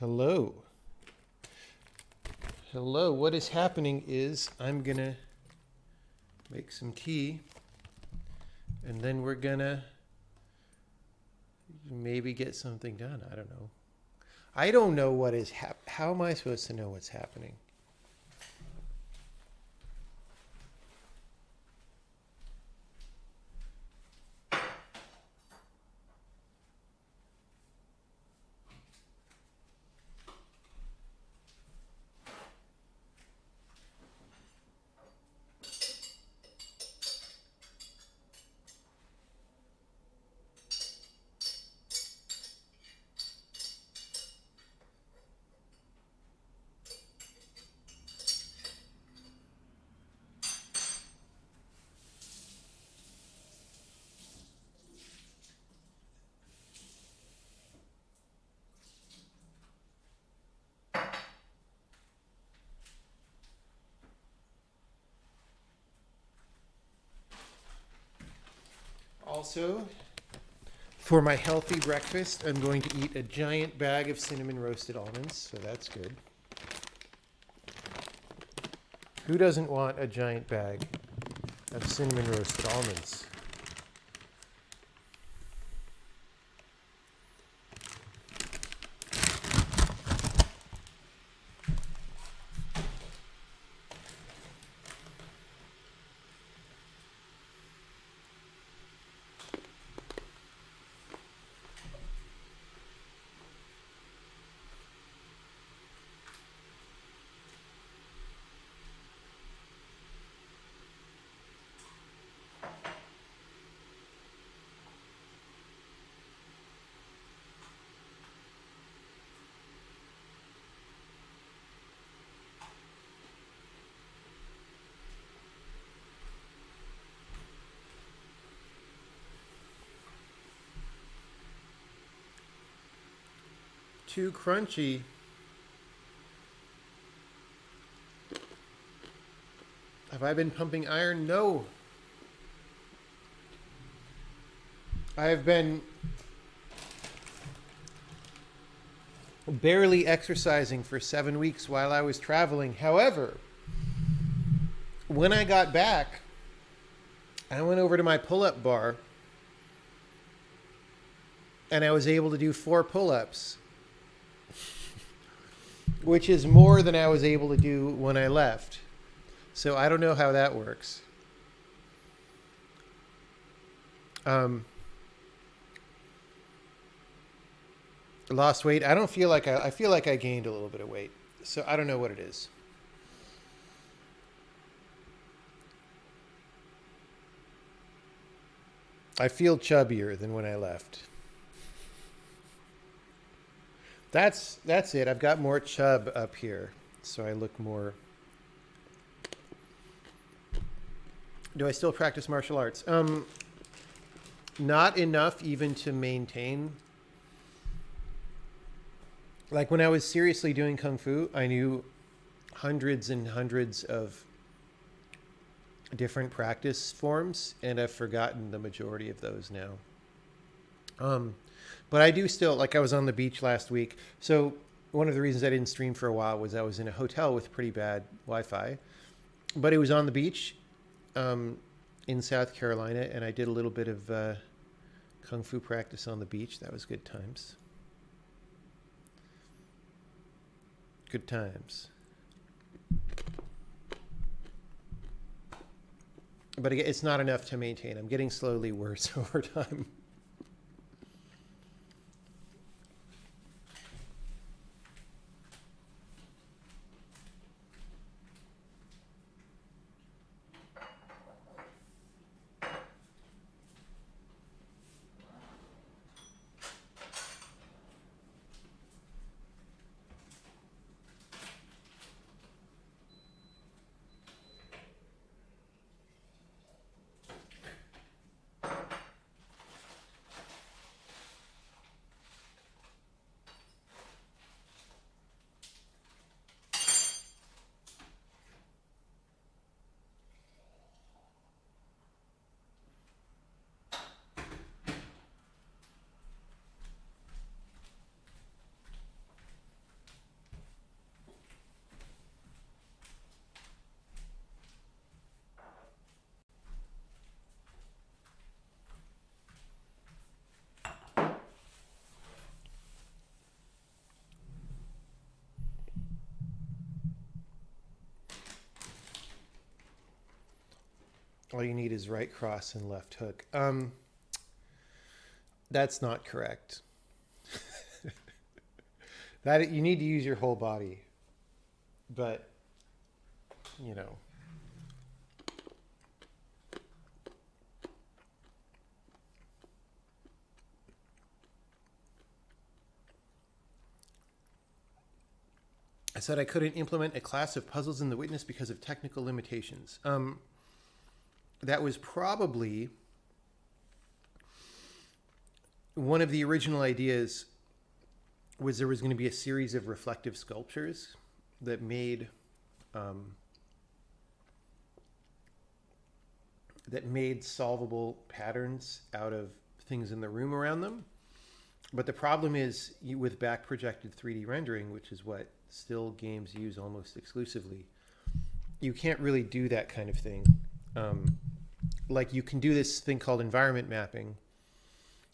Hello. Hello. What is happening is I'm going to make some tea, and then we're going to maybe get something done. I don't know. I don't know what is how am I supposed to know what's happening? Also, for my healthy breakfast, I'm going to eat a giant bag of cinnamon roasted almonds, so that's good. Who doesn't want a giant bag of cinnamon roasted almonds? Too crunchy. Have I been pumping iron? No. I have been barely exercising for 7 weeks while I was traveling. However, when I got back, I went over to my pull-up bar and I was able to do 4 pull-ups, which is more than I was able to do when I left. So I don't know how that works. Lost weight. I don't feel like I feel like I gained a little bit of weight. So I don't know what it is. I feel chubbier than when I left. That's it. I've got more chub up here, so I look more. Do I still practice martial arts? Not enough even to maintain. Like when I was seriously doing Kung Fu, I knew hundreds and hundreds of different practice forms, and I've forgotten the majority of those now. But I do still, like I was on the beach last week. So one of the reasons I didn't stream for a while was I was in a hotel with pretty bad Wi-Fi, but it was on the beach in South Carolina, and I did a little bit of Kung Fu practice on the beach. That was good times. Good times. But again, it's not enough to maintain. I'm getting slowly worse over time. all you need is right cross and left hook. That's not correct. That you need to use your whole body, but you know. I said I couldn't implement a class of puzzles in The Witness because of technical limitations. That was probably one of the original ideas. Was there was going to be a series of reflective sculptures that made solvable patterns out of things in the room around them. But the problem is with back projected 3D rendering, which is what still games use almost exclusively, you can't really do that kind of thing. Like you can do this thing called environment mapping,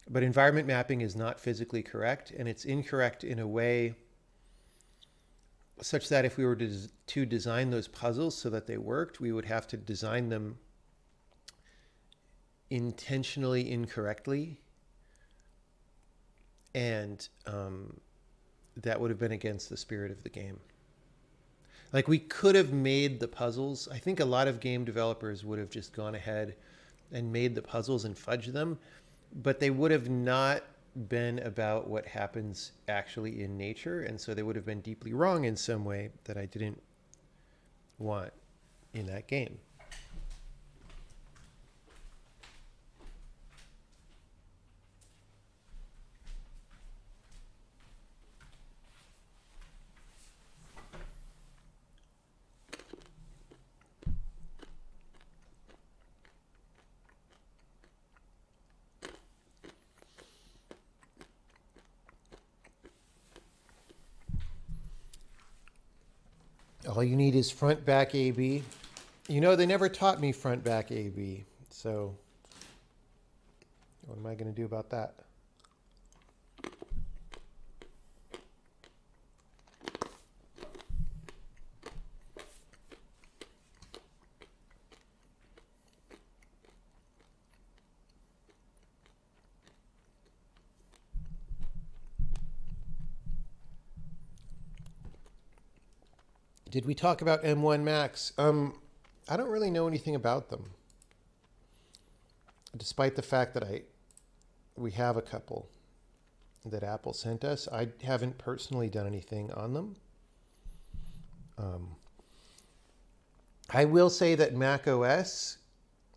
but environment mapping is not physically correct, and it's incorrect in a way such that if we were to design those puzzles so that they worked, we would have to design them intentionally incorrectly, and that would have been against the spirit of the game. Like we could have made the puzzles. I think a lot of game developers would have just gone ahead and made the puzzles and fudged them, but they would have not been about what happens actually in nature, and so they would have been deeply wrong in some way that I didn't want in that game. All you need is front back AB. You know, they never taught me front back AB, so what am I going to do about that? Did we talk about M1 Max? I don't really know anything about them, despite the fact that we have a couple that Apple sent us. I haven't personally done anything on them. I will say that Mac OS,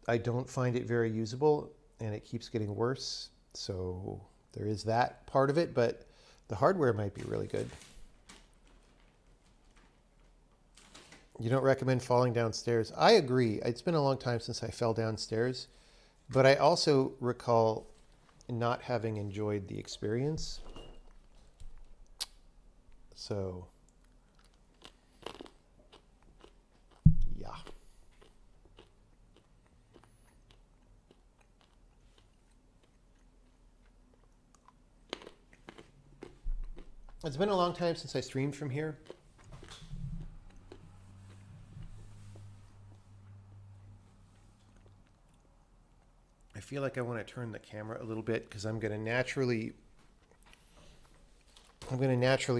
I don't find it very usable, and it keeps getting worse. So there is that part of it, but the hardware might be really good. You don't recommend falling downstairs. I agree. It's been a long time since I fell downstairs, but I also recall not having enjoyed the experience. So, yeah. It's been a long time since I streamed from here. I feel like I want to turn the camera a little bit because I'm going to naturally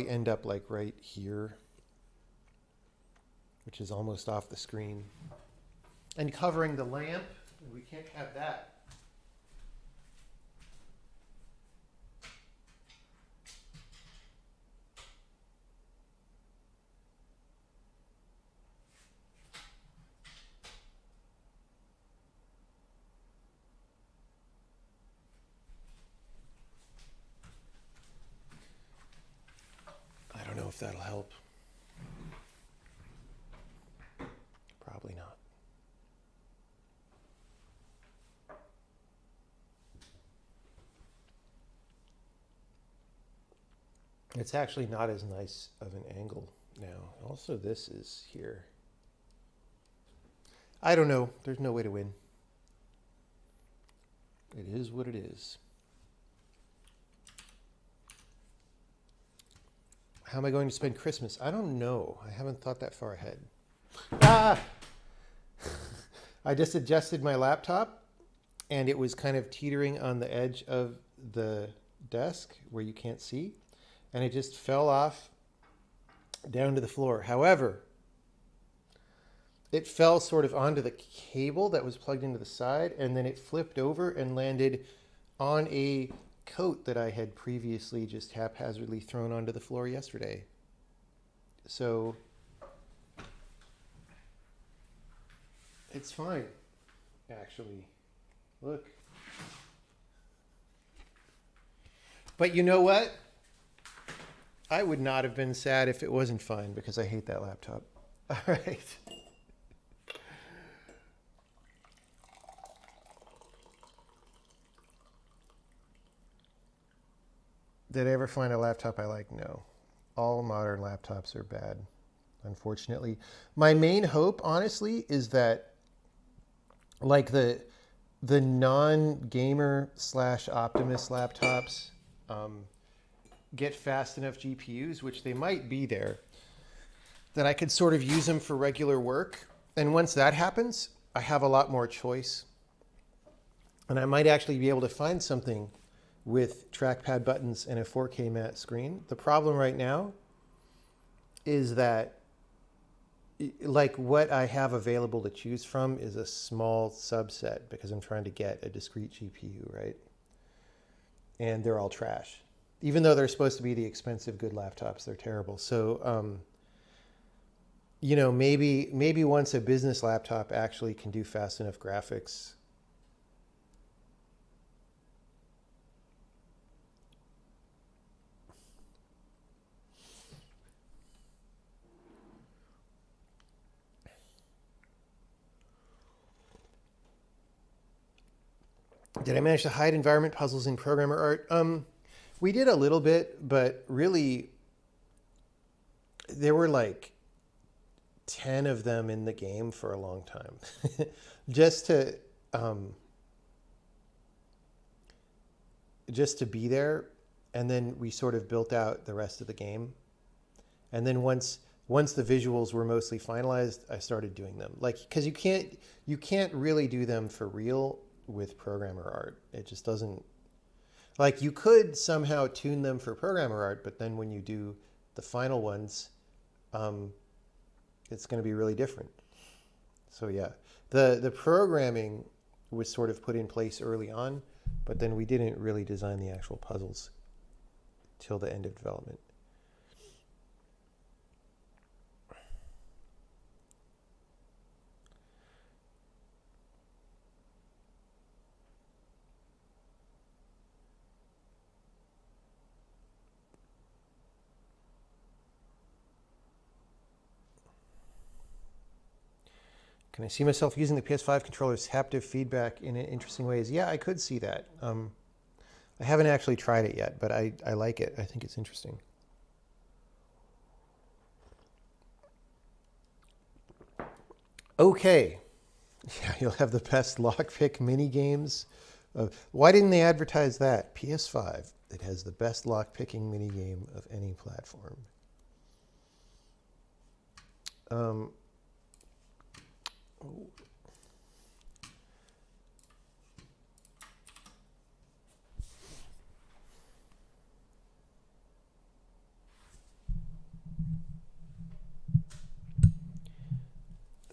end up like right here, which is almost off the screen, and covering the lamp. We can't have that. I don't know if that'll help. Probably not. It's actually not as nice of an angle now. Also, this is here. I don't know. There's no way to win. It is what it is. How am I going to spend Christmas? I don't know. I haven't thought that far ahead. Ah! I just adjusted my laptop and it was kind of teetering on the edge of the desk where you can't see, and it just fell off down to the floor. However, it fell sort of onto the cable that was plugged into the side, and then it flipped over and landed on a coat that I had previously just haphazardly thrown onto the floor yesterday. So it's fine, actually. Look. But you know what? I would not have been sad if it wasn't fine, because I hate that laptop. All right. Did I ever find a laptop I like? No. All modern laptops are bad, unfortunately. My main hope, honestly, is that like the non-gamer slash Optimus laptops get fast enough GPUs, which they might be there, that I could sort of use them for regular work. And once that happens, I have a lot more choice. And I might actually be able to find something with trackpad buttons and a 4K matte screen. The problem right now is that like what I have available to choose from is a small subset, because I'm trying to get a discrete GPU, right? And they're all trash. Even though they're supposed to be the expensive good laptops, they're terrible. So, you know, maybe once a business laptop actually can do fast enough graphics. Did I manage to hide environment puzzles in programmer art? We did a little bit, but really there were like 10 of them in the game for a long time. just to just to be there, and then we sort of built out the rest of the game. And then once the visuals were mostly finalized, I started doing them. Like, because you can't really do them for real with programmer art. It just doesn't, like, you could somehow tune them for programmer art, but then when you do the final ones, it's going to be really different. So yeah, the programming was sort of put in place early on, but then we didn't really design the actual puzzles till the end of development. Can I see myself using the PS5 controller's haptic feedback in interesting ways? Yeah, I could see that. I haven't actually tried it yet, but I like it. I think it's interesting. Okay. Yeah, you'll have the best lockpick mini games. Why didn't they advertise that? PS5. It has the best lockpicking mini game of any platform.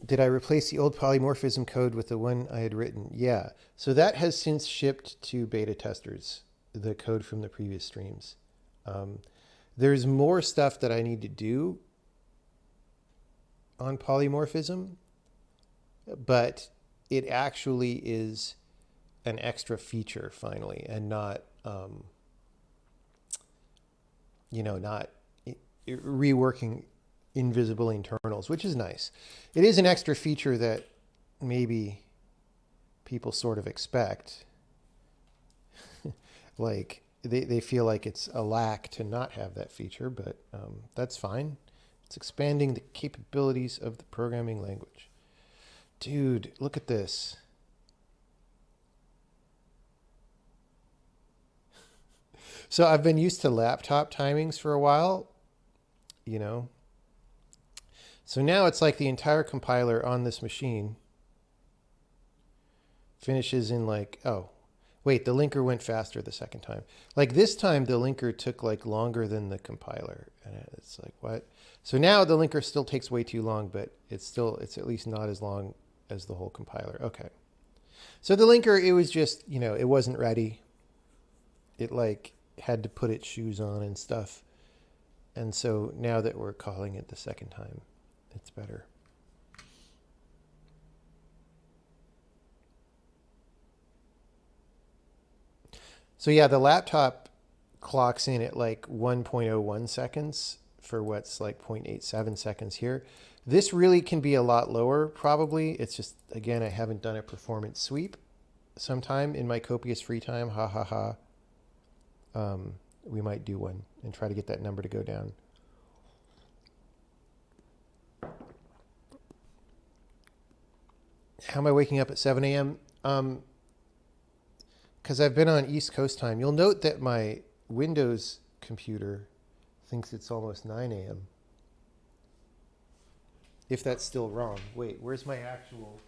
Did I replace the old polymorphism code with the one I had written? Yeah. So that has since shipped to beta testers, the code from the previous streams. There's more stuff that I need to do on polymorphism, but it actually is an extra feature finally, and not, not reworking invisible internals, which is nice. It is an extra feature that maybe people sort of expect. Like they feel like it's a lack to not have that feature, but that's fine. It's expanding the capabilities of the programming language. Dude, look at this. So I've been used to laptop timings for a while, you know. So now it's like the entire compiler on this machine Finishes in like, oh, wait, the linker went faster the second time. Like this time, the linker took like longer than the compiler. And it's like, what? So now the linker still takes way too long, but it's at least not as long as the whole compiler. Okay. So the linker, it was just, it wasn't ready. It like had to put its shoes on and stuff. And so now that we're calling it the second time, it's better. So yeah, the laptop clocks in at like 1.01 seconds for what's like 0.87 seconds here. This really can be a lot lower, probably. It's just, again, I haven't done a performance sweep. Sometime in my copious free time, ha ha ha, we might do one and try to get that number to go down. How am I waking up at 7 a.m.? Because I've been on East Coast time. You'll note that my Windows computer thinks it's almost 9 a.m. If that's still wrong. Wait, where's my actual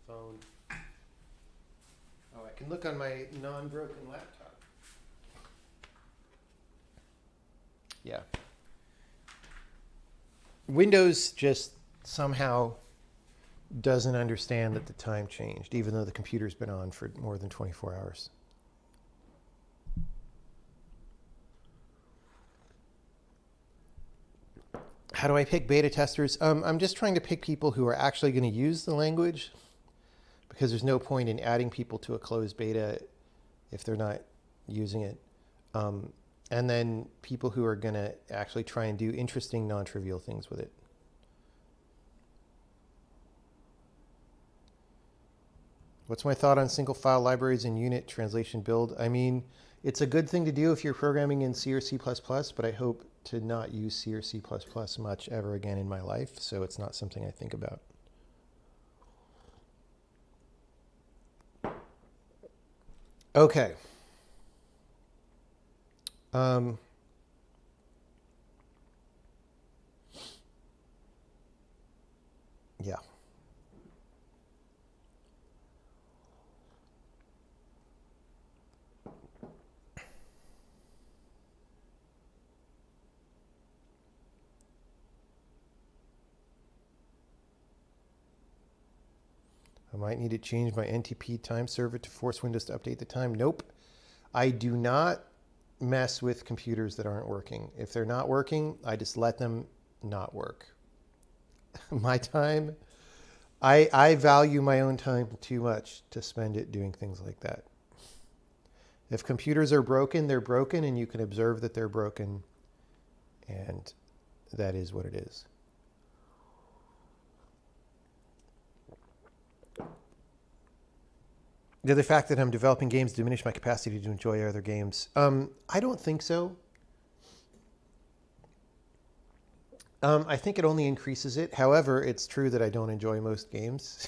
phone? Oh, I can look on my non-broken laptop. Yeah. Windows just somehow doesn't understand that the time changed, even though the computer's been on for more than 24 hours. How do I pick beta testers? I'm just trying to pick people who are actually going to use the language, because there's no point in adding people to a closed beta if they're not using it. And then people who are going to actually try and do interesting, non-trivial things with it. What's my thought on single file libraries and unit translation build? I mean, it's a good thing to do if you're programming in C or C++, but I hope to not use C or C++ much ever again in my life, so it's not something I think about. Okay. Yeah. I might need to change my NTP time server to force Windows to update the time. Nope. I do not mess with computers that aren't working. If they're not working, I just let them not work. My time, I value my own time too much to spend it doing things like that. If computers are broken, they're broken, and you can observe that they're broken, and that is what it is. Did the fact that I'm developing games diminish my capacity to enjoy other games? I don't think so. I think it only increases it. However, it's true that I don't enjoy most games.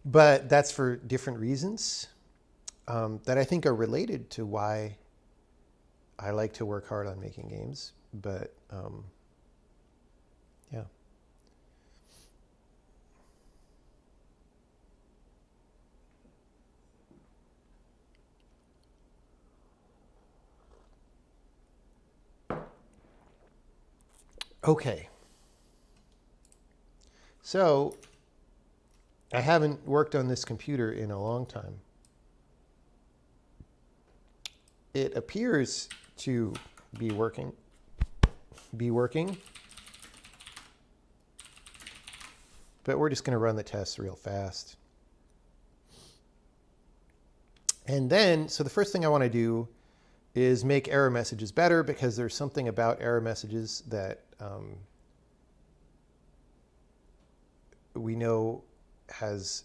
But that's for different reasons that I think are related to why I like to work hard on making games. But yeah. Okay. So I haven't worked on this computer in a long time. It appears to be working. But we're just going to run the tests real fast. And then, so the first thing I want to do is make error messages better, because there's something about error messages that we know has,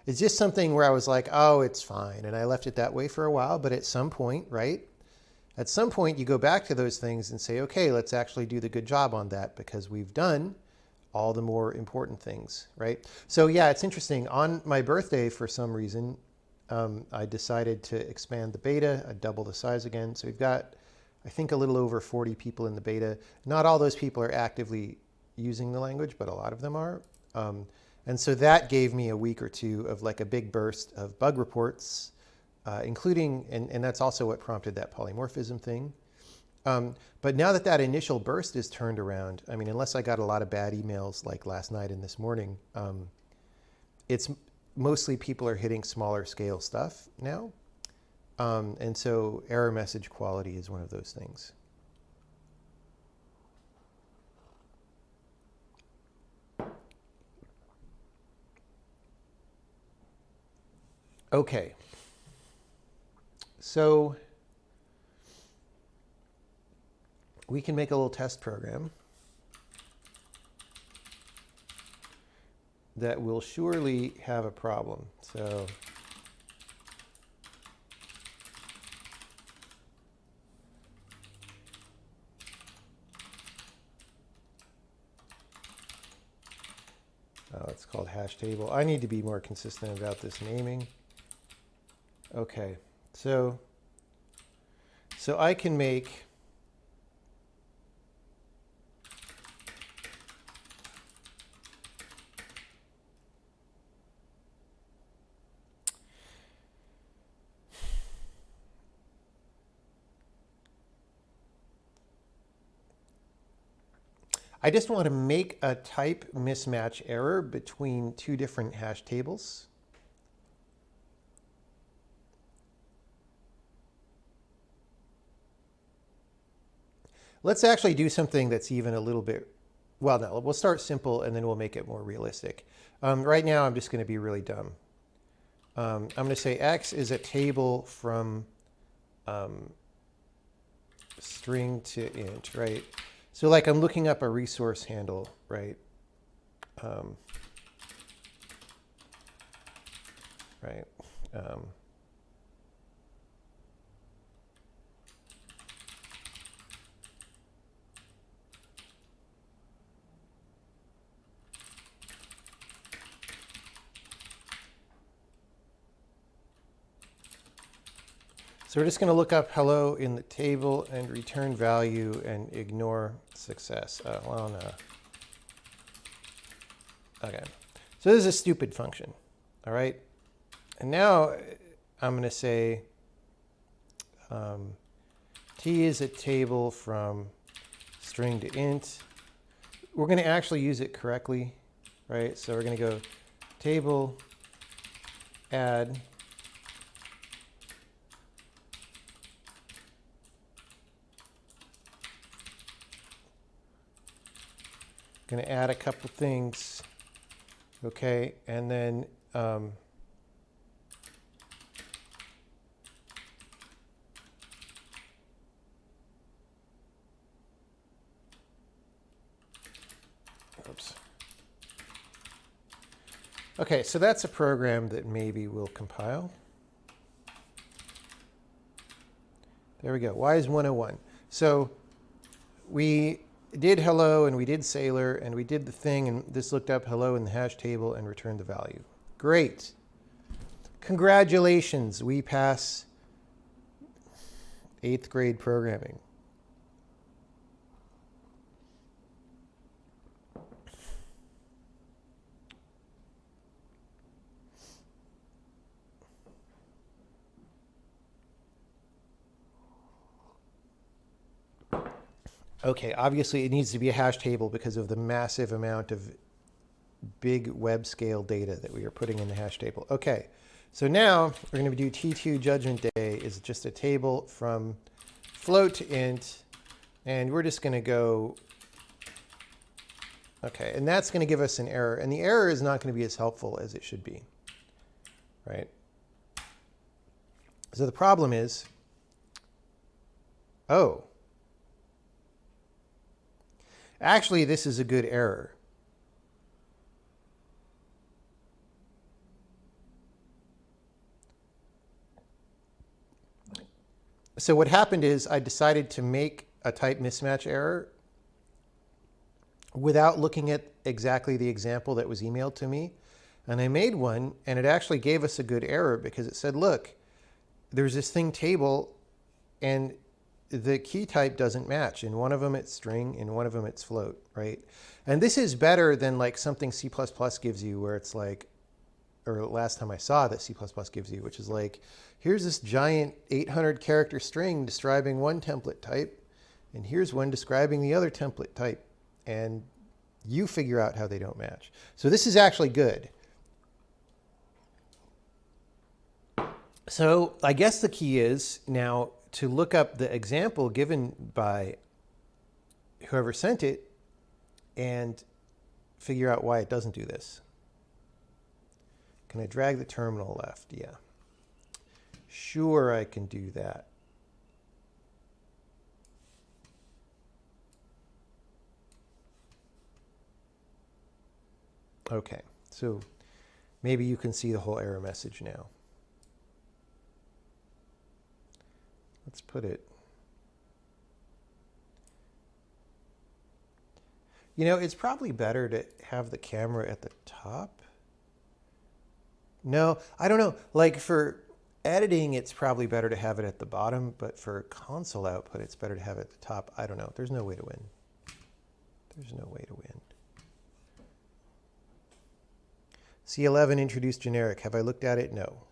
it's just something where I was like, oh, it's fine. And I left it that way for a while. But at some point, right? At some point, you go back to those things and say, okay, let's actually do the good job on that, because we've done all the more important things, right? So yeah, it's interesting. On my birthday, for some reason, I decided to expand the beta. I double the size again. So we've got, I think, a little over 40 people in the beta. Not all those people are actively using the language, but a lot of them are. And so that gave me a week or two of like a big burst of bug reports, including, and that's also what prompted that polymorphism thing. But now that that initial burst is turned around, I mean, unless I got a lot of bad emails like last night and this morning, it's mostly people are hitting smaller scale stuff now. And so error message quality is one of those things. Okay. So we can make a little test program that will surely have a problem. So it's called hash table. I need to be more consistent about this naming. Okay, so I can make I just want to make a type mismatch error between two different hash tables. Let's actually do something that's even a little bit, well, no, we'll start simple and then we'll make it more realistic. Right now, I'm just going to be really dumb. I'm going to say X is a table from string to int, right? So like I'm looking up a resource handle, right? Right. So we're just going to look up hello in the table and return value and ignore success. Oh, well, no. Okay. So this is a stupid function. All right. And now I'm going to say T is a table from string to int. We're going to actually use it correctly, right? So we're going to go table add going to add a couple things, okay, and then oops. Okay, so that's a program that maybe will compile. There we go. Y is 101. So we did hello and we did sailor and we did the thing and this looked up hello in the hash table and returned the value. Great. Congratulations, we pass 8th grade programming. Okay, obviously it needs to be a hash table because of the massive amount of big web scale data that we are putting in the hash table. Okay, so now we're going to do T2 judgment day is just a table from float to int, and we're just going to go, okay, and that's going to give us an error, and the error is not going to be as helpful as it should be, right? So the problem is, oh, actually, this is a good error. So what happened is I decided to make a type mismatch error without looking at exactly the example that was emailed to me. And I made one, and it actually gave us a good error because it said, look, there's this thing table, and the key type doesn't match. In one of them it's string, in one of them it's float, right? And this is better than like something C++ gives you where it's like, or last time I saw that C++ gives you, which is like, here's this giant 800 character string describing one template type, and here's one describing the other template type. And you figure out how they don't match. So this is actually good. So I guess the key is now to look up the example given by whoever sent it and figure out why it doesn't do this. Can I drag the terminal left? Yeah. Sure, I can do that. Okay, so maybe you can see the whole error message now. Let's put it. You know, it's probably better to have the camera at the top. No, I don't know. Like for editing, it's probably better to have it at the bottom, but for console output, it's better to have it at the top. I don't know. There's no way to win. There's no way to win. C11 introduced generic. Have I looked at it? No.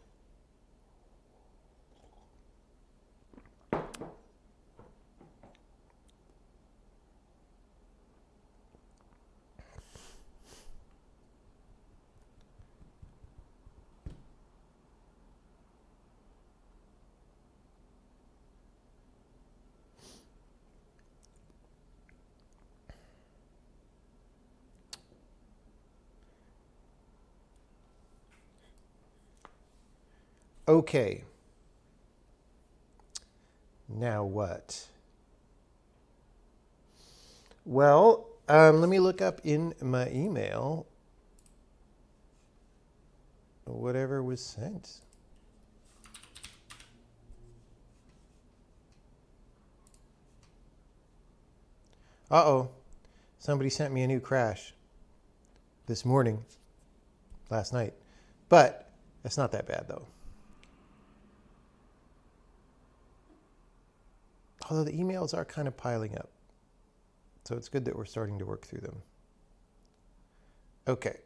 Okay. Now what? Well, let me look up in my email whatever was sent. Uh-oh. Somebody sent me a new crash this morning, last night. But that's not that bad, though. Although the emails are kind of piling up. So it's good that we're starting to work through them. Okay.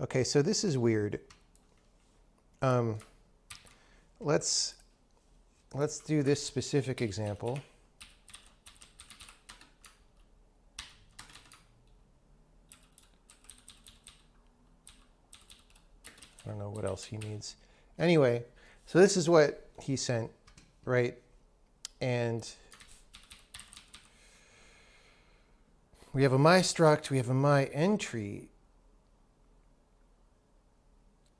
Okay, so this is weird. Let's do this specific example. I don't know what else he needs. Anyway, so this is what he sent, right? And we have a my struct, we have a my entry.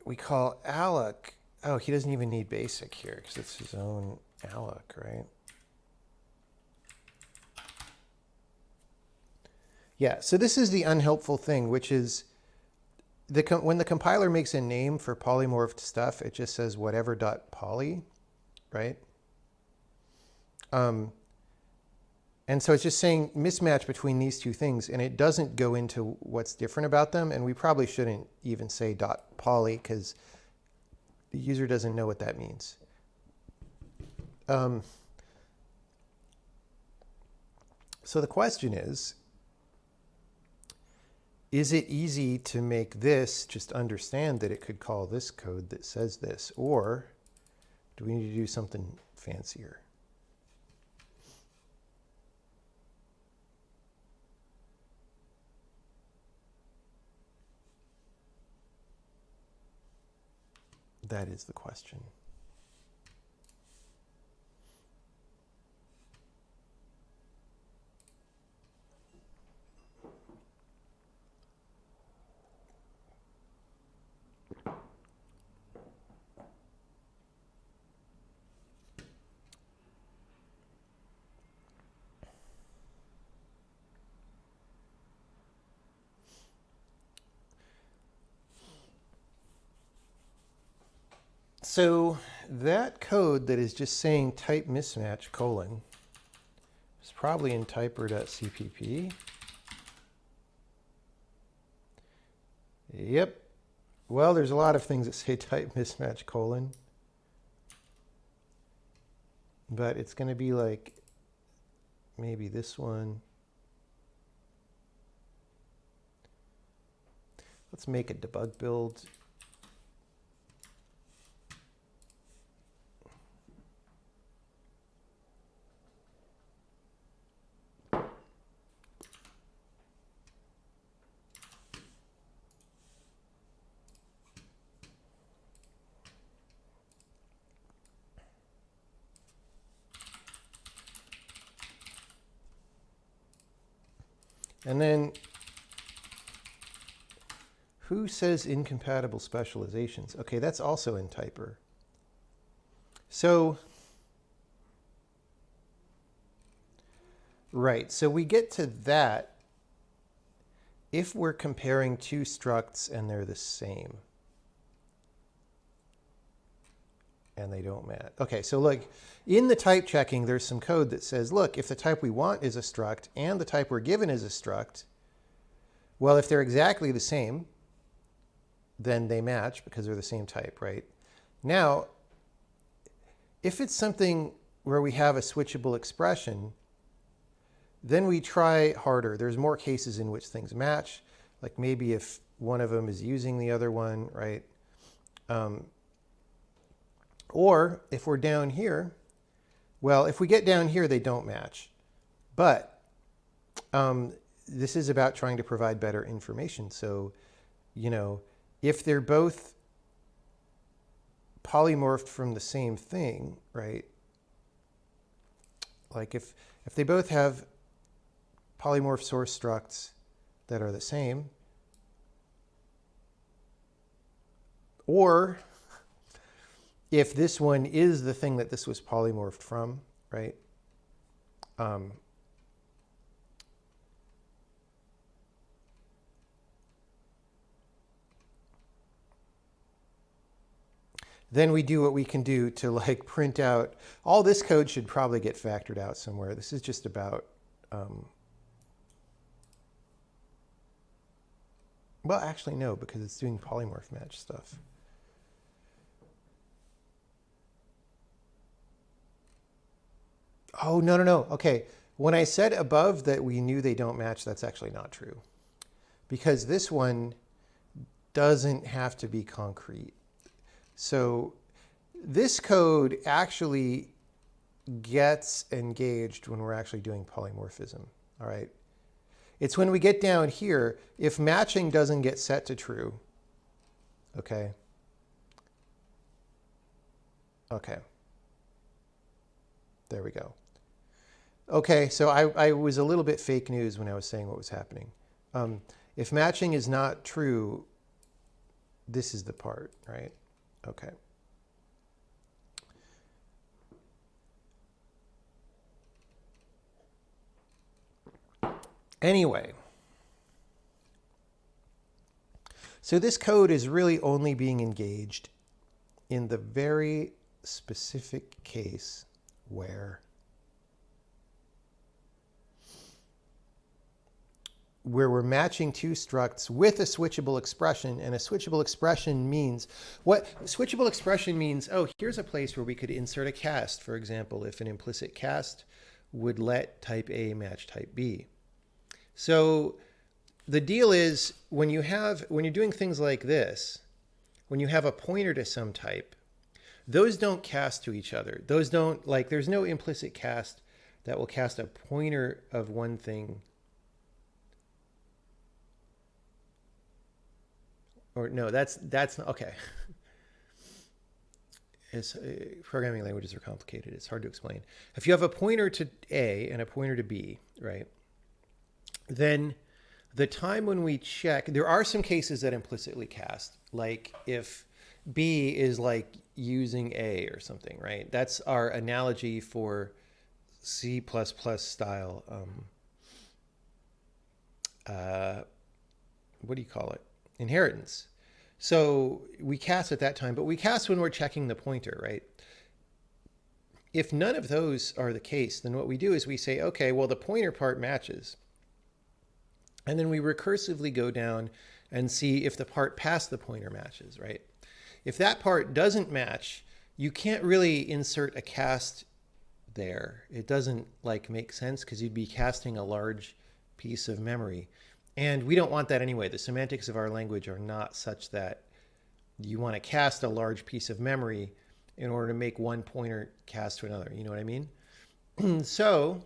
We call alloc. Oh, he doesn't even need basic here because it's his own alloc, right? Yeah, so this is the unhelpful thing, which is when the compiler makes a name for polymorphed stuff, it just says whatever.poly, right? And so it's just saying mismatch between these two things, and it doesn't go into what's different about them. And we probably shouldn't even say .poly because the user doesn't know what that means. So the question is it easy to make this just understand that it could call this code that says this, or do we need to do something fancier? That is the question. So that code that is just saying type mismatch : is probably in typer.cpp. Yep. Well, there's a lot of things that say type mismatch colon. But it's going to be like maybe this one. Let's make a debug build. And then who says incompatible specializations? Okay, that's also in typer. So, right, so we get to that if we're comparing two structs and they're the same. And they don't match. Okay, so like in the type checking, there's some code that says, look, if the type we want is a struct and the type we're given is a struct, well, if they're exactly the same, then they match because they're the same type, right? Now, if it's something where we have a switchable expression, then we try harder. There's more cases in which things match, like maybe if one of them is using the other one, right? Or if we're down here, well, if we get down here, they don't match. But this is about trying to provide better information. So, you know, if they're both polymorphed from the same thing, right? Like if they both have polymorph source structs that are the same, or if this one is the thing that this was polymorphed from, right? Then we do what we can do to like print out. All this code should probably get factored out somewhere. This is just about, well, actually no, because it's doing polymorph match stuff. Oh, no, no, no. Okay. When I said above that we knew they don't match, that's actually not true. Because this one doesn't have to be concrete. So this code actually gets engaged when we're actually doing polymorphism, all right? It's when we get down here, if matching doesn't get set to true, okay? Okay. There we go. Okay, so I was a little bit fake news when I was saying what was happening. If matching is not true, this is the part, right? Okay. Anyway, so this code is really only being engaged in the very specific case where we're matching two structs with a switchable expression, and a switchable expression means, what switchable expression means, oh, here's a place where we could insert a cast, for example, if an implicit cast would let type A match type B. So the deal is when you're doing things like this, when you have a pointer to some type, those don't cast to each other. Those don't, like, there's no implicit cast that will cast a pointer of one thing. Or no, that's not, okay. Programming languages are complicated. It's hard to explain. If you have a pointer to A and a pointer to B, right? Then the time when we check, there are some cases that implicitly cast, like if B is like using A or something, right? That's our analogy for C++ style, what do you call it? Inheritance. So we cast at that time, but we cast when we're checking the pointer, right? If none of those are the case, then what we do is we say, okay, well, the pointer part matches. And then we recursively go down and see if the part past the pointer matches, right? If that part doesn't match, you can't really insert a cast there. It doesn't like make sense because you'd be casting a large piece of memory. And we don't want that anyway. The semantics of our language are not such that you want to cast a large piece of memory in order to make one pointer cast to another. You know what I mean? So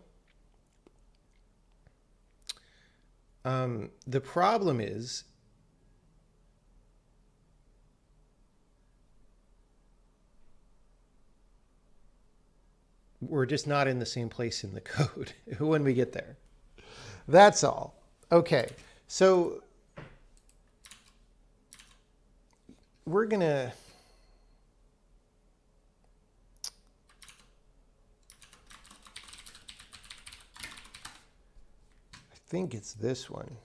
the problem is we're just not in the same place in the code when we get there. That's all. Okay, so we're going to I think it's this one.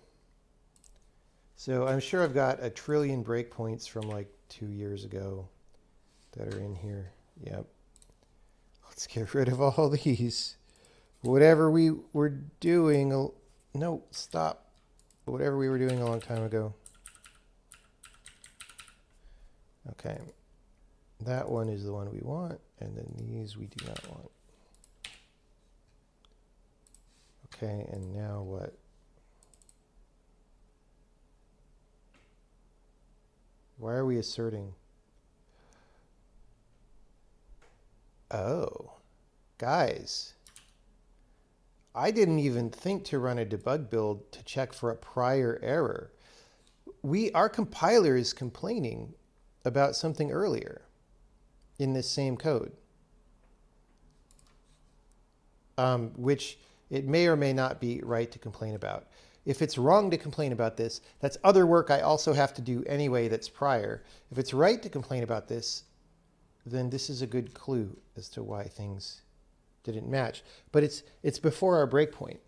So I'm sure I've got a trillion breakpoints from like 2 years ago that are in here. Yep. Let's get rid of all these. Whatever we were doing. No, stop. Whatever we were doing a long time ago. Okay. That one is the one we want. And then these we do not want. Okay, and now what? Why are we asserting? Oh, guys, I didn't even think to run a debug build to check for a prior error. Our compiler is complaining about something earlier in this same code, which it may or may not be right to complain about. If it's wrong to complain about this, that's other work I also have to do anyway that's prior. If it's right to complain about this, then this is a good clue as to why things didn't match. But it's before our breakpoint.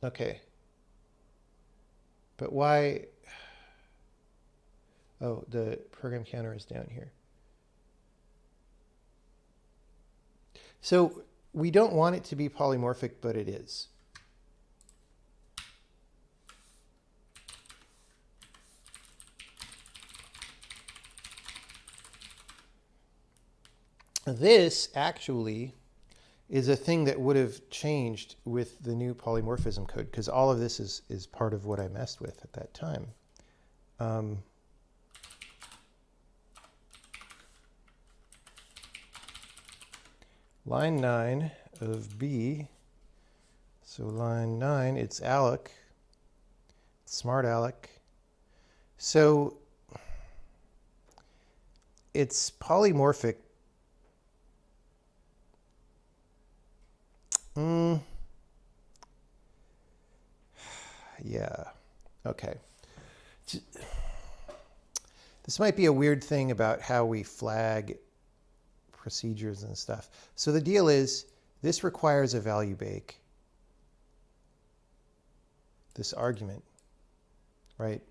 Okay. But why? Oh, the program counter is down here. So we don't want it to be polymorphic, but it is. This actually is a thing that would have changed with the new polymorphism code, because all of this is part of what I messed with at that time. Line 9 of B. So line 9, it's alloc, smart alloc. So it's polymorphic. Yeah. Okay. This might be a weird thing about how we flag procedures and stuff. So the deal is this requires a value bake, this argument, right?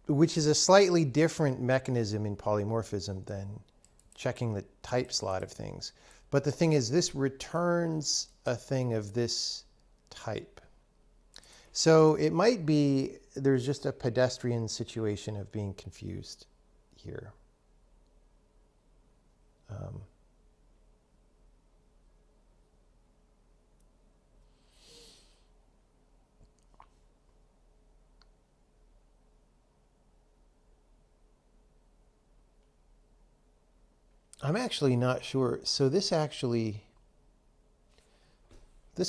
Which is a slightly different mechanism in polymorphism than checking the type slot of things. But the thing is, this returns a thing of this type. So it might be there's just a pedestrian situation of being confused here. I'm actually not sure. So this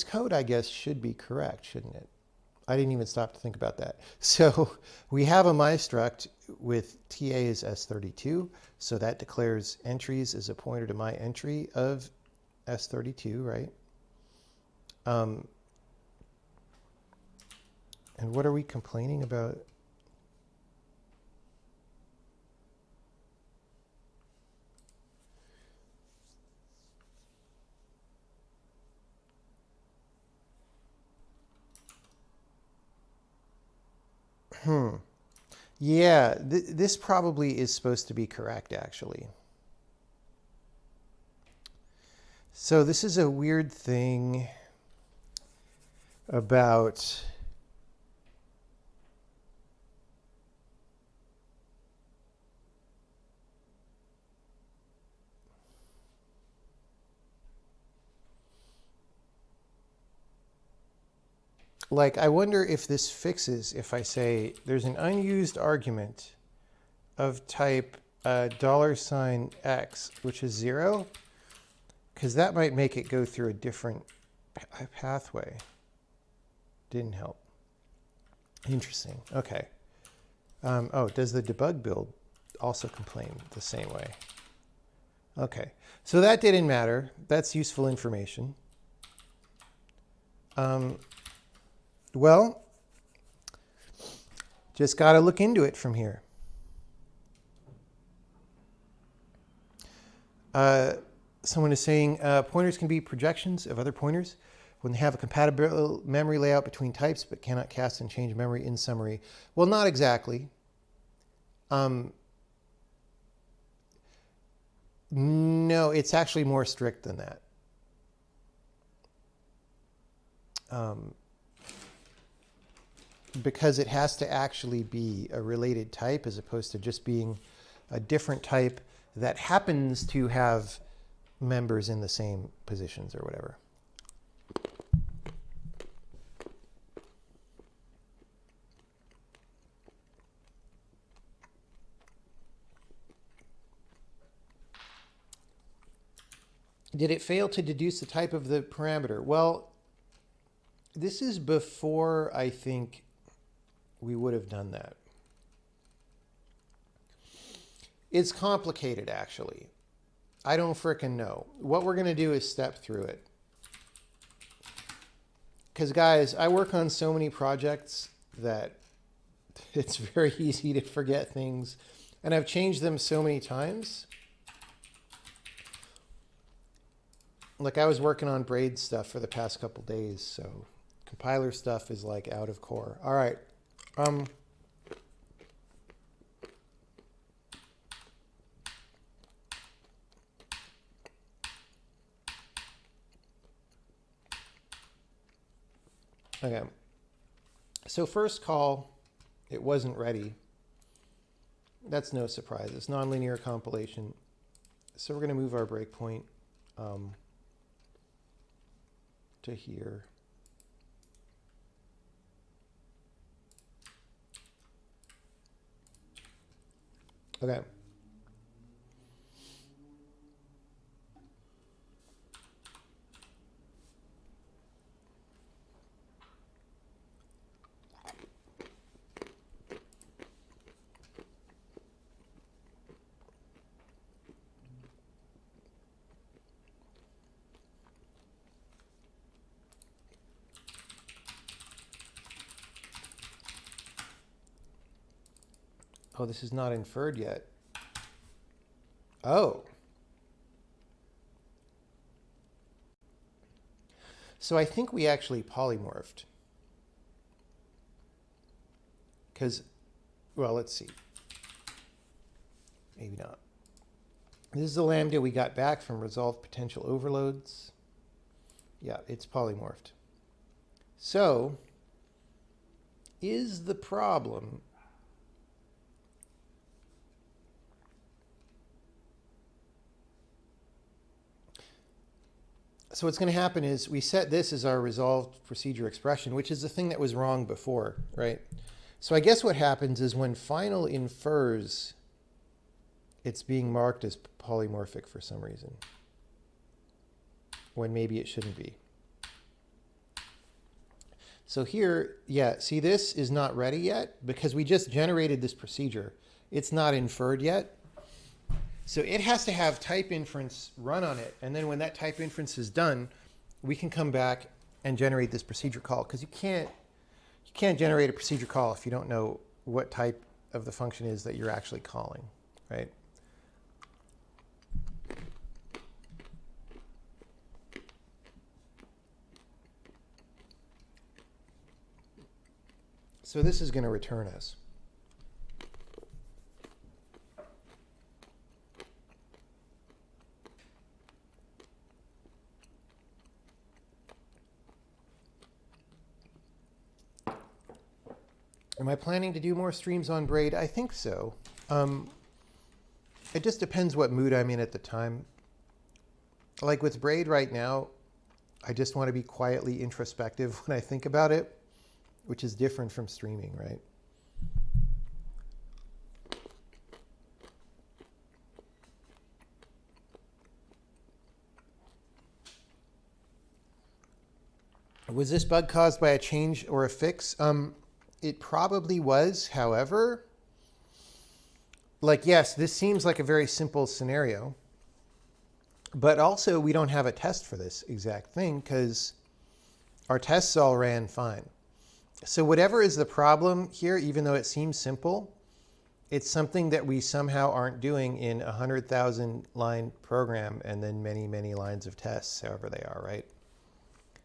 code, I guess, should be correct, shouldn't it? I didn't even stop to think about that. So we have a mystruct with TA is S32. So that declares entries as a pointer to my entry of S32, right? And what are we complaining about? Yeah, this probably is supposed to be correct, actually. So this is a weird thing about like, I wonder if this fixes if I say there's an unused argument of type $X, which is 0, because that might make it go through a different pathway. Didn't help. Interesting. Okay. Oh, does the debug build also complain the same way? Okay. So that didn't matter. That's useful information. Well, just got to look into it from here. Someone is saying pointers can be projections of other pointers when they have a compatible memory layout between types but cannot cast and change memory in summary. Well, not exactly. No, it's actually more strict than that. Because it has to actually be a related type as opposed to just being a different type that happens to have members in the same positions or whatever. Did it fail to deduce the type of the parameter? Well, this is before I think we would have done that. It's complicated, actually. I don't frickin' know. What we're going to do is step through it. Because, guys, I work on so many projects that it's very easy to forget things. And I've changed them so many times. Like, I was working on braid stuff for the past couple days, so compiler stuff is like out of core. All right. Okay. So first call, it wasn't ready. That's no surprise. It's nonlinear compilation. So we're going to move our breakpoint to here. Okay. Oh, this is not inferred yet. Oh. So I think we actually polymorphed. Because, well, let's see. Maybe not. This is the lambda we got back from resolved potential overloads. Yeah, it's polymorphed. So, is the problem so what's going to happen is we set this as our resolved procedure expression, which is the thing that was wrong before, right? So I guess what happens is when final infers, it's being marked as polymorphic for some reason, when maybe it shouldn't be. So here, yeah, see, this is not ready yet because we just generated this procedure. It's not inferred yet. So it has to have type inference run on it. And then when that type inference is done, we can come back and generate this procedure call. Because you can't generate a procedure call if you don't know what type of the function is that you're actually calling, right? So this is going to return us. Am I planning to do more streams on Braid? I think so. Um, it just depends what mood I'm in at the time. Like with Braid right now, I just want to be quietly introspective when I think about it, which is different from streaming, right? Was this bug caused by a change or a fix? It probably was. However, like, yes, this seems like a very simple scenario, but also we don't have a test for this exact thing because our tests all ran fine. So whatever is the problem here, even though it seems simple, it's something that we somehow aren't doing in a 100,000 line program and then many, many lines of tests, however they are, right?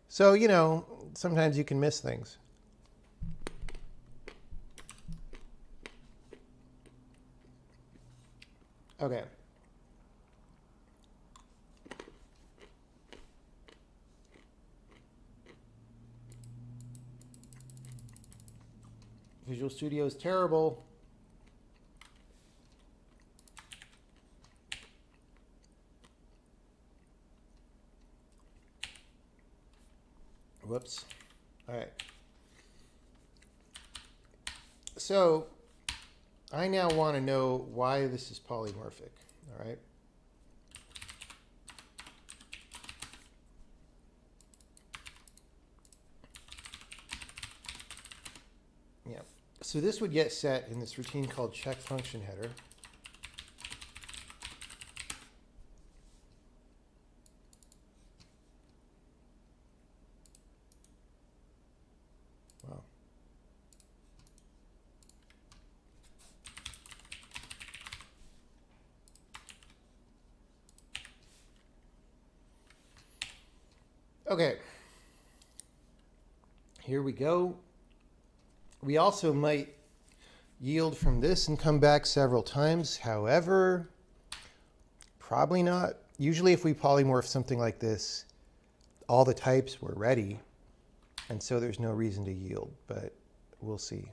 So, you know, sometimes you can miss things. Okay. Visual Studio is terrible. Whoops. All right. So I now want to know why this is polymorphic. All right. Yeah. So this would get set in this routine called check function header. Wow. Okay. Here we go. We also might yield from this and come back several times. However, probably not. Usually if we polymorph something like this, all the types were ready, and so there's no reason to yield, but we'll see.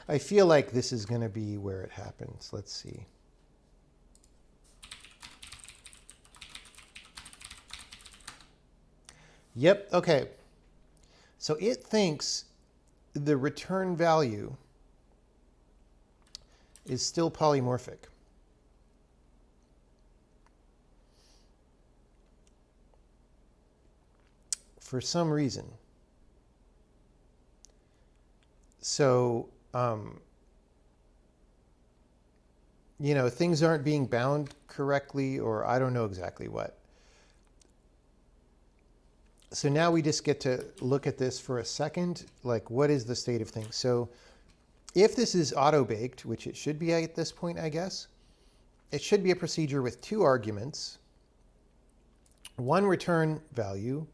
I feel like this is going to be where it happens. Let's see. Yep, okay. So it thinks the return value is still polymorphic. For some reason. So, you know, things aren't being bound correctly, or I don't know exactly what. So now we just get to look at this for a second, like what is the state of things? So if this is auto-baked, which it should be at this point, I guess, it should be a procedure with two arguments, one return value,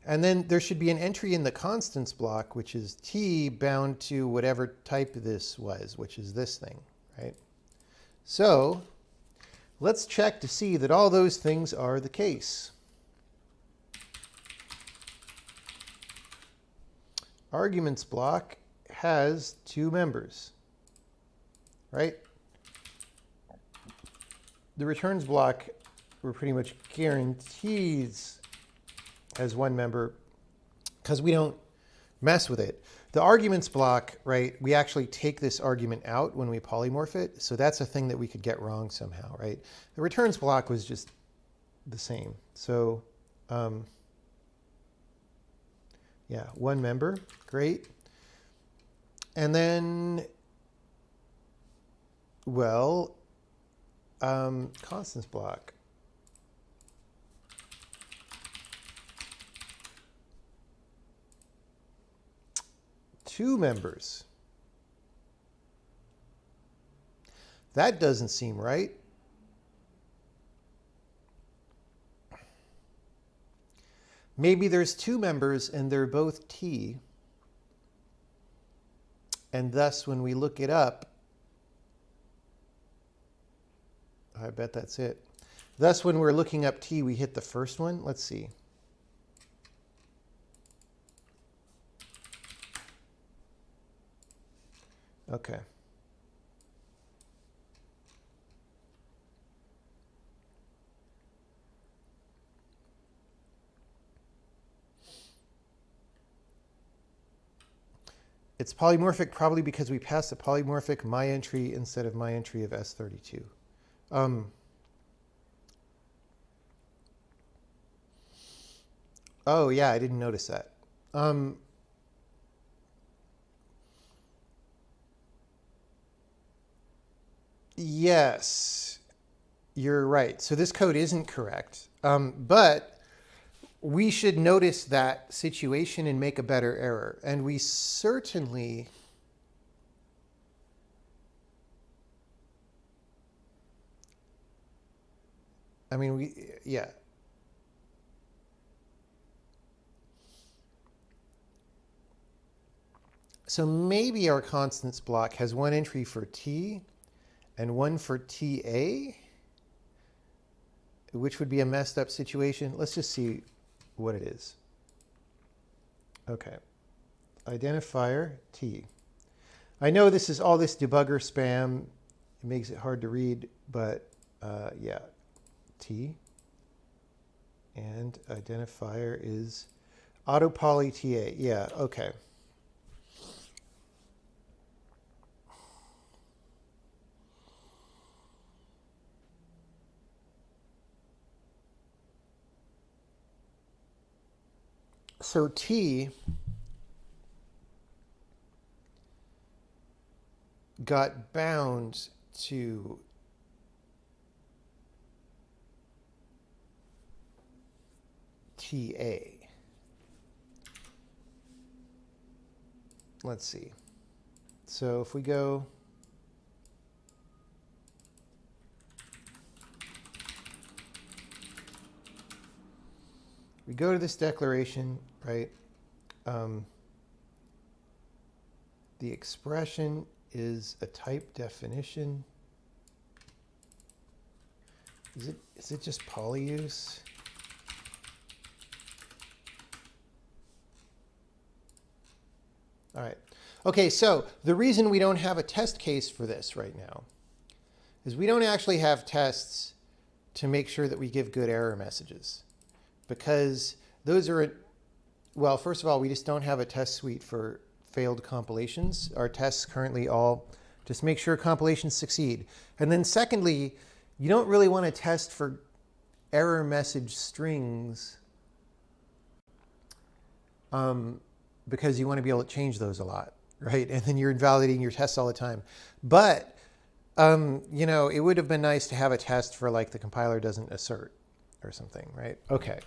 and then there should be an entry in the constants block, which is t bound to whatever type this was, which is this thing, right? So let's check to see that all those things are the case. Arguments block has two members, right? The returns block we're pretty much guarantees has one member because we don't mess with it. The arguments block, right, we actually take this argument out when we polymorph it. So that's a thing that we could get wrong somehow, right? The returns block was just the same. So yeah, one member, great. And then, well, constants block. Two members. That doesn't seem right. Maybe there's two members and they're both T. And thus, when we look it up, I bet that's it. Thus, when we're looking up T, we hit the first one. Let's see. Okay. It's polymorphic probably because we passed the polymorphic my entry instead of my entry of S32. Oh, yeah, I didn't notice that. Yes, you're right. So this code isn't correct. But we should notice that situation and make a better error. And we certainly... I mean, yeah. So maybe our constants block has one entry for T and one for TA, which would be a messed up situation. Let's just see what it is. Okay. Identifier T. I know this is all this debugger spam. It makes it hard to read, but yeah, T. And identifier is autopoly TA. Yeah, okay. So T got bound to TA. Let's see. So if we go to this declaration, right? The expression is a type definition. Is it just polyuse? All right. Okay, so the reason we don't have a test case for this right now is we don't actually have tests to make sure that we give good error messages. Because those are, well, first of all, we just don't have a test suite for failed compilations. Our tests currently all just make sure compilations succeed. And then secondly, you don't really want to test for error message strings because you want to be able to change those a lot, right? And then you're invalidating your tests all the time. But, you know, it would have been nice to have a test for like the compiler doesn't assert or something, right? Okay.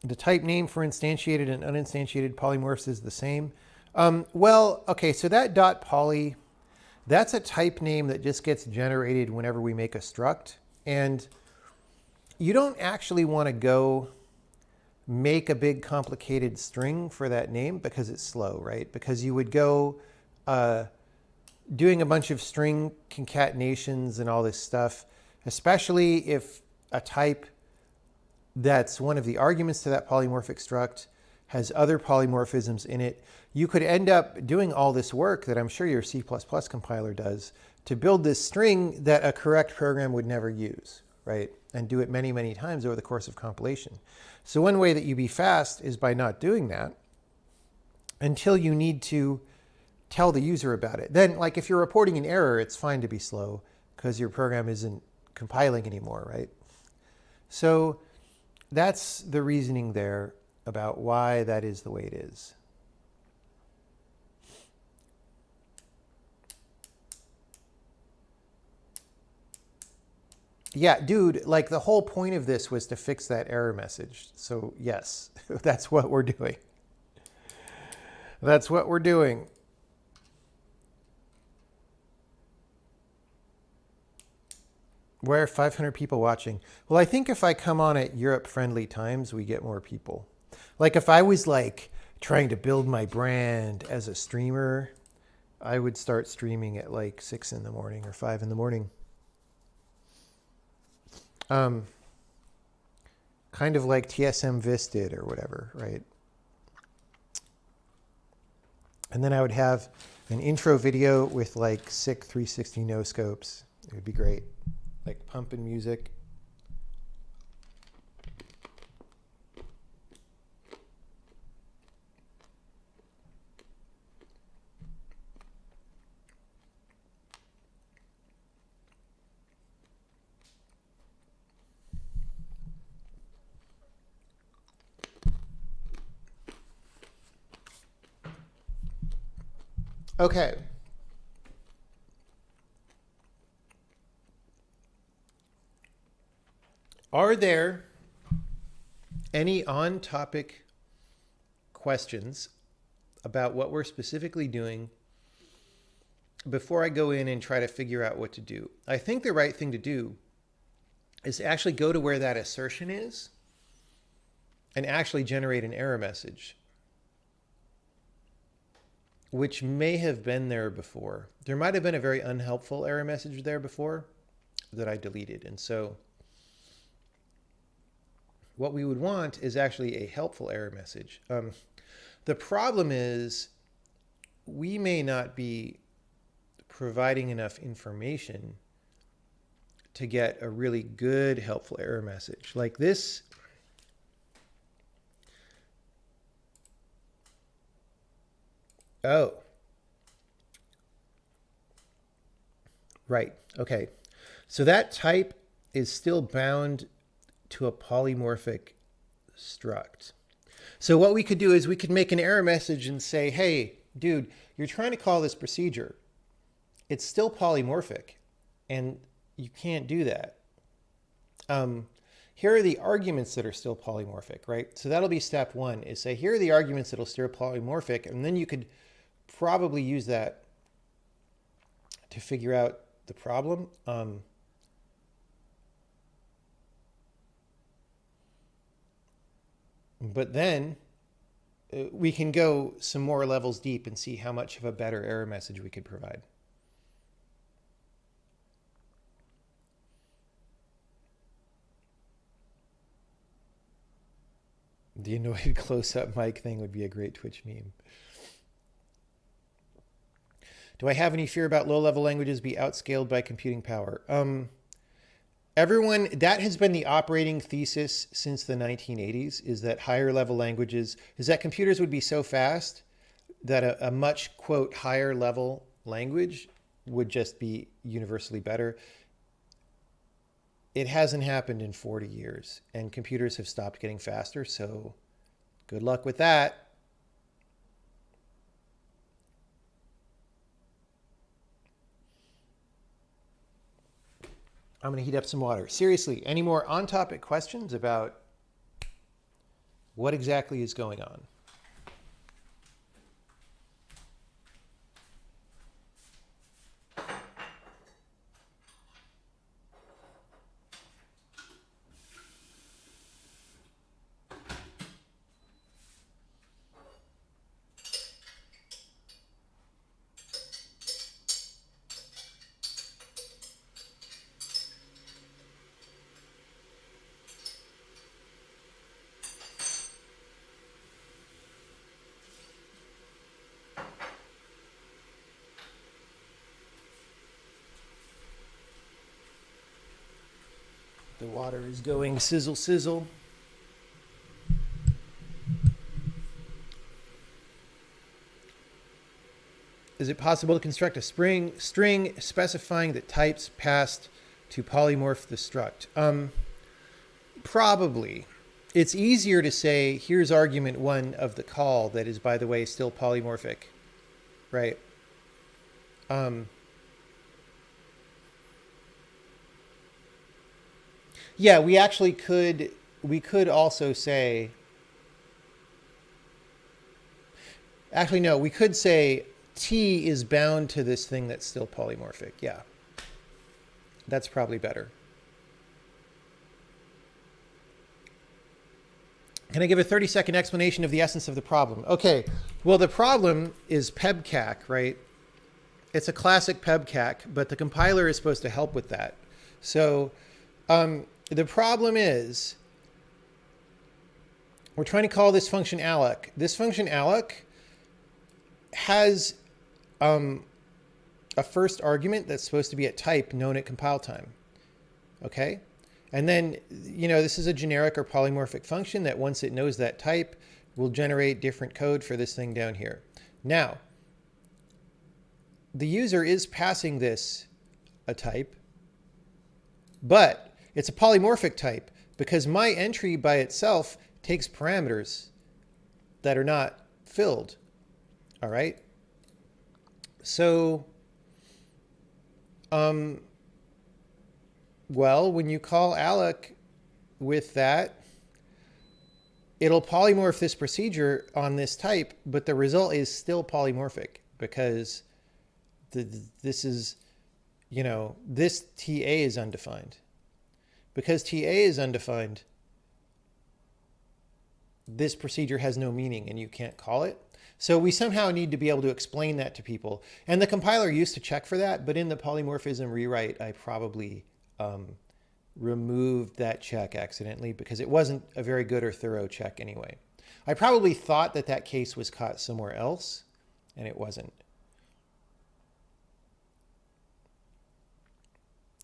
The type name for instantiated and uninstantiated polymorphs is the same. Well, okay, so that .poly, that's a type name that just gets generated whenever we make a struct. And you don't actually want to go make a big complicated string for that name because it's slow, right? Because you would go doing a bunch of string concatenations and all this stuff, especially if a type that's one of the arguments to that polymorphic struct has other polymorphisms in it. You could end up doing all this work that I'm sure your C++ compiler does to build this string that a correct program would never use, right? And do it many, many times over the course of compilation. So one way that you be fast is by not doing that until you need to tell the user about it. Then, like if you're reporting an error, it's fine to be slow because your program isn't compiling anymore, right? So that's the reasoning there about why that is the way it is. Yeah, dude, like the whole point of this was to fix that error message. So yes, that's what we're doing. That's what we're doing. Where are 500 people watching? Well, I think if I come on at Europe-friendly times, we get more people. Like if I was like trying to build my brand as a streamer I would start streaming at like 6 in the morning or 5 in the morning. Kind of like TSM Vis did or whatever, right? And then I would have an intro video with like sick 360 no scopes. It would be great. Like pumping music. Okay. Are there any on-topic questions about what we're specifically doing before I go in and try to figure out what to do? I think the right thing to do is to actually go to where that assertion is and actually generate an error message, which may have been there before. There might have been a very unhelpful error message there before that I deleted. And so what we would want is actually a helpful error message. The problem is we may not be providing enough information to get a really good helpful error message. Like this. Oh. Right. Okay. So that type is still bound to a polymorphic struct. So what we could do is we could make an error message and say, hey, dude, you're trying to call this procedure. It's still polymorphic, and you can't do that. Here are the arguments that are still polymorphic, right? So that'll be step one, is say, here are the arguments that'll still polymorphic, and then you could probably use that to figure out the problem. But then we can go some more levels deep and see how much of a better error message we could provide. The annoyed close-up mic thing would be a great Twitch meme. Do I have any fear about low-level languages be outscaled by computing power? Everyone, that has been the operating thesis since the 1980s, is that higher level languages, is that computers would be so fast that a much, quote, higher level language would just be universally better. It hasn't happened in 40 years, and computers have stopped getting faster, so good luck with that. I'm going to heat up some water. Seriously, any more on-topic questions about what exactly is going on? The water is going sizzle, sizzle. Is it possible to construct a string specifying that types passed to polymorph the struct? Probably. It's easier to say, here's argument one of the call that is, by the way, still polymorphic, right? Yeah, we actually could, we could also say, actually, no, we could say T is bound to this thing that's still polymorphic. Yeah, that's probably better. Can I give a 30-second explanation of the essence of the problem? Okay, well, the problem is PEBCAC, right? It's a classic pubcac, but the compiler is supposed to help with that. So the problem is we're trying to call this function alloc. This function alloc has a first argument that's supposed to be at type known at compile time. Okay? And then, this is a generic or polymorphic function that once it knows that type will generate different code for this thing down here. Now, the user is passing this a type, but it's a polymorphic type because my entry by itself takes parameters that are not filled. All right? So, well, when you call alloc with that, it'll polymorph this procedure on this type, but the result is still polymorphic because this is, this TA is undefined. Because TA is undefined, this procedure has no meaning and you can't call it. So we somehow need to be able to explain that to people. And the compiler used to check for that, but in the polymorphism rewrite, I probably removed that check accidentally because it wasn't a very good or thorough check anyway. I probably thought that that case was caught somewhere else, and it wasn't.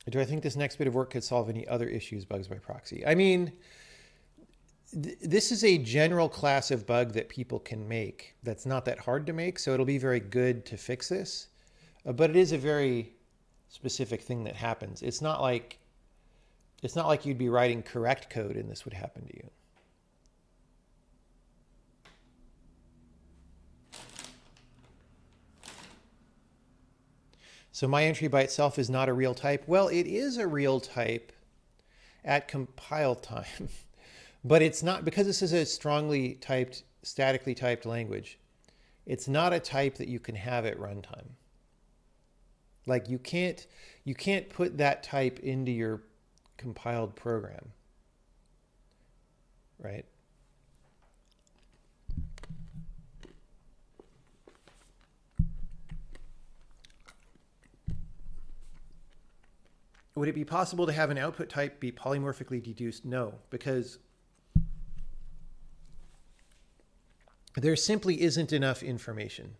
Do I think this next bit of work could solve any other issues, bugs by proxy? I mean, this is a general class of bug that people can make that's not that hard to make, so it'll be very good to fix this. But it is a very specific thing that happens. It's not like you'd be writing correct code and this would happen to you. So my entry by itself is not a real type. Well, it is a real type at compile time, but it's not, because this is a strongly typed, statically typed language. It's not a type that you can have at runtime. Like you can't put that type into your compiled program, right? Would it be possible to have an output type be polymorphically deduced? No, because there simply isn't enough information.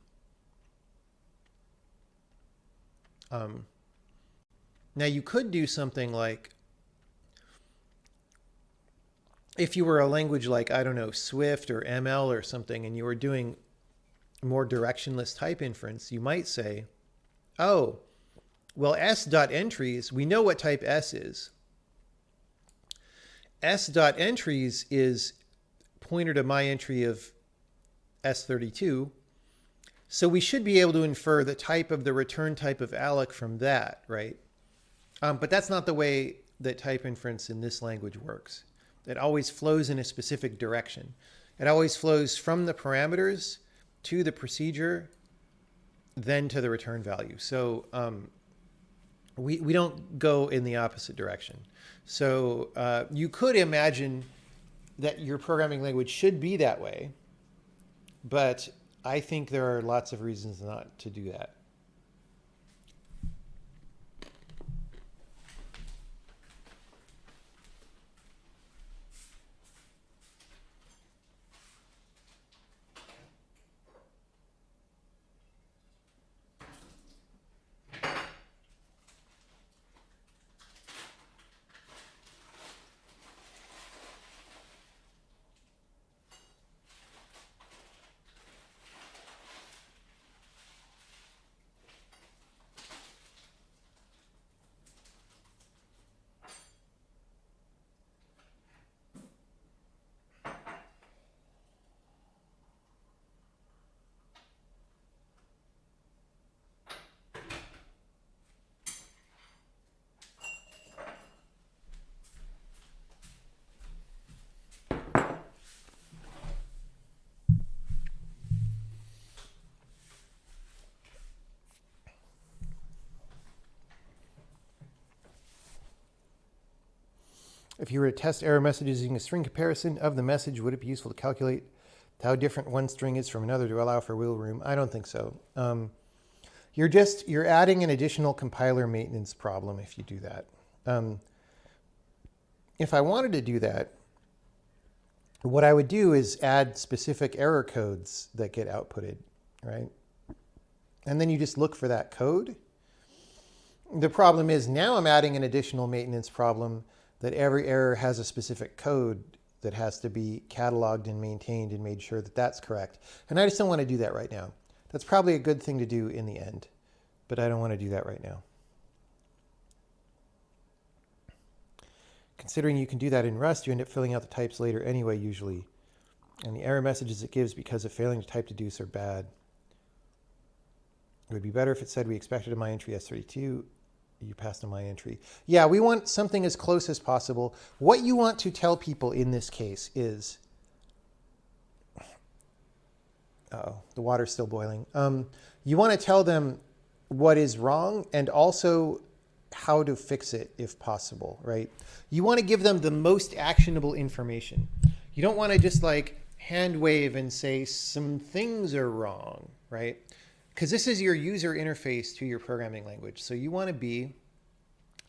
Now you could do something like, if you were a language like, I don't know, Swift or ML or something, and you were doing more directionless type inference, you might say, oh, well, s.entries, we know what type s is. s.entries is pointer to my entry of s32. So we should be able to infer the type of the return type of alloc from that, right? But that's not the way that type inference in this language works. It always flows in a specific direction. It always flows from the parameters to the procedure, then to the return value. So we don't go in the opposite direction. So you could imagine that your programming language should be that way, but I think there are lots of reasons not to do that. If you were to test error messages using a string comparison of the message, would it be useful to calculate how different one string is from another to allow for wiggle room? I don't think so. You're adding an additional compiler maintenance problem if you do that. If I wanted to do that, what I would do is add specific error codes that get outputted, right? And then you just look for that code. The problem is now I'm adding an additional maintenance problem that every error has a specific code that has to be cataloged and maintained and made sure that that's correct. And I just don't want to do that right now. That's probably a good thing to do in the end, but I don't want to do that right now. Considering you can do that in Rust, you end up filling out the types later anyway, usually. And the error messages it gives because of failing to type deduce are bad. It would be better if it said we expected a my entry S32. You passed a my entry. Yeah, we want something as close as possible. What you want to tell people in this case is, uh-oh, the water's still boiling. You want to tell them what is wrong and also how to fix it if possible, right? You want to give them the most actionable information. You don't want to just like hand wave and say some things are wrong, right? Because this is your user interface to your programming language. So you want to be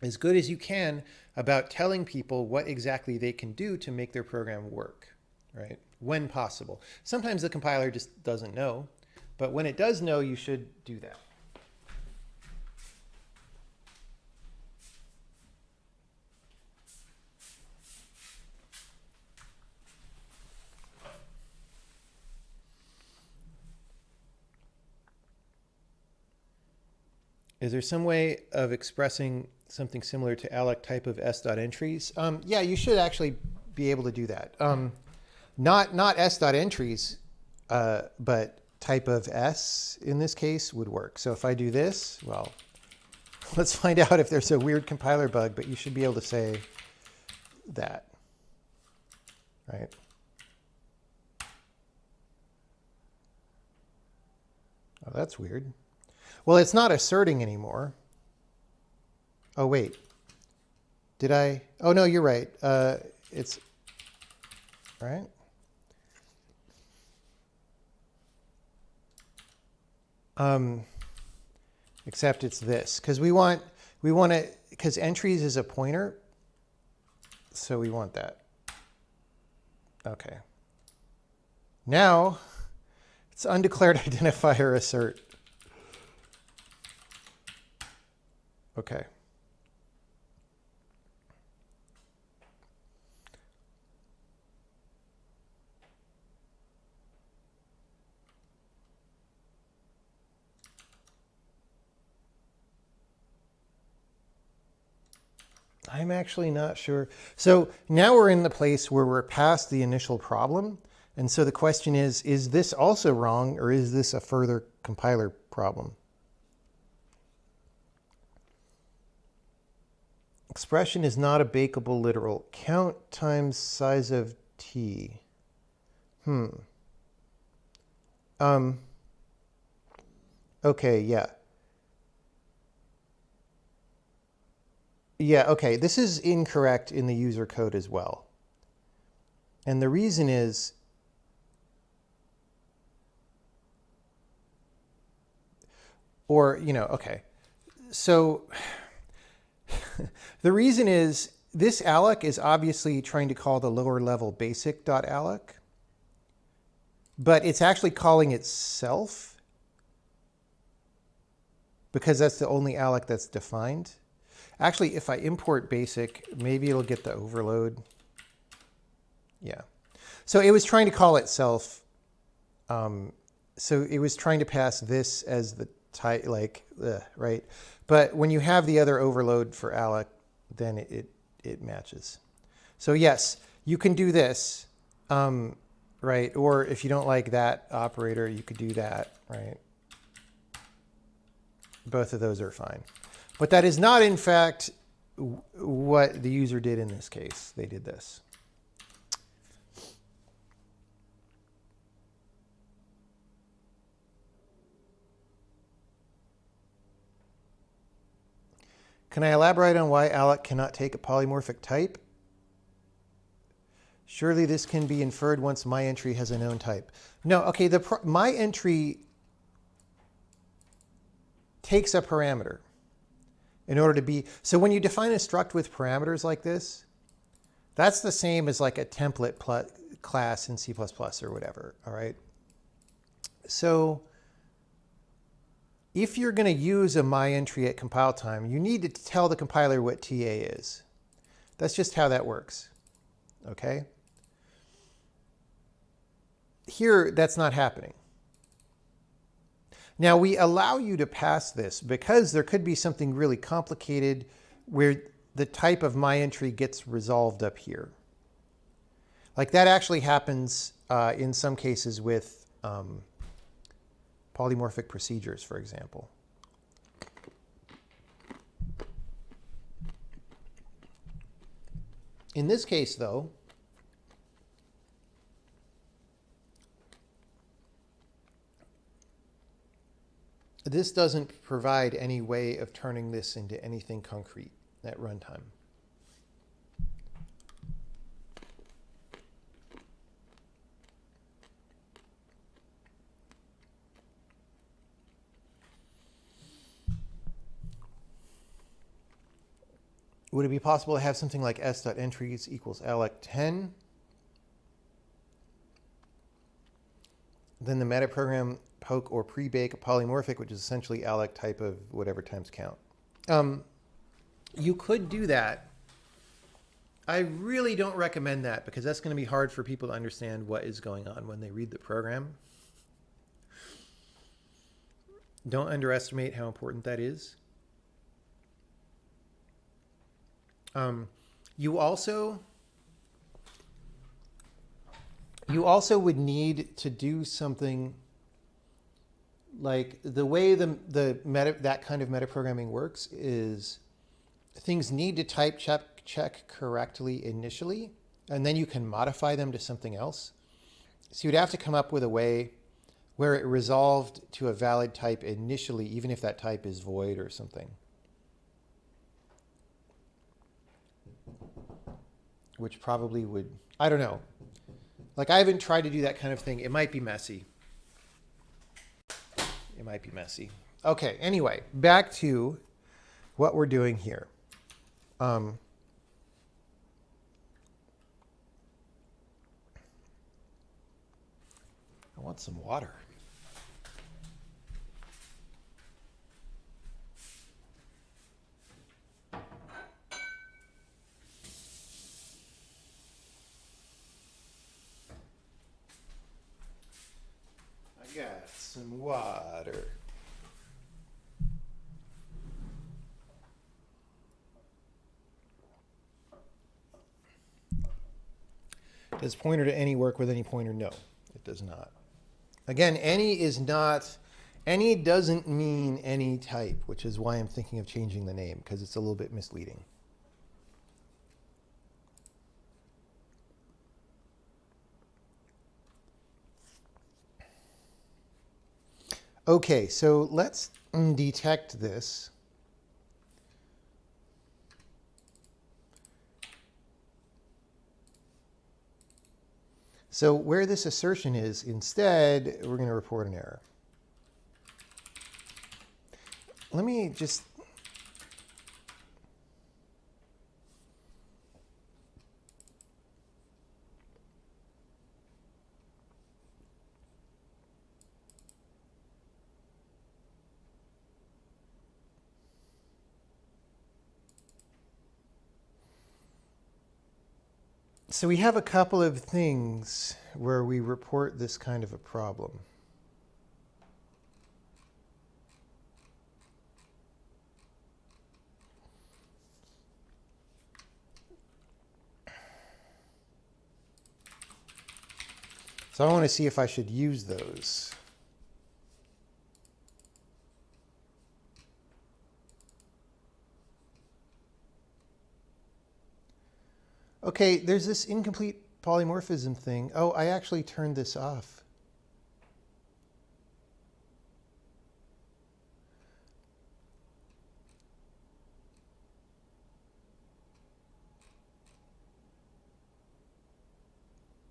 as good as you can about telling people what exactly they can do to make their program work, right? When possible. Sometimes the compiler just doesn't know, but when it does know, you should do that. Is there some way of expressing something similar to alloc type of s.entries? Yeah, you should actually be able to do that. Not s.entries, but type of s in this case would work. So if I do this, well, let's find out if there's a weird compiler bug, but you should be able to say that, right? Oh, that's weird. Well, it's not asserting anymore. Oh, wait. Did I? Oh, no, you're right. It's, right? Except it's this, because we want to, because entries is a pointer, so we want that. Okay. Now, it's undeclared identifier assert. Okay. I'm actually not sure. So now we're in the place where we're past the initial problem. And so the question is this also wrong, or is this a further compiler problem? Expression is not a bakeable literal. Count times size of t. Okay, yeah. Yeah, okay. This is incorrect in the user code as well. And the reason is, okay. So the reason is this alloc is obviously trying to call the lower level basic.alloc, but it's actually calling itself because that's the only alloc that's defined. Actually, if I import basic, maybe it'll get the overload. Yeah. So it was trying to call itself. So it was trying to pass this as the type, right? But when you have the other overload for alloc, then it matches. So yes, you can do this, right? Or if you don't like that operator, you could do that, right? Both of those are fine. But that is not, in fact, what the user did in this case. They did this. Can I elaborate on why alloc cannot take a polymorphic type? Surely this can be inferred once my entry has a known type. No, okay, my entry takes a parameter in order to be. So when you define a struct with parameters like this, that's the same as like a template class in C++ or whatever, all right? So if you're going to use a myEntry at compile time, you need to tell the compiler what TA is. That's just how that works, okay? Here, that's not happening. Now, we allow you to pass this because there could be something really complicated where the type of myEntry gets resolved up here. Like that actually happens in some cases with polymorphic procedures, for example. In this case, though, this doesn't provide any way of turning this into anything concrete at runtime. Would it be possible to have something like s.entries equals alec10? Then the metaprogram poke or pre-bake a polymorphic, which is essentially alec type of whatever times count. You could do that. I really don't recommend that because that's going to be hard for people to understand what is going on when they read the program. Don't underestimate how important that is. You also would need to do something like the way that kind of metaprogramming works is things need to type check correctly initially, and then you can modify them to something else. So you'd have to come up with a way where it resolved to a valid type initially, even if that type is void or something. Which probably would, I don't know. Like I haven't tried to do that kind of thing. It might be messy. It might be messy. Okay, anyway, back to what we're doing here. I want some water. I got some water. Does pointer to any work with any pointer? No, it does not. Again, any is not, any doesn't mean any type, which is why I'm thinking of changing the name, because it's a little bit misleading. Okay, so let's detect this. So where this assertion is, instead, we're going to report an error. Let me just... So we have a couple of things where we report this kind of a problem. So I want to see if I should use those. Okay, there's this incomplete polymorphism thing. Oh, I actually turned this off.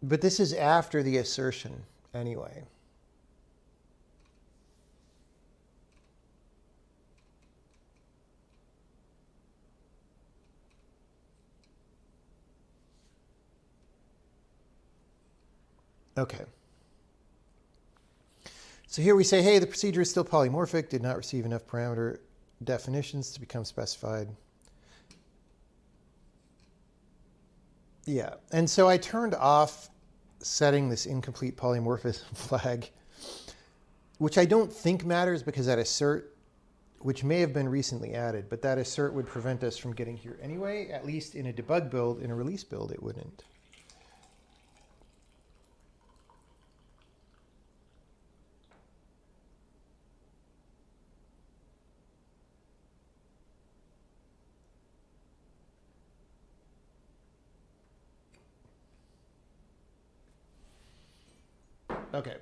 But this is after the assertion anyway. Okay. So here we say, hey, the procedure is still polymorphic, did not receive enough parameter definitions to become specified. Yeah, and so I turned off setting this incomplete polymorphism flag, which I don't think matters because that assert, which may have been recently added, but that assert would prevent us from getting here anyway, at least in a debug build. In a release build, it wouldn't. Okay.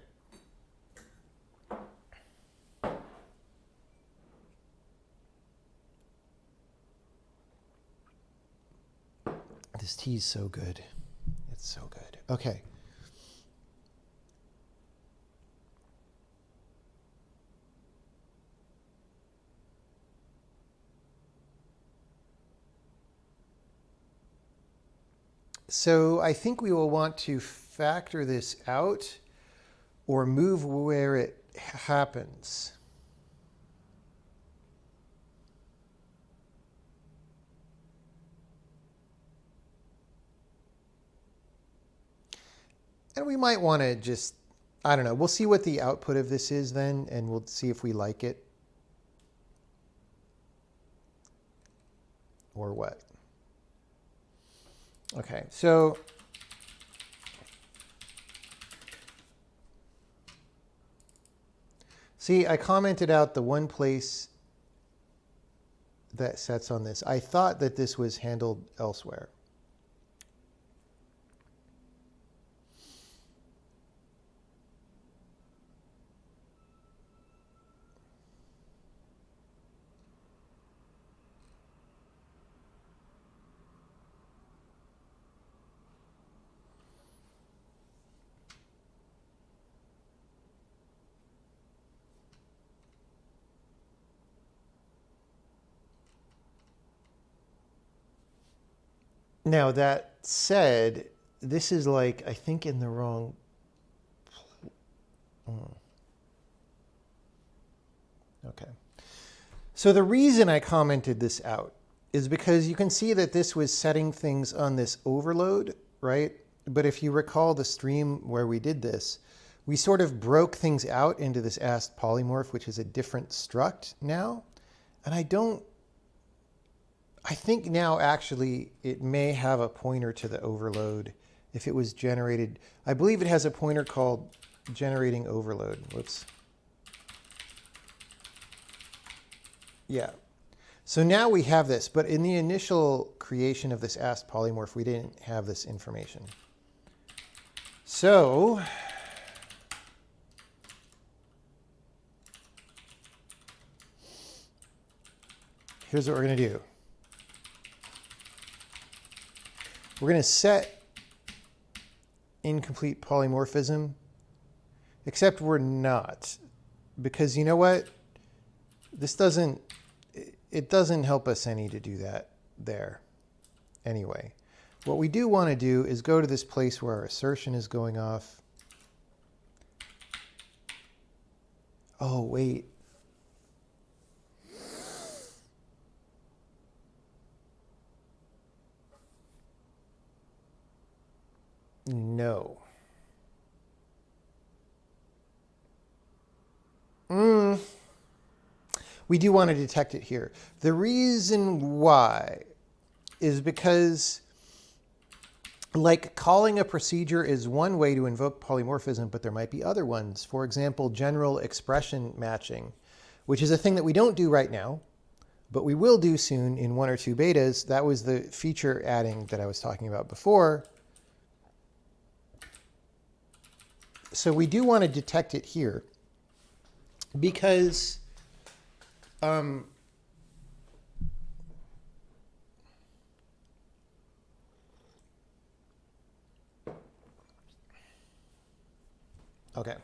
This tea is so good. It's so good. Okay. So I think we will want to factor this out or move where it happens. And we might want to just, I don't know, we'll see what the output of this is then, and we'll see if we like it. Or what? Okay, so see, I commented out the one place that sets on this. I thought that this was handled elsewhere. Now, that said, this is like, I think, in the wrong... Okay. So the reason I commented this out is because you can see that this was setting things on this overload, right? But if you recall the stream where we did this, we sort of broke things out into this ast polymorph, which is a different struct now. And I think now actually it may have a pointer to the overload if it was generated. I believe it has a pointer called generating overload. Whoops. Yeah. So now we have this, but in the initial creation of this ast polymorph, we didn't have this information. So here's what we're going to do. We're going to set incomplete polymorphism, except we're not, because you know what? This doesn't, it doesn't help us any to do that there anyway. What we do want to do is go to this place where our assertion is going off. Oh, wait. No. We do want to detect it here. The reason why is because, like, calling a procedure is one way to invoke polymorphism, but there might be other ones. For example, general expression matching, which is a thing that we don't do right now, but we will do soon in 1 or 2 betas. That was the feature adding that I was talking about before. So we do want to detect it here because okay.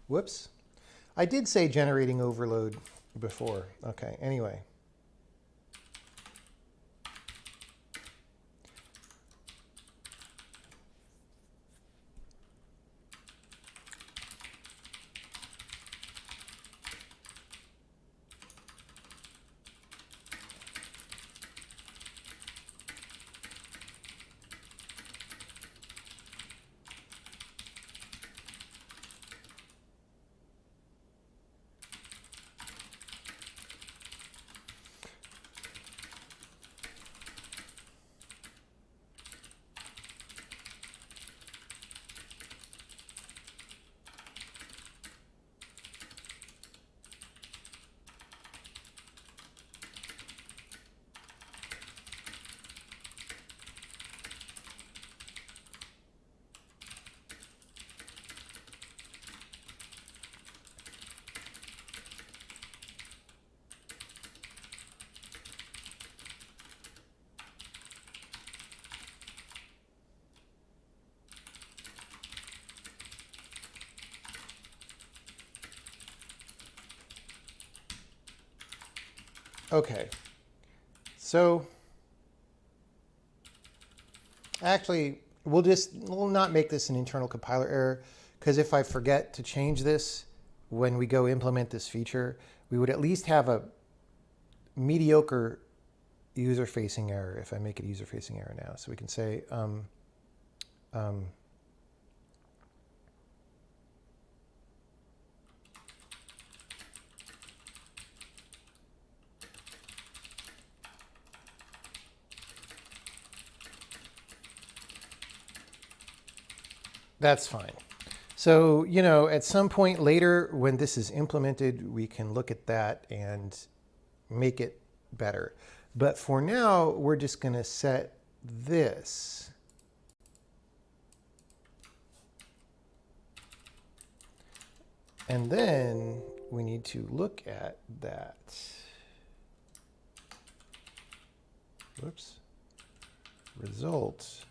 Whoops. I did say generating overload before. Okay, anyway. Okay. So actually, we'll not make this an internal compiler error, because if I forget to change this when we go implement this feature, we would at least have a mediocre user-facing error if I make it user-facing error now. So we can say that's fine. So, you know, at some point later when this is implemented, we can look at that and make it better. But for now, we're just going to set this. And then we need to look at that. Whoops. Result.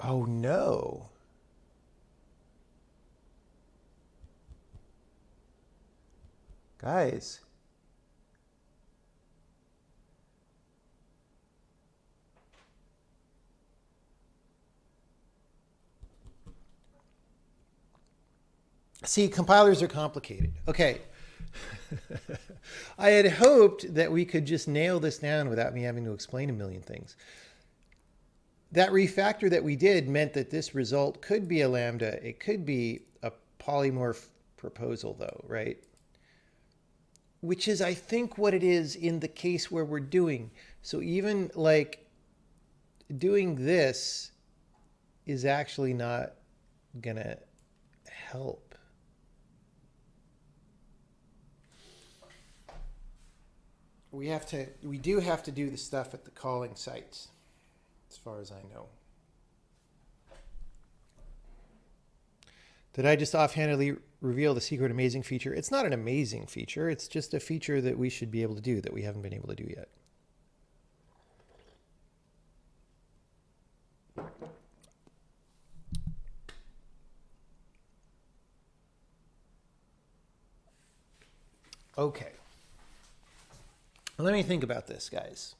Oh no. Guys. See, compilers are complicated. Okay. I had hoped that we could just nail this down without me having to explain a million things. That refactor that we did meant that this result could be a lambda. It could be a polymorph proposal though, right? Which is, I think, what it is in the case where we're doing. So even like doing this is actually not gonna help. We do have to do the stuff at the calling sites, as far as I know. Did I just offhandedly reveal the secret amazing feature? It's not an amazing feature. It's just a feature that we should be able to do that we haven't been able to do yet. Okay. Let me think about this, guys.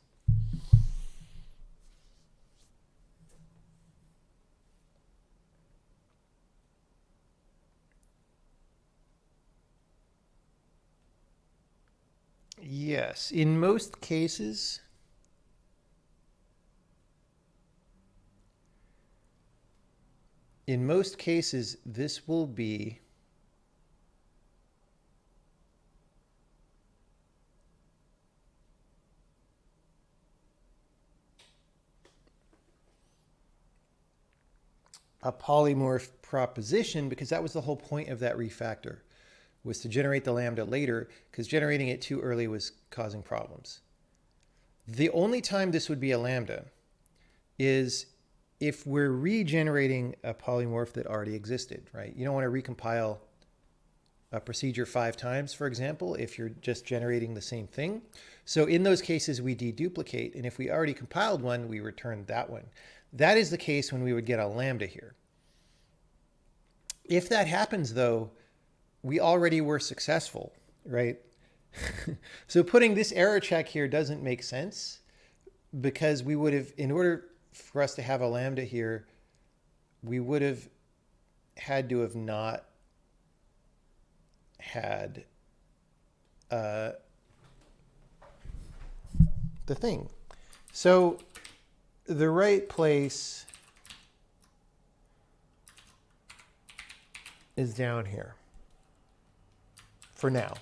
Yes, in most cases, this will be a polymorph proposition, because that was the whole point of that refactor, was to generate the lambda later, because generating it too early was causing problems. The only time this would be a lambda is if we're regenerating a polymorph that already existed, right? You don't want to recompile a procedure 5 times, for example, if you're just generating the same thing. So in those cases, we deduplicate, and if we already compiled one, we return that one. That is the case when we would get a lambda here. If that happens, though, we already were successful, right? So putting this error check here doesn't make sense, because we would have, in order for us to have a lambda here, we would have had to have not had the thing. So the right place is down here for now.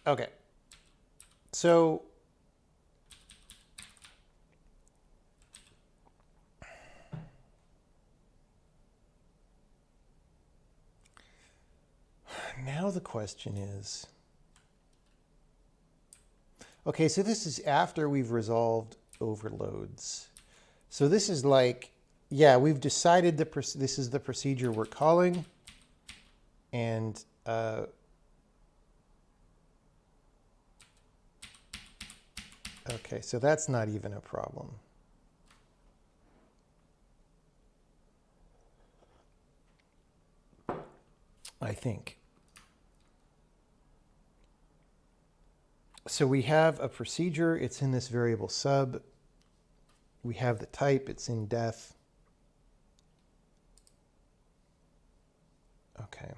Okay. So now the question is, okay, so this is after we've resolved overloads. So this is like, yeah, we've decided this is the procedure we're calling. And okay, so that's not even a problem. I think. So we have a procedure, it's in this variable sub. We have the type, it's in def. Okay.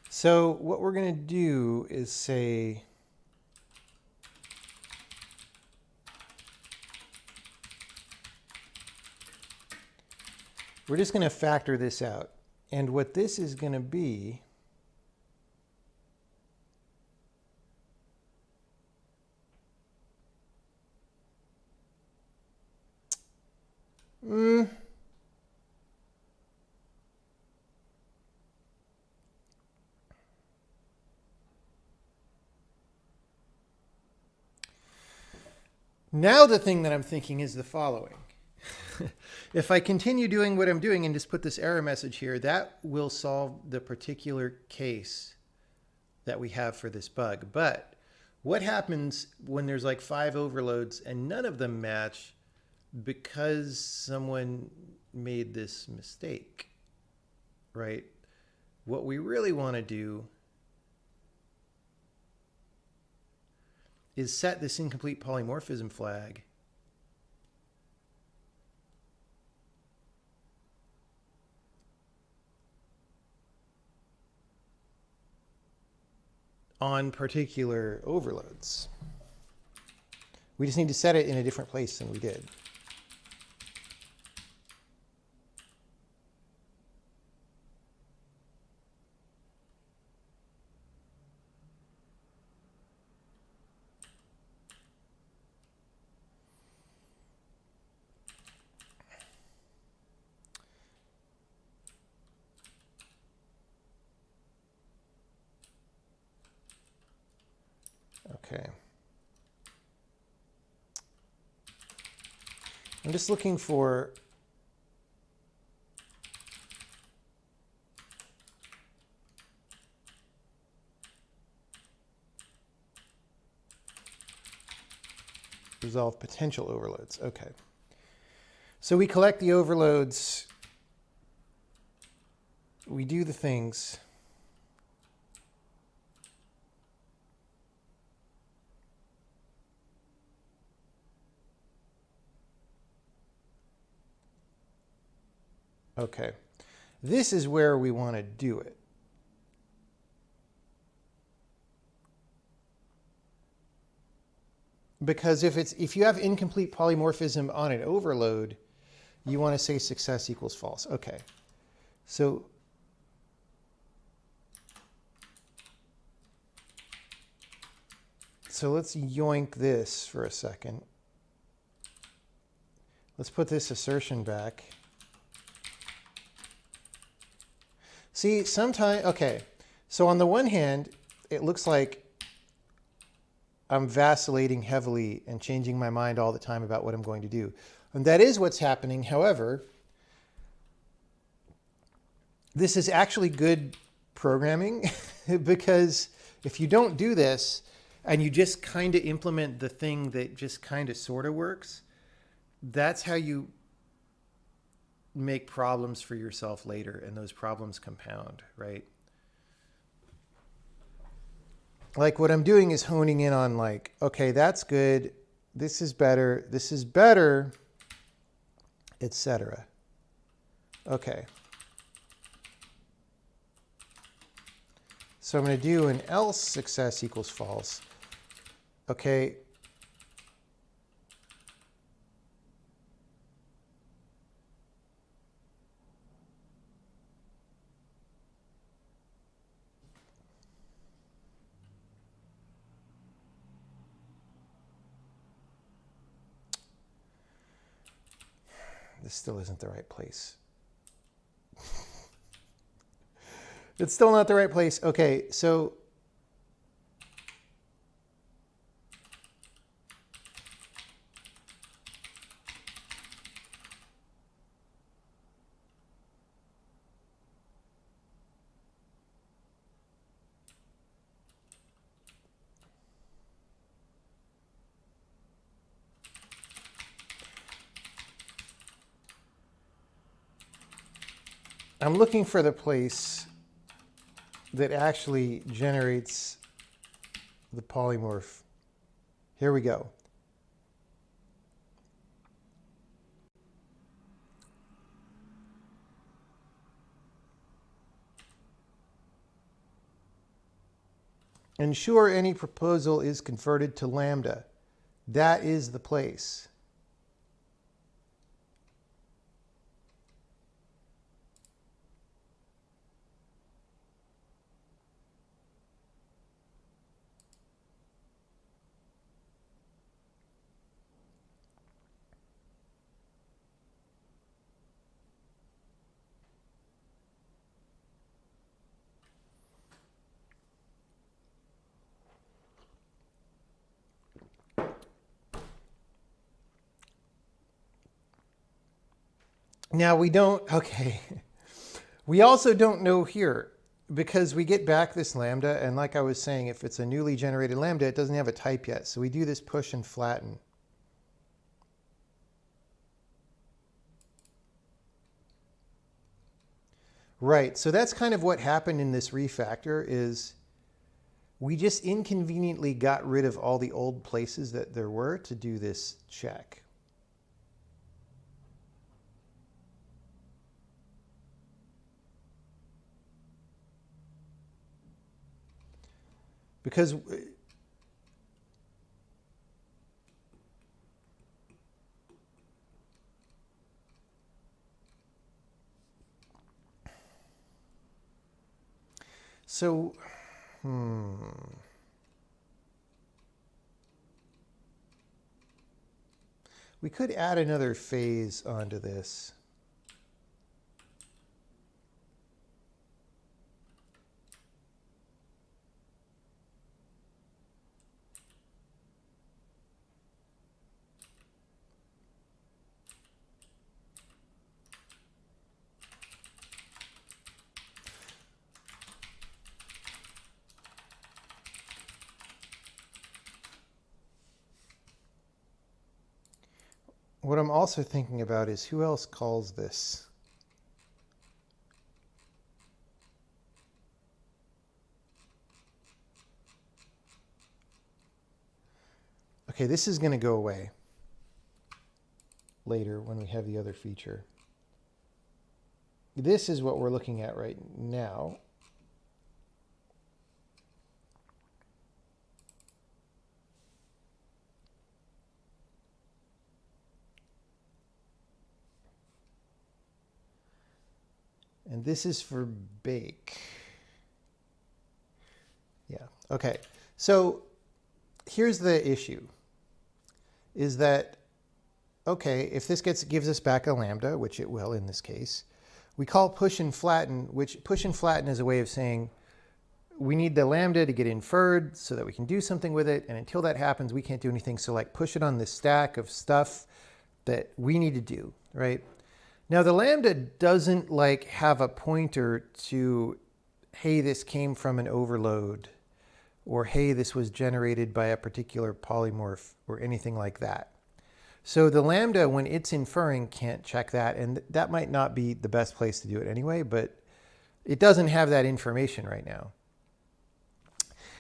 So what we're going to do is say, we're just going to factor this out. And what this is going to be now the thing that I'm thinking is the following. If I continue doing what I'm doing and just put this error message here, that will solve the particular case that we have for this bug. But what happens when there's like 5 overloads and none of them match because someone made this mistake, right? What we really want to do is set this incomplete polymorphism flag on particular overloads. We just need to set it in a different place than we did. Okay. I'm just looking for resolve potential overloads. Okay. So we collect the overloads. We do the things. Okay. This is where we want to do it. Because if you have incomplete polymorphism on an overload, you want to say success equals false. Okay. So let's yoink this for a second. Let's put this assertion back. See, sometimes, okay. So on the one hand, it looks like I'm vacillating heavily and changing my mind all the time about what I'm going to do. And that is what's happening. However, this is actually good programming because if you don't do this and you just kind of implement the thing that just kind of sort of works, that's how you make problems for yourself later, and those problems compound, right? Like what I'm doing is honing in on like, okay, that's good, this is better, etc. Okay. So I'm going to do an else success equals false. Okay. This still isn't the right place. It's still not the right place. Okay, so I'm looking for the place that actually generates the polymorph. Here we go. Ensure any proposal is converted to lambda. That is the place. Now we don't, okay. We also don't know here because we get back this lambda, and like I was saying, if it's a newly generated lambda, it doesn't have a type yet. So we do this push and flatten. Right, so that's kind of what happened in this refactor is we just inconveniently got rid of all the old places that there were to do this check. Because so, we could add another phase onto this. What I'm also thinking about is who else calls this? Okay, this is going to go away later when we have the other feature. This is what we're looking at right now. And this is for bake. Yeah, okay. So here's the issue, is that, okay, if this gives us back a lambda, which it will in this case, we call push and flatten, which push and flatten is a way of saying we need the lambda to get inferred so that we can do something with it. And until that happens, we can't do anything. So like push it on this stack of stuff that we need to do, right? Now the lambda doesn't like have a pointer to, hey, this came from an overload, or hey, this was generated by a particular polymorph, or anything like that. So the lambda, when it's inferring, can't check that, and that might not be the best place to do it anyway, but it doesn't have that information right now.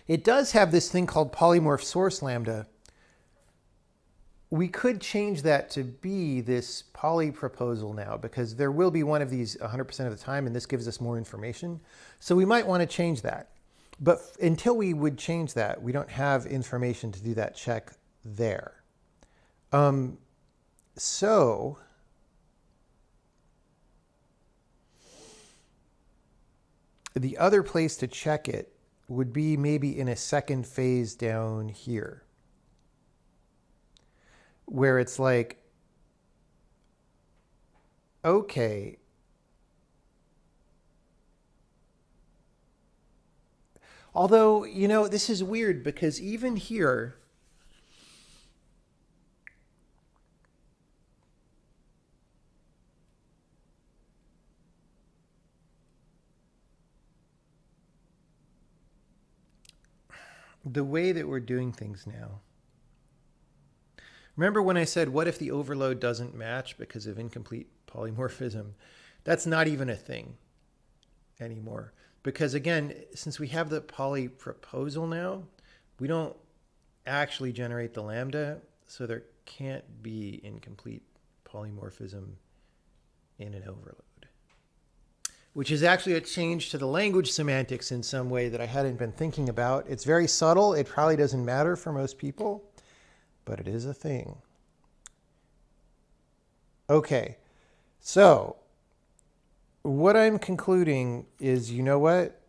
It does have this thing called polymorph source lambda. We could change that to be this poly proposal now, because there will be one of these 100% of the time, and this gives us more information. So we might want to change that. But until we would change that, we don't have information to do that check there. So the other place to check it would be maybe in a second phase down here, where it's like, okay, although, you know, this is weird because even here, the way that we're doing things now. Remember when I said, what if the overload doesn't match because of incomplete polymorphism? That's not even a thing. anymore. Because again, since we have the poly proposal now, we don't actually generate the lambda, so there can't be incomplete polymorphism in an overload. Which is actually a change to the language semantics in some way that I hadn't been thinking about. It's very subtle. It probably doesn't matter for most people, but it is a thing. Okay, so what I'm concluding is, you know what?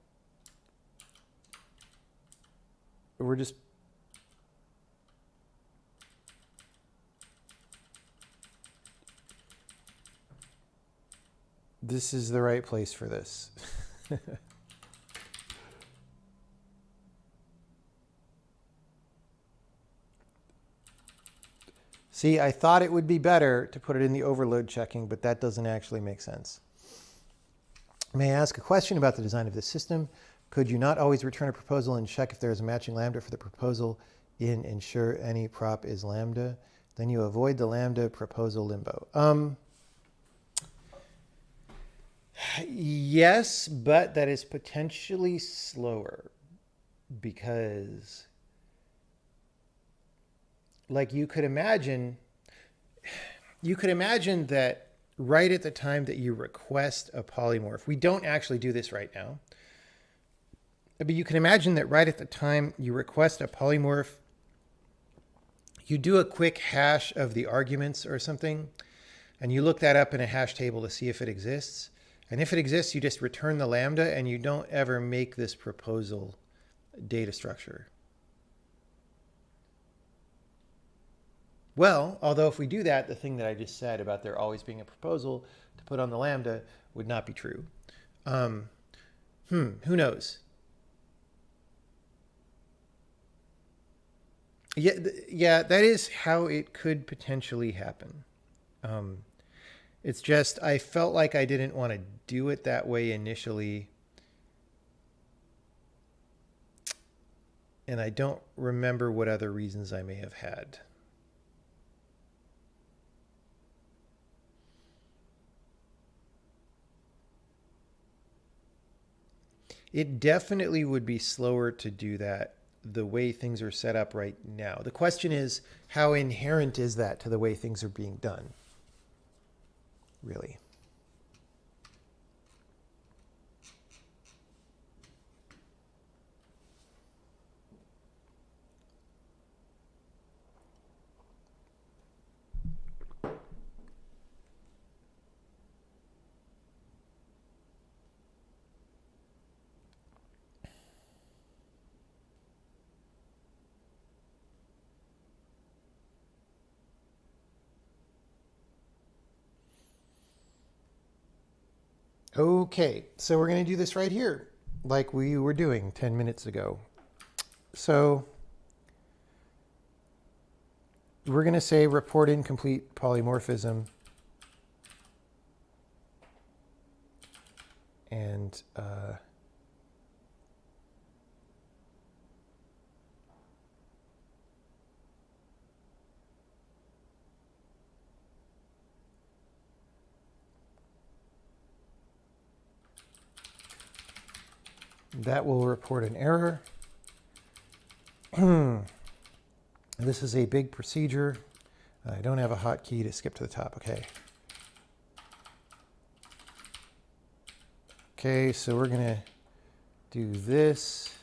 We're just... This is the right place for this. See, I thought it would be better to put it in the overload checking, but that doesn't actually make sense. May I ask a question about the design of this system? Could you not always return a proposal and check if there is a matching lambda for the proposal in ensure any prop is lambda? Then you avoid the lambda proposal limbo. Yes, but that is potentially slower because, like, you could imagine that right at the time that you request a polymorph, we don't actually do this right now, but you can imagine that right at the time you request a polymorph, you do a quick hash of the arguments or something, and you look that up in a hash table to see if it exists. And if it exists, you just return the lambda and you don't ever make this proposal data structure. Well, although if we do that, the thing that I just said about there always being a proposal to put on the lambda would not be true. Who knows? Yeah, that is how it could potentially happen. It's just I felt like I didn't want to do it that way initially. And I don't remember what other reasons I may have had. It definitely would be slower to do that the way things are set up right now. The question is, how inherent is that to the way things are being done? Really. Okay, so we're going to do this right here, like we were doing 10 minutes ago. So we're going to say report incomplete polymorphism. And that will report an error. This is a big procedure. I don't have a hotkey to skip to the top. Okay. Okay, so we're going to do this.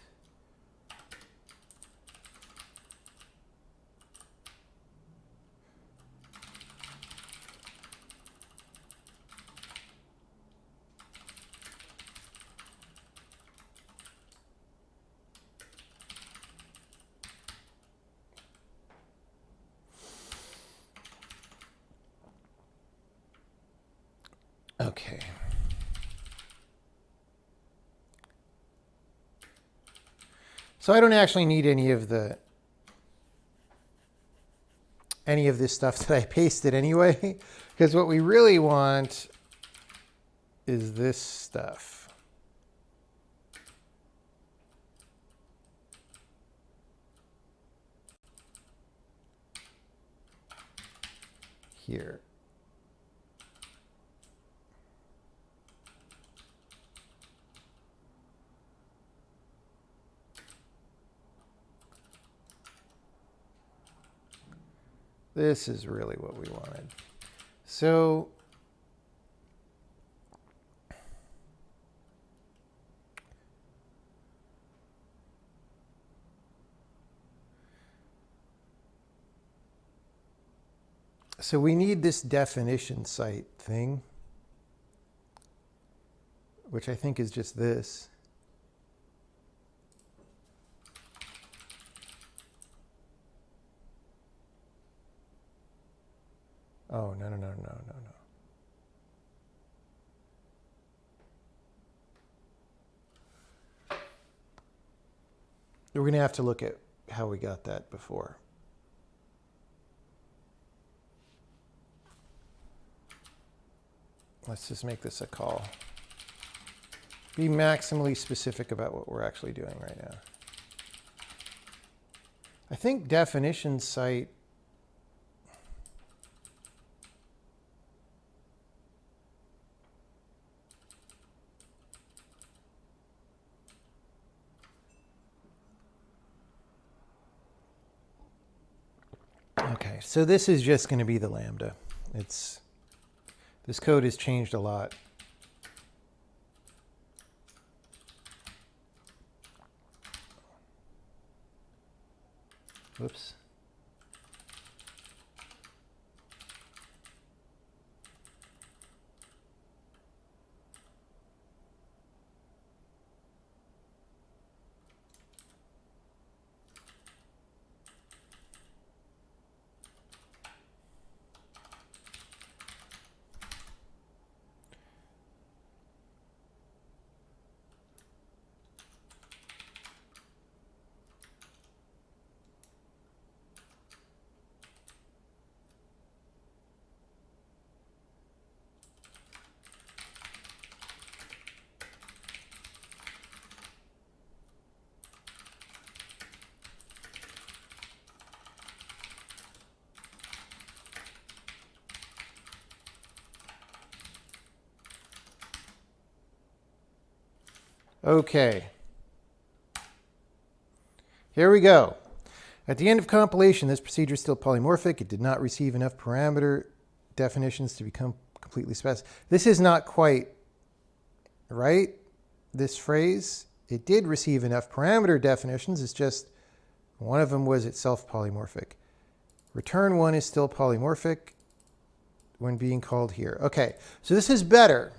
Okay. So I don't actually need any of this stuff that I pasted anyway, because what we really want is this stuff. Here. This is really what we wanted. So we need this definition site thing, which I think is just this. Oh, no. We're going to have to look at how we got that before. Let's just make this a call. Be maximally specific about what we're actually doing right now. I think definition site. Okay, so this is just going to be the lambda. This code has changed a lot. Whoops. Okay. Here we go. At the end of compilation, this procedure is still polymorphic. It did not receive enough parameter definitions to become completely specified. This is not quite right, this phrase. It did receive enough parameter definitions. It's just one of them was itself polymorphic. Return one is still polymorphic when being called here. Okay, so this is better.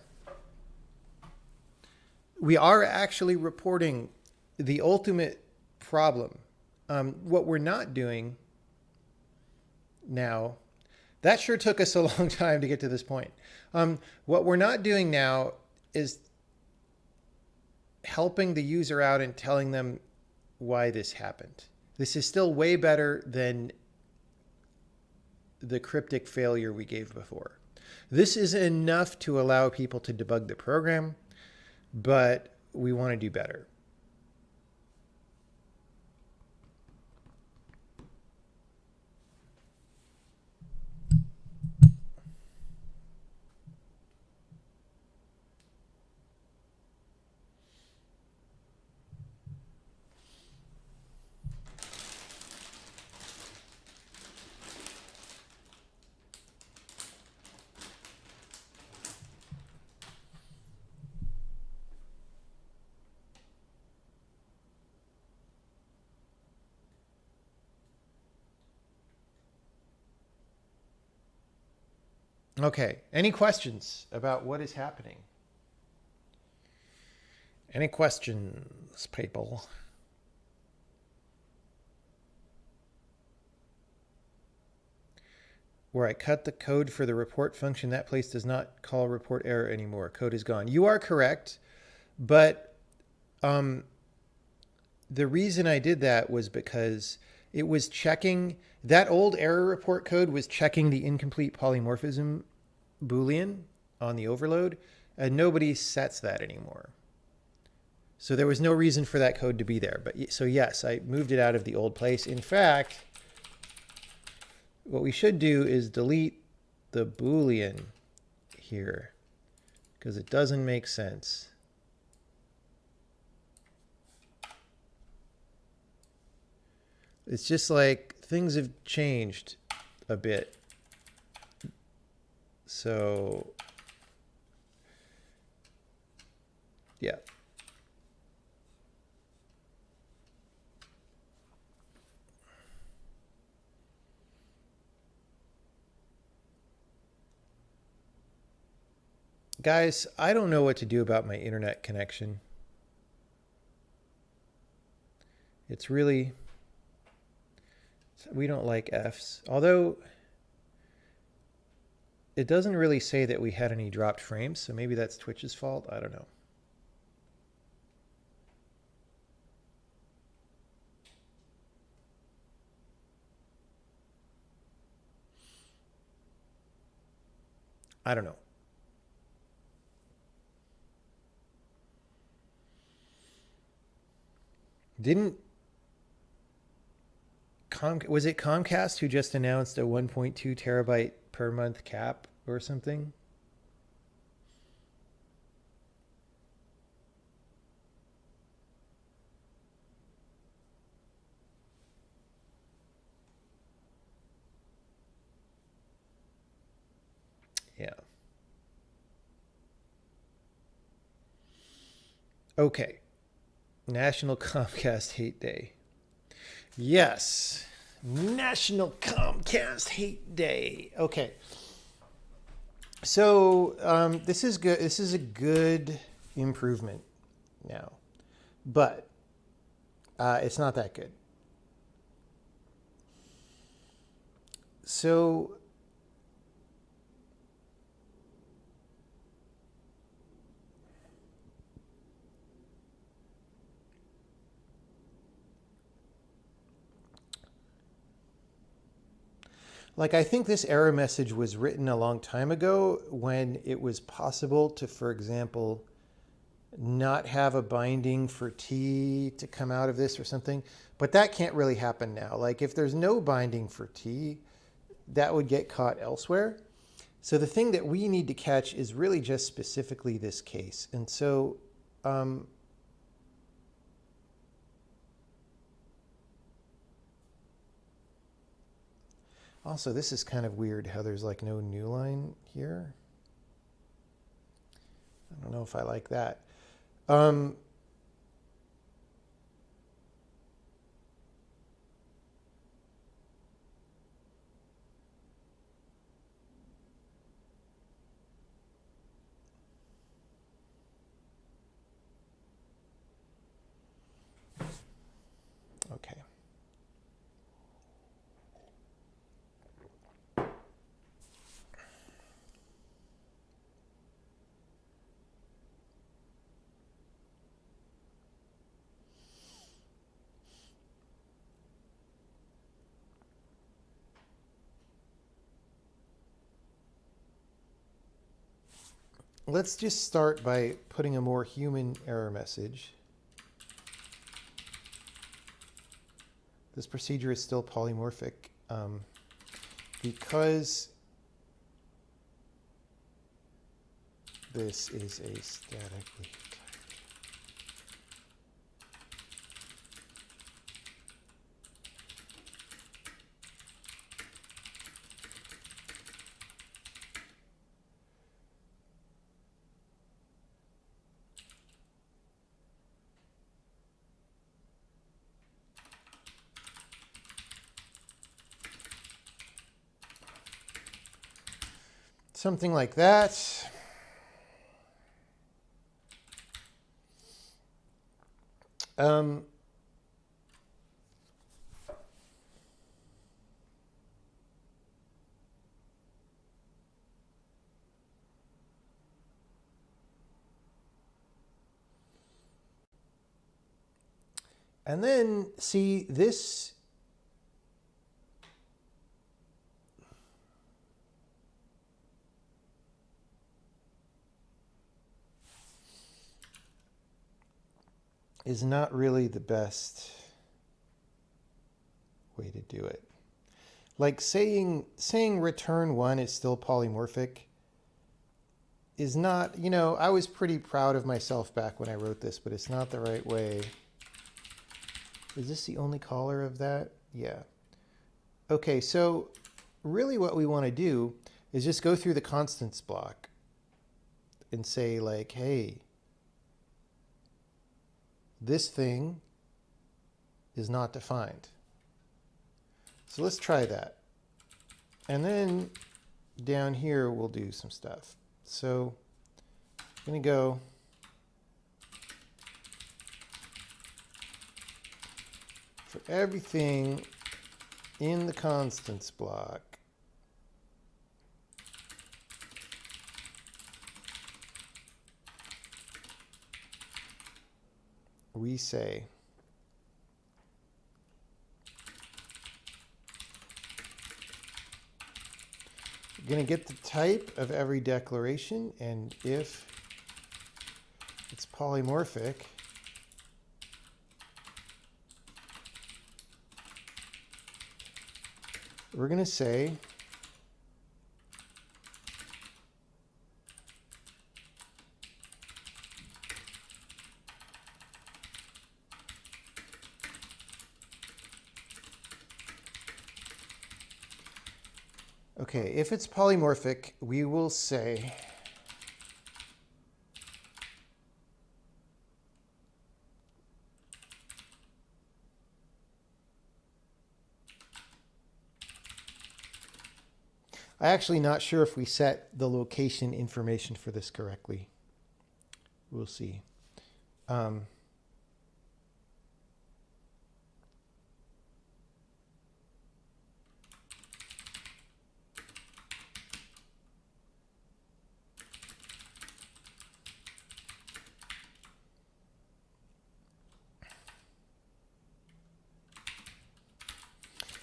We are actually reporting the ultimate problem. What we're not doing now, that sure took us a long time to get to this point. What we're not doing now is helping the user out and telling them why this happened. This is still way better than the cryptic failure we gave before. This is enough to allow people to debug the program, but we want to do better. Okay, any questions about what is happening? Any questions, people? Where I cut the code for the report function, that place does not call report error anymore. Code is gone. You are correct, but the reason I did that was because it was checking, that old error report code was checking the incomplete polymorphism Boolean on the overload, and nobody sets that anymore. So there was no reason for that code to be there. But so yes, I moved it out of the old place. In fact, what we should do is delete the Boolean here because it doesn't make sense. It's just like things have changed. a bit. So, yeah. Guys, I don't know what to do about my internet connection. It's really, we don't like Fs. Although it doesn't really say that we had any dropped frames, so maybe that's Twitch's fault. I don't know. I don't know. Didn't was it Comcast who just announced a 1.2 terabyte per month cap or something? Yeah. Okay. National Comcast Hate Day. Yes. National Comcast Hate Day. Okay. So this is good. This is a good improvement now, but it's not that good. So like, I think this error message was written a long time ago when it was possible to, for example, not have a binding for T to come out of this or something. But that can't really happen now. Like, if there's no binding for T, that would get caught elsewhere. So the thing that we need to catch is really just specifically this case. And so also, this is kind of weird how there's like no new line here. I don't know if I like that. Okay. Let's just start by putting a more human error message. This procedure is still polymorphic because this is a statically something like that. And then see this. Is not really the best way to do it. Like saying return 1 is still polymorphic is not, I was pretty proud of myself back when I wrote this, but it's not the right way. Is this the only caller of that? Yeah. Okay, so really what we want to do is just go through the constants block and say like, hey, this thing is not defined. So let's try that. And then down here, we'll do some stuff. So I'm going to go for everything in the constants block. We say we're going to get the type of every declaration, and if it's polymorphic, we're going to say okay, if it's polymorphic, we will say I'm actually not sure if we set the location information for this correctly. We'll see.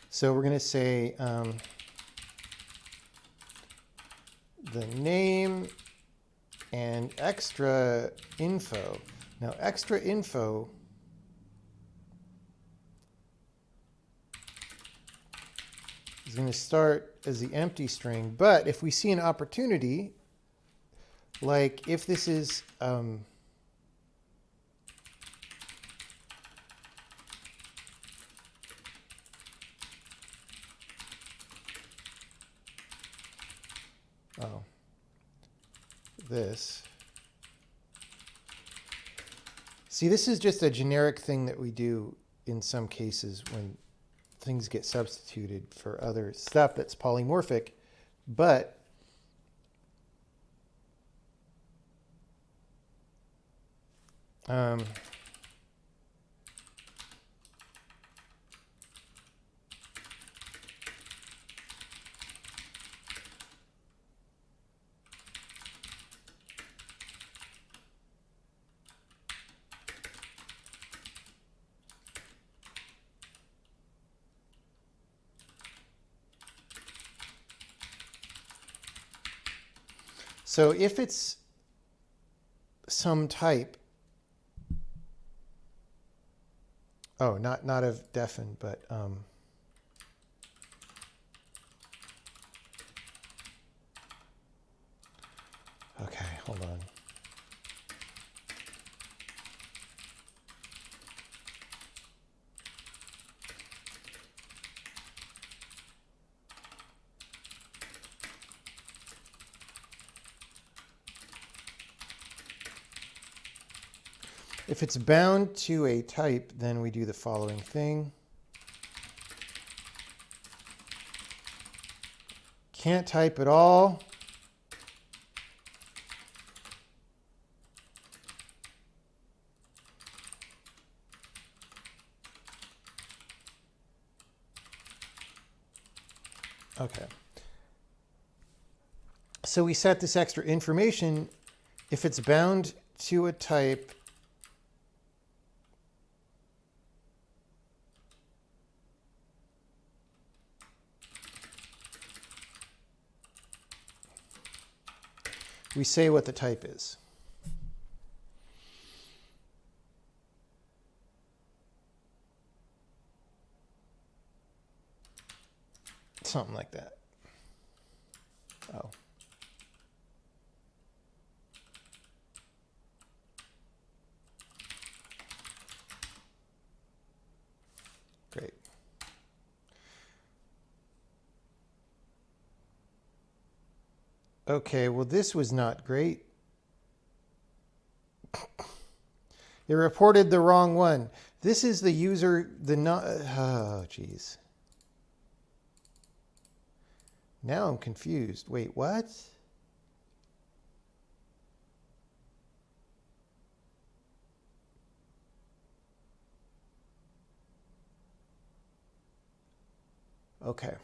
So we're going to say the name and extra info. Now, extra info is going to start as the empty string. But if we see an opportunity, like if this is this. See, this is just a generic thing that we do in some cases when things get substituted for other stuff that's polymorphic, but so if it's some type, oh, not of defen, but okay, hold on. If it's bound to a type, then we do the following thing. Can't type at all. Okay. So we set this extra information. If it's bound to a type, we say what the type is. Something like that. Oh. Great. Okay, well, this was not great. It reported the wrong one. This is the user, oh, geez. Now I'm confused. Wait, what? Okay.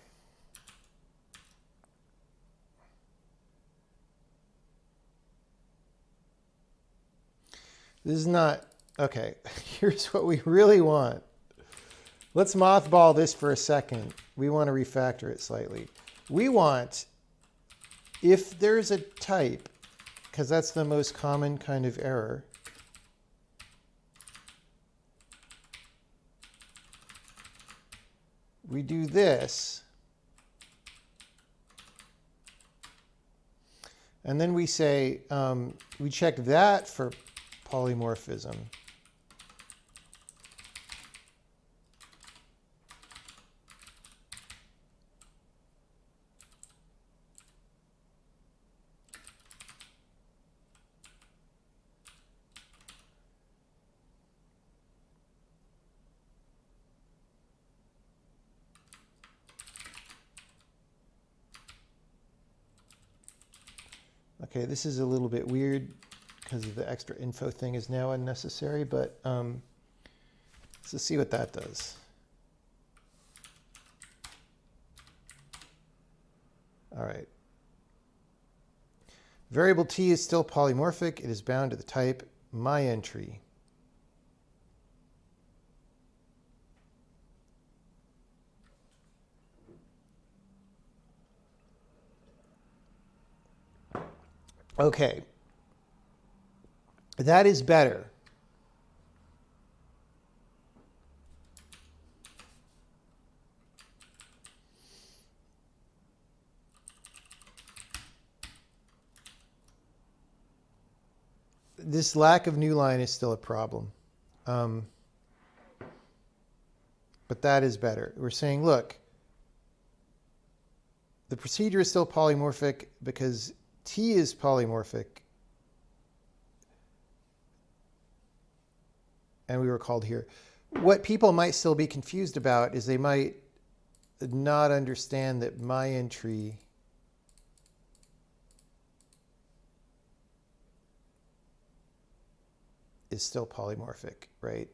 This is not, okay. Here's what we really want. Let's mothball this for a second. We want to refactor it slightly. We want, if there's a type, because that's the most common kind of error, we do this. And then we say, we check that for polymorphism. Okay, this is a little bit weird because the extra info thing is now unnecessary, but let's see what that does. All right. Variable t is still polymorphic. It is bound to the type myEntry. Okay. That is better. This lack of new line is still a problem. But that is better. We're saying, look, the procedure is still polymorphic because T is polymorphic. And we were called here. What people might still be confused about is they might not understand that myEntry is still polymorphic, right?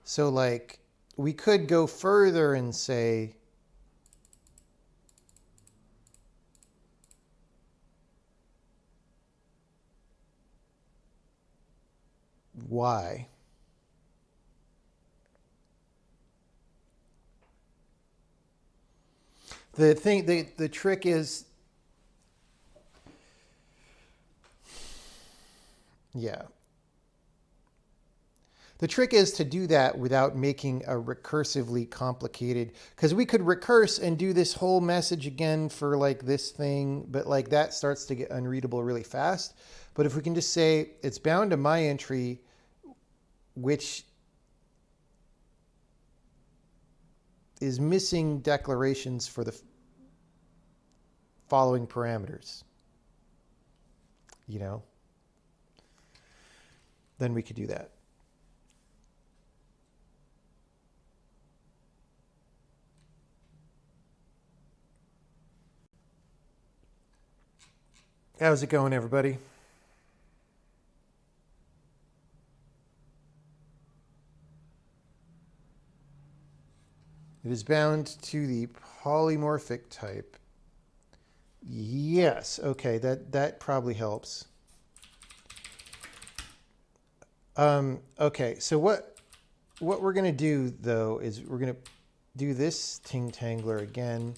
So like we could go further and say why. The trick is, yeah. The trick is to do that without making a recursively complicated, because we could recurse and do this whole message again for like this thing, but like that starts to get unreadable really fast. But if we can just say it's bound to myEntry, which is missing declarations for the following parameters, you know, then we could do that. How's it going, everybody? It is bound to the polymorphic type. Yes, okay, that probably helps. Okay, so what we're going to do, though, is we're going to do this ting-tangler again.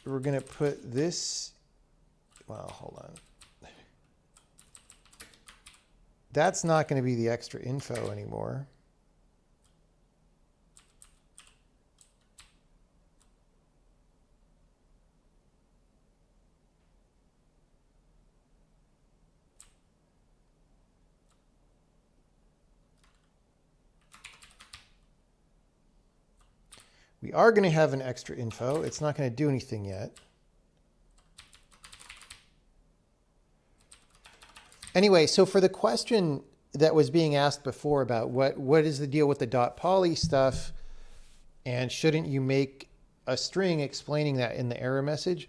We're going to put this, well, hold on. That's not going to be the extra info anymore. We are going to have an extra info. It's not going to do anything yet. Anyway, so for the question that was being asked before about what is the deal with the .poly stuff, and shouldn't you make a string explaining that in the error message?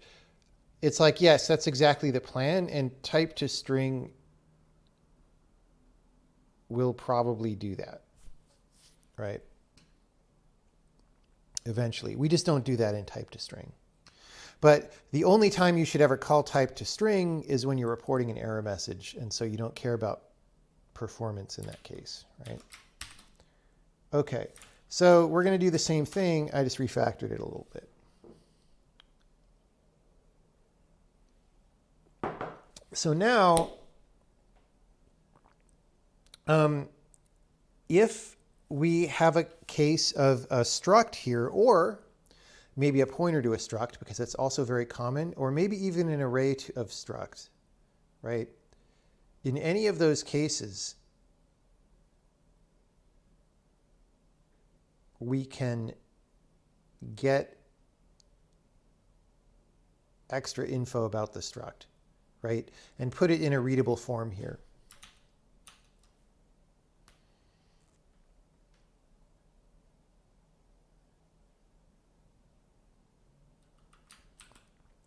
It's like, yes, that's exactly the plan, and type to string will probably do that, right? Eventually. We just don't do that in type to string. But the only time you should ever call type to string is when you're reporting an error message, and so you don't care about performance in that case, right? Okay, so we're going to do the same thing. I just refactored it a little bit. So now, if we have a case of a struct here, or maybe a pointer to a struct, because that's also very common, or maybe even an array of struct, right? In any of those cases, we can get extra info about the struct, right? And put it in a readable form here.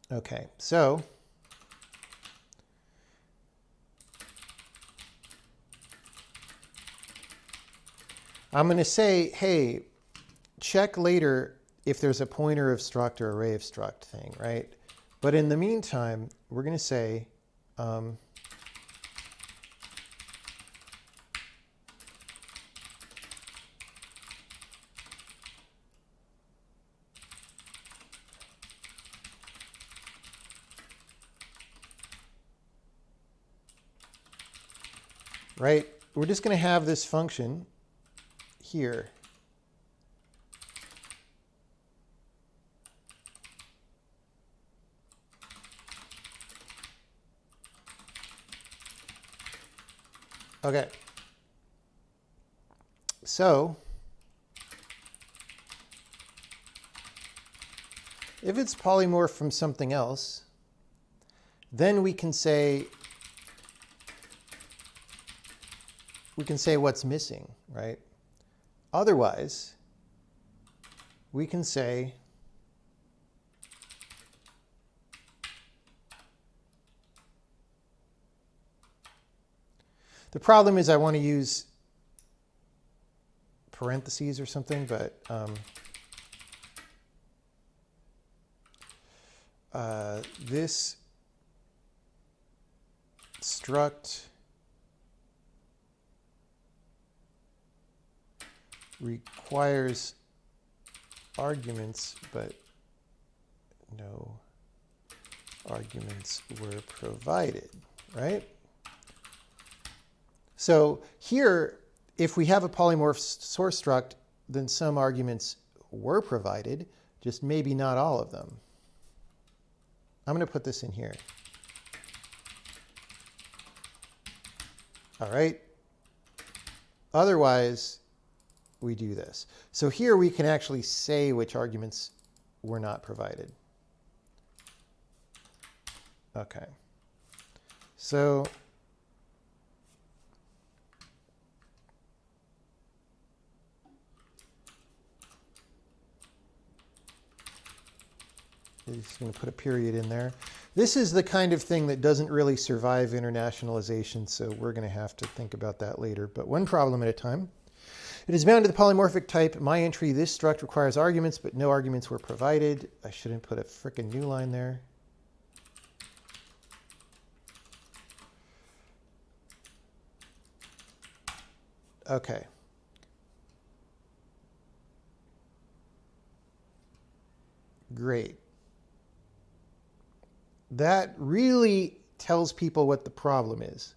Okay, so I'm going to say, hey, check later if there's a pointer of struct or array of struct thing, right? But in the meantime, we're going to say, right? We're just going to have this function here. Okay. So if it's polymorph from something else, then we can say what's missing, right? Otherwise, we can say the problem is I want to use parentheses or something, but this struct requires arguments, but no arguments were provided, right? So here, if we have a polymorph source struct, then some arguments were provided, just maybe not all of them. I'm going to put this in here. All right. Otherwise, we do this. So here we can actually say which arguments were not provided. Okay. So just going to put a period in there. This is the kind of thing that doesn't really survive internationalization, so we're going to have to think about that later. But one problem at a time. It is bound to the polymorphic type. My entry, this struct requires arguments, but no arguments were provided. I shouldn't put a frickin' new line there. Okay. Great. That really tells people what the problem is.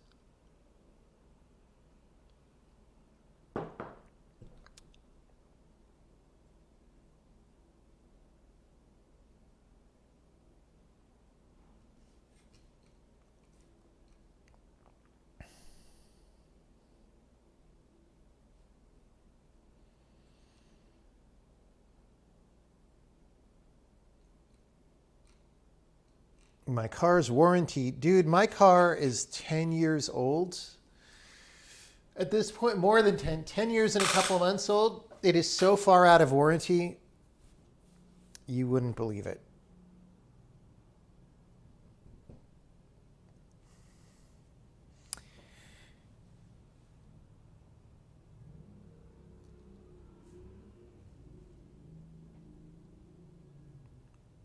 My car's warranty. Dude, my car is 10 years old. At this point, more than 10 years and a couple of months old. It is so far out of warranty, you wouldn't believe it.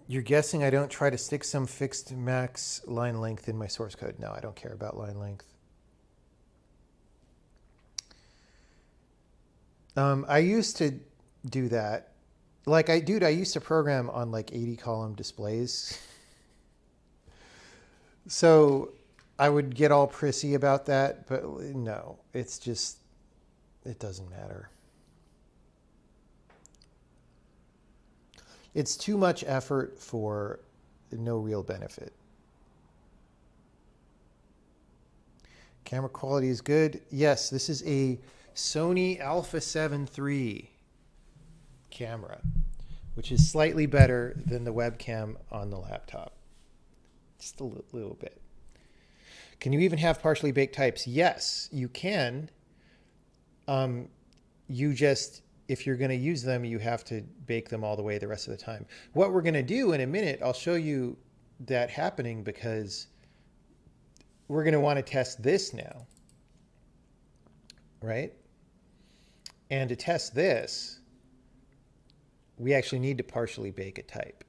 You're guessing I don't try to stick some fixed max line length in my source code? No, I don't care about line length. I used to do that. Like, I used to program on like 80 column displays. So I would get all prissy about that, but no, it's just, it doesn't matter. It's too much effort for no real benefit. Camera quality is good. Yes, this is a Sony Alpha 7 III camera, which is slightly better than the webcam on the laptop. Just a little bit. Can you even have partially baked types? Yes, you can. You just, if you're going to use them, you have to bake them all the way the rest of the time. What we're going to do in a minute, I'll show you that happening because we're going to want to test this now, right? And to test this, we actually need to partially bake a type.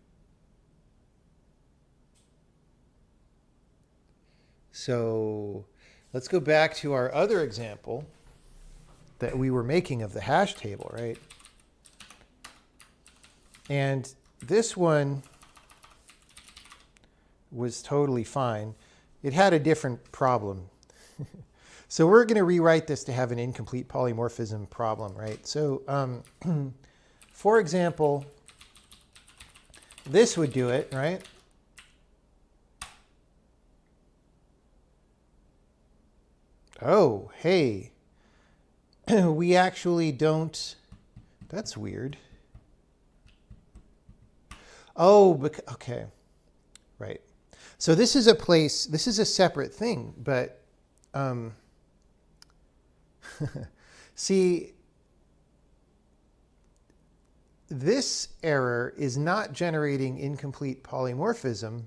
So let's go back to our other example that we were making of the hash table, right? And this one was totally fine. It had a different problem. So we're going to rewrite this to have an incomplete polymorphism problem, right? So for example, this would do it, right? Oh, hey, we actually don't, that's weird. Oh, okay, right. So this is a place, this is a separate thing, but see, this error is not generating incomplete polymorphism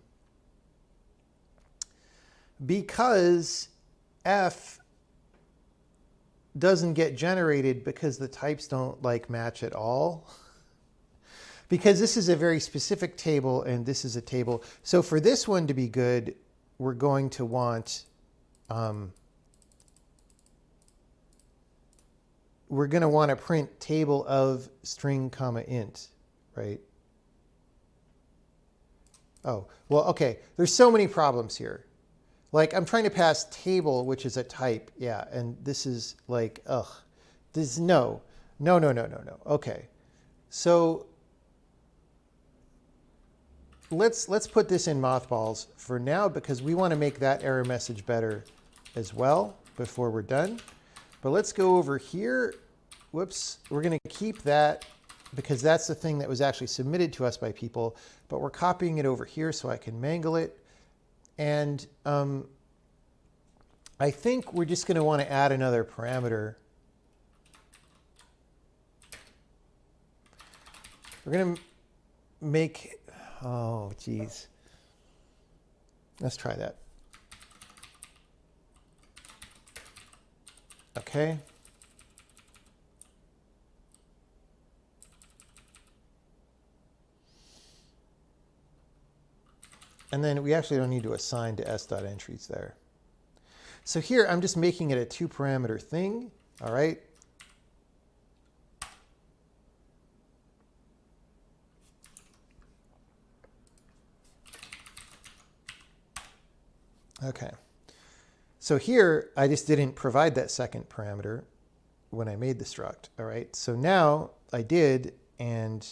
because F doesn't get generated because the types don't like match at all. Because this is a very specific table and this is a table. So for this one to be good, we're going to want, we're going to want to print table of string comma int, right? Oh, well, okay. There's so many problems here. Like I'm trying to pass table, which is a type. Yeah. And this is like, ugh, this is no. Okay. So let's put this in mothballs for now because we want to make that error message better as well before we're done. But let's go over here. Whoops. We're going to keep that because that's the thing that was actually submitted to us by people, but we're copying it over here so I can mangle it. And I think we're just going to want to add another parameter. We're going to make, oh, geez. Let's try that. Okay. And then we actually don't need to assign to s.entries there. So here I'm just making it a 2-parameter thing. All right. Okay. So here I just didn't provide that second parameter when I made the struct. All right. So now I did, and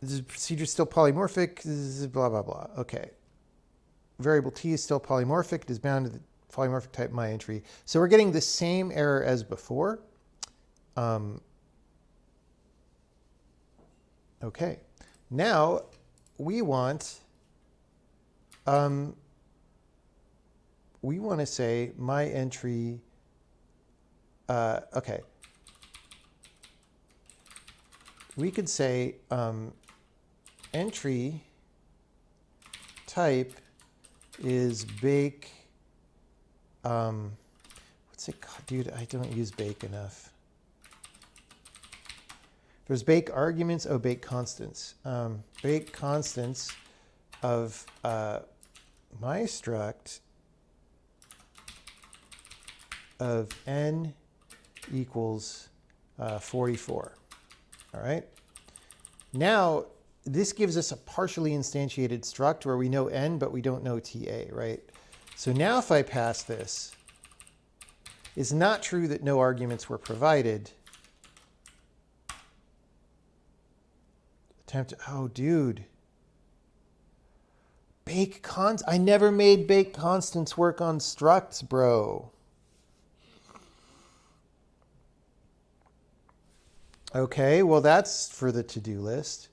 this procedure is still polymorphic, blah, blah, blah. Okay. Variable t is still polymorphic. It is bound to the polymorphic type my entry. So we're getting the same error as before. Okay. Now we want we want to say my entry, okay. We could say entry type is bake, what's it called? Dude, I don't use bake enough. There's bake arguments, oh, bake constants. Bake constants of my struct of n equals 44. All right. Now, this gives us a partially instantiated struct where we know n, but we don't know TA, right? So now if I pass this, it's not true that no arguments were provided. Attempt, oh, dude. Bake const, I never made bake constants work on structs, bro. Okay, well, that's for the to-do list.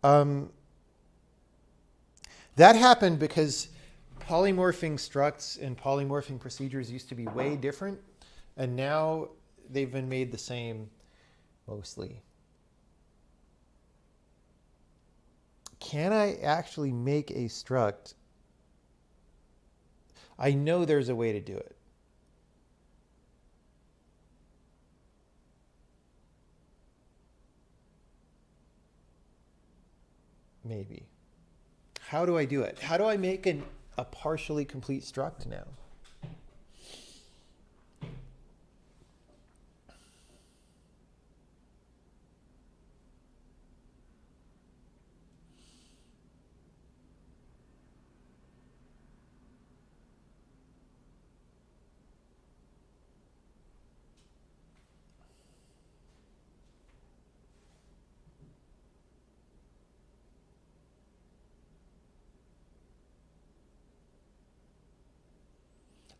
That happened because polymorphing structs and polymorphing procedures used to be way different, and now they've been made the same mostly. Can I actually make a struct? I know there's a way to do it. Maybe. How do I do it? How do I make a partially complete struct now?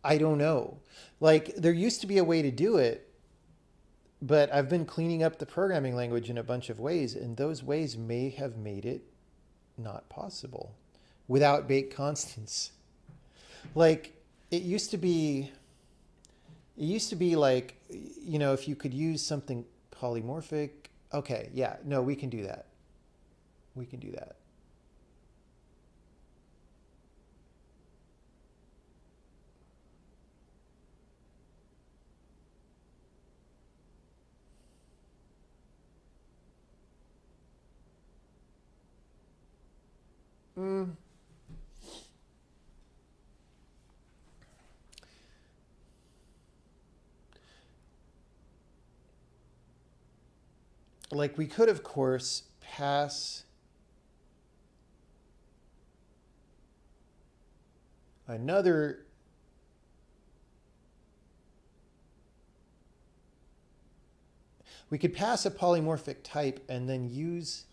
I don't know. Like, there used to be a way to do it, but I've been cleaning up the programming language in a bunch of ways, and those ways may have made it not possible without bake constants. Like, it used to be like, you know, if you could use something polymorphic. Okay, yeah, no, we can do that. We can do that. Like, we could, of course, pass another we could pass a polymorphic type and then use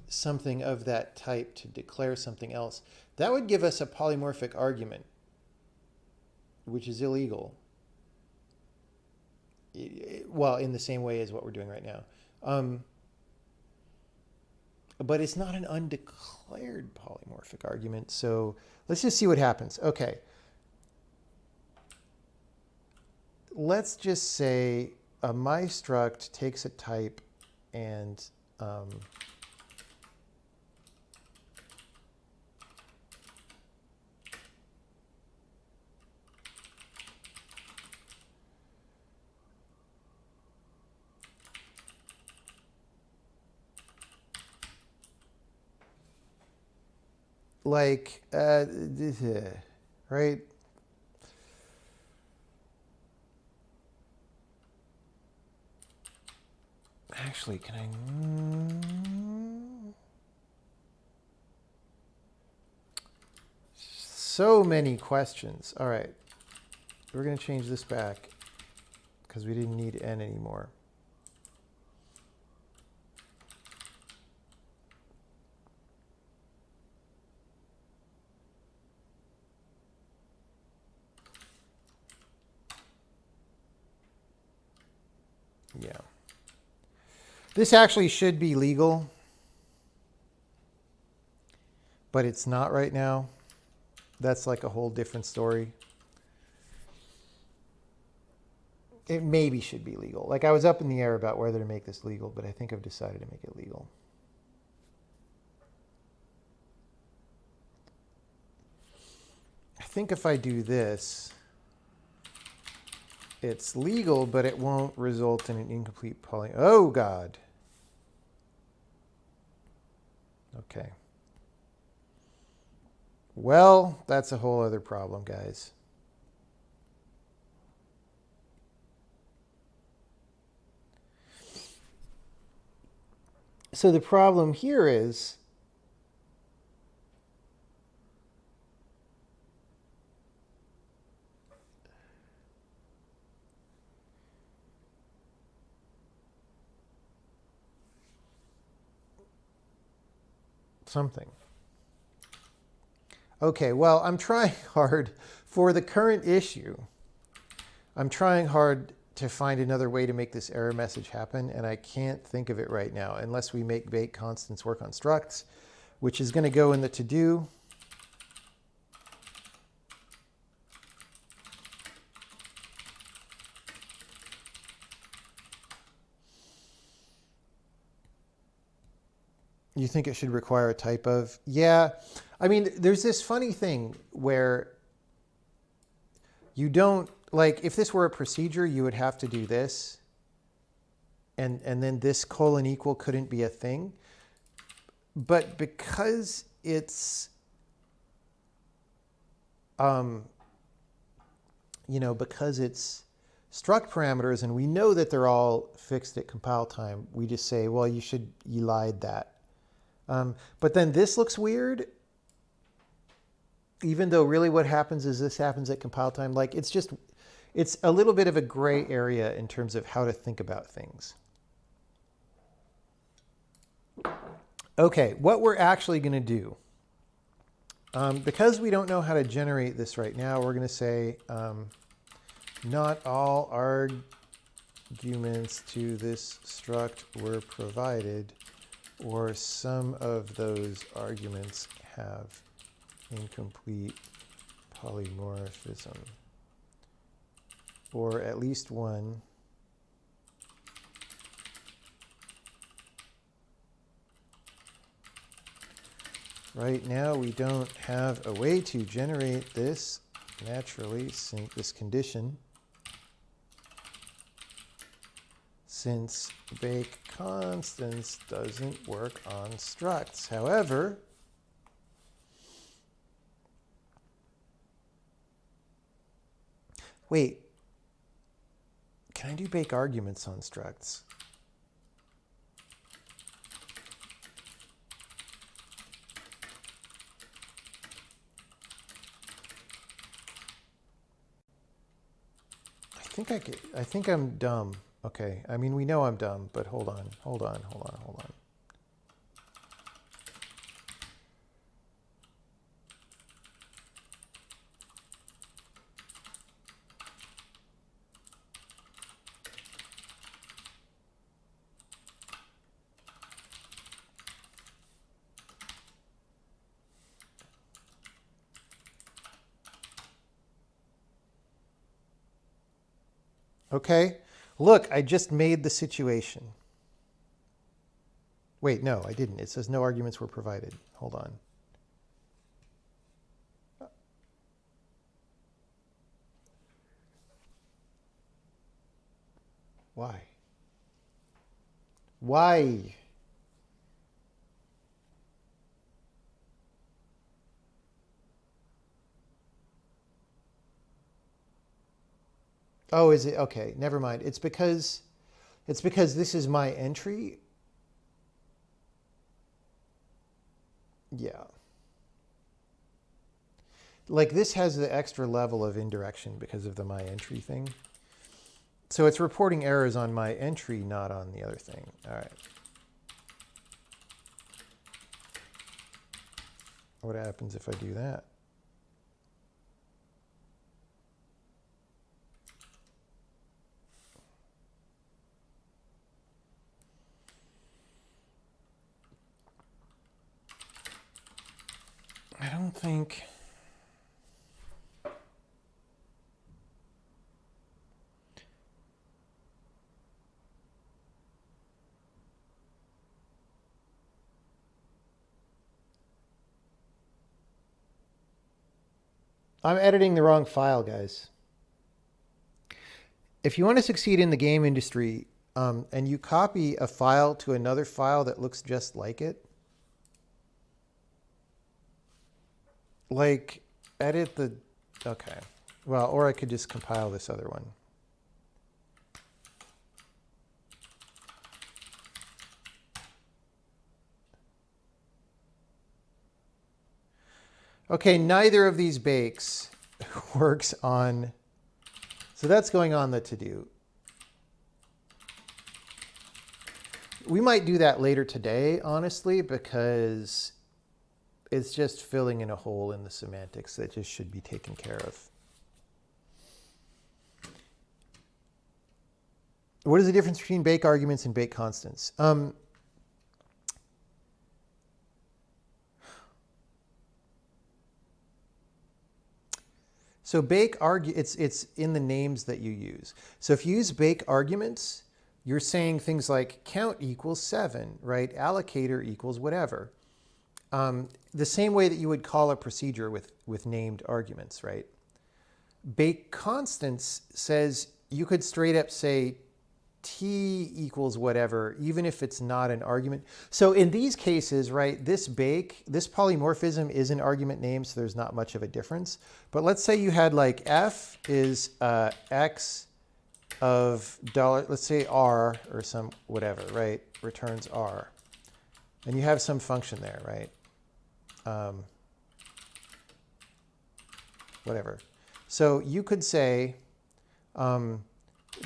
something of that type to declare something else. That would give us a polymorphic argument, which is illegal. Well, in the same way as what we're doing right now. But it's not an undeclared polymorphic argument. So let's just see what happens. Okay. Let's just say my struct takes a type and like, right? Actually, can I? So many questions. All right. We're going to change this back because we didn't need n anymore. Yeah. This actually should be legal, but it's not right now. That's like a whole different story. It maybe should be legal. Like I was up in the air about whether to make this legal, but I think I've decided to make it legal. I think if I do this, it's legal, but it won't result in an incomplete poly. Oh, God. Okay. Well, that's a whole other problem, guys. So the problem here is something. Okay, well, I'm trying hard for the current issue. I'm trying hard to find another way to make this error message happen, and I can't think of it right now unless we make bake constants work on structs, which is going to go in the to-do. You think it should require a type of? Yeah. I mean, there's this funny thing where you don't, like, if this were a procedure, you would have to do this. And then this colon equal couldn't be a thing. But because it's, because it's struct parameters and we know that they're all fixed at compile time, we just say, well, you should elide that. But then this looks weird, even though really what happens is this happens at compile time. Like it's a little bit of a gray area in terms of how to think about things. Okay, what we're actually going to do, because we don't know how to generate this right now, we're going to say not all arguments to this struct were provided, or some of those arguments have incomplete polymorphism, or at least one right now we don't have a way to generate this naturally, since this condition, since bake constants doesn't work on structs. However, wait, can I do bake arguments on structs? I think I'm dumb. Okay, I mean, we know I'm dumb, but hold on. Okay, look, I just made the situation. Wait, no, I didn't. It says no arguments were provided. Hold on. Why? Why? Oh, is it? Okay, never mind. It's because this is my entry. Yeah. Like this has the extra level of indirection because of the my entry thing. So it's reporting errors on my entry, not on the other thing. All right. What happens if I do that? I don't think... I'm editing the wrong file, guys. If you want to succeed in the game industry, and you copy a file to another file that looks just like it, like edit the, okay. Well, or I could just compile this other one. Okay, neither of these bakes works on, so that's going on the to-do. We might do that later today, honestly, because it's just filling in a hole in the semantics that just should be taken care of. What is the difference between bake arguments and bake constants? So bake it's in the names that you use. So if you use bake arguments, you're saying things like count equals 7, right? Allocator equals whatever. The same way that you would call a procedure with named arguments, right? Bake constants says you could straight up say t equals whatever, even if it's not an argument. So in these cases, right, this polymorphism is an argument name, so there's not much of a difference. But let's say you had like f is x of dollar, let's say r or some whatever, right, returns r. And you have some function there, right? Whatever. So you could say,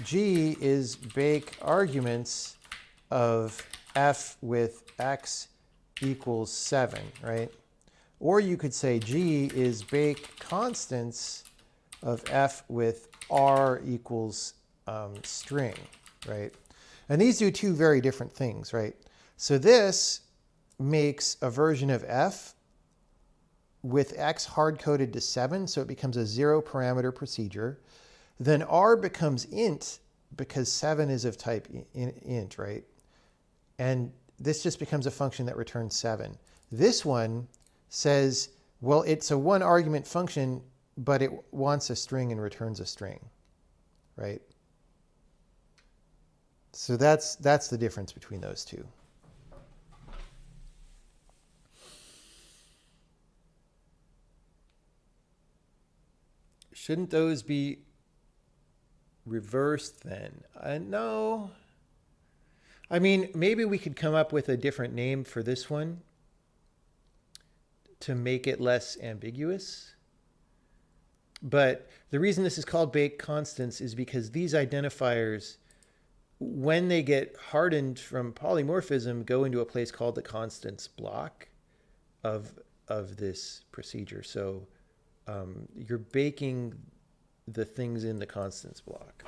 G is bake arguments of f with x equals 7, right? Or you could say G is bake constants of f with r equals string, right? And these do two very different things, right? So this makes a version of f with x hard-coded to 7, so it becomes a 0-parameter procedure. Then r becomes int because 7 is of type int, right? And this just becomes a function that returns 7. This one says, well, it's a one-argument function, but it wants a string and returns a string, right? So that's the difference between those two. Shouldn't those be reversed then? No. I mean, maybe we could come up with a different name for this one to make it less ambiguous. But the reason this is called bake constants is because these identifiers, when they get hardened from polymorphism, go into a place called the constants block of this procedure. So you're baking the things in the constants block.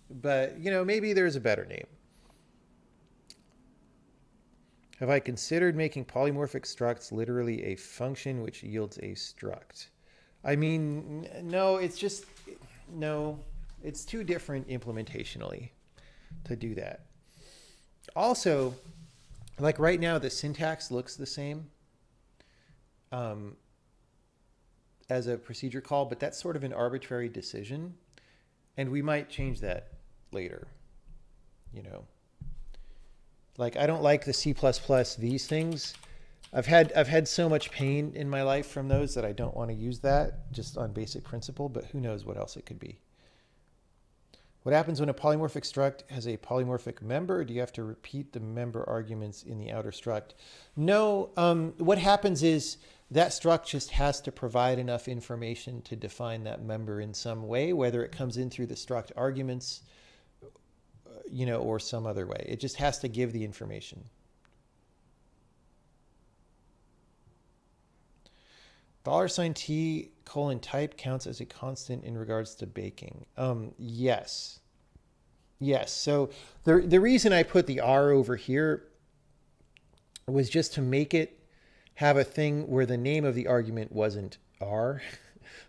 But, you know, maybe there's a better name. Have I considered making polymorphic structs literally a function which yields a struct? I mean, no, it's too different implementationally to do that. Also, like right now, the syntax looks the same as a procedure call, but that's sort of an arbitrary decision. And we might change that later, you know. Like, I don't like the C++ these things. I've had so much pain in my life from those that I don't want to use that just on basic principle, but who knows what else it could be. What happens when a polymorphic struct has a polymorphic member? Do you have to repeat the member arguments in the outer struct? No, what happens is that struct just has to provide enough information to define that member in some way, whether it comes in through the struct arguments, you know, or some other way. It just has to give the information. $T:type counts as a constant in regards to baking. Yes. Yes. So the reason I put the R over here was just to make it have a thing where the name of the argument wasn't R,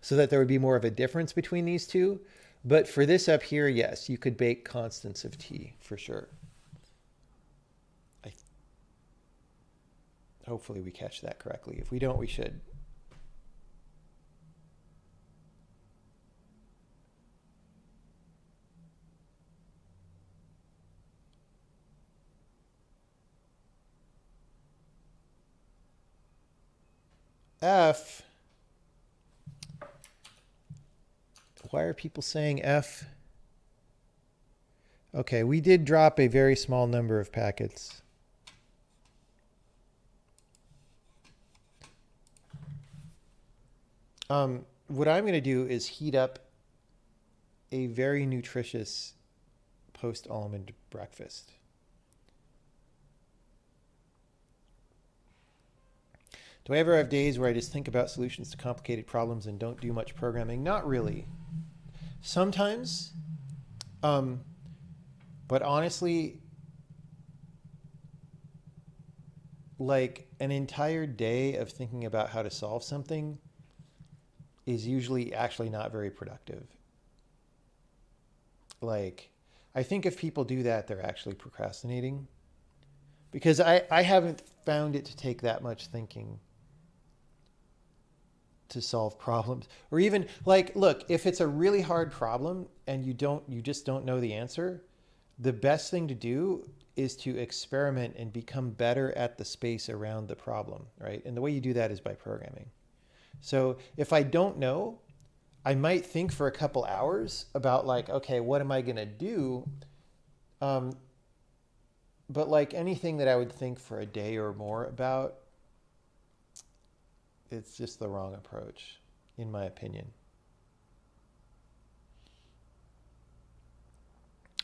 so that there would be more of a difference between these two. But for this up here, yes, you could bake constants of T for sure. Hopefully we catch that correctly. If we don't, we should. F. Why are people saying F? Okay, we did drop a very small number of packets. What I'm going to do is heat up a very nutritious post-almond breakfast. Do I ever have days where I just think about solutions to complicated problems and don't do much programming? Not really. Sometimes, but honestly, like an entire day of thinking about how to solve something is usually actually not very productive. Like, I think if people do that, they're actually procrastinating. Because I haven't found it to take that much thinking to solve problems. Or even like, look, if it's a really hard problem and you just don't know the answer, the best thing to do is to experiment and become better at the space around the problem, right? And the way you do that is by programming. So if I don't know, I might think for a couple hours about like, okay, what am I going to do? But like anything that I would think for a day or more about, it's just the wrong approach, in my opinion.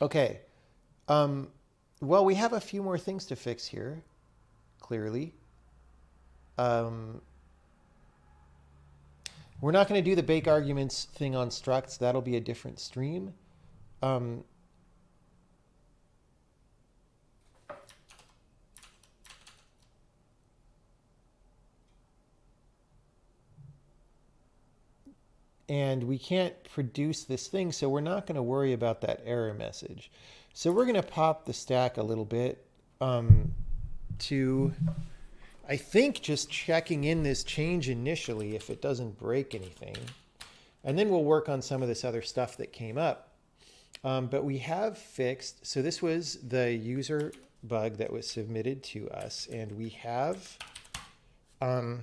Okay. Well, we have a few more things to fix here, clearly. We're not going to do the bake arguments thing on structs. That'll be a different stream. And we can't produce this thing, so we're not going to worry about that error message. So we're going to pop the stack a little bit to, I think, just checking in this change initially if it doesn't break anything. And then we'll work on some of this other stuff that came up. But we have fixed, so this was the user bug that was submitted to us. And we have, oh,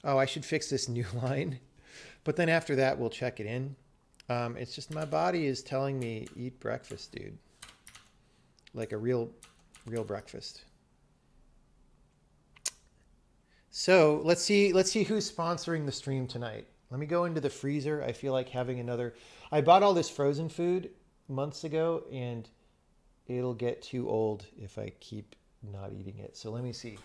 I should fix this new line. But then after that, we'll check it in. It's just my body is telling me, eat breakfast, dude. Like a real breakfast. So let's see who's sponsoring the stream tonight. Let me go into the freezer. I feel like having another. I bought all this frozen food months ago, and it'll get too old if I keep not eating it. So let me see.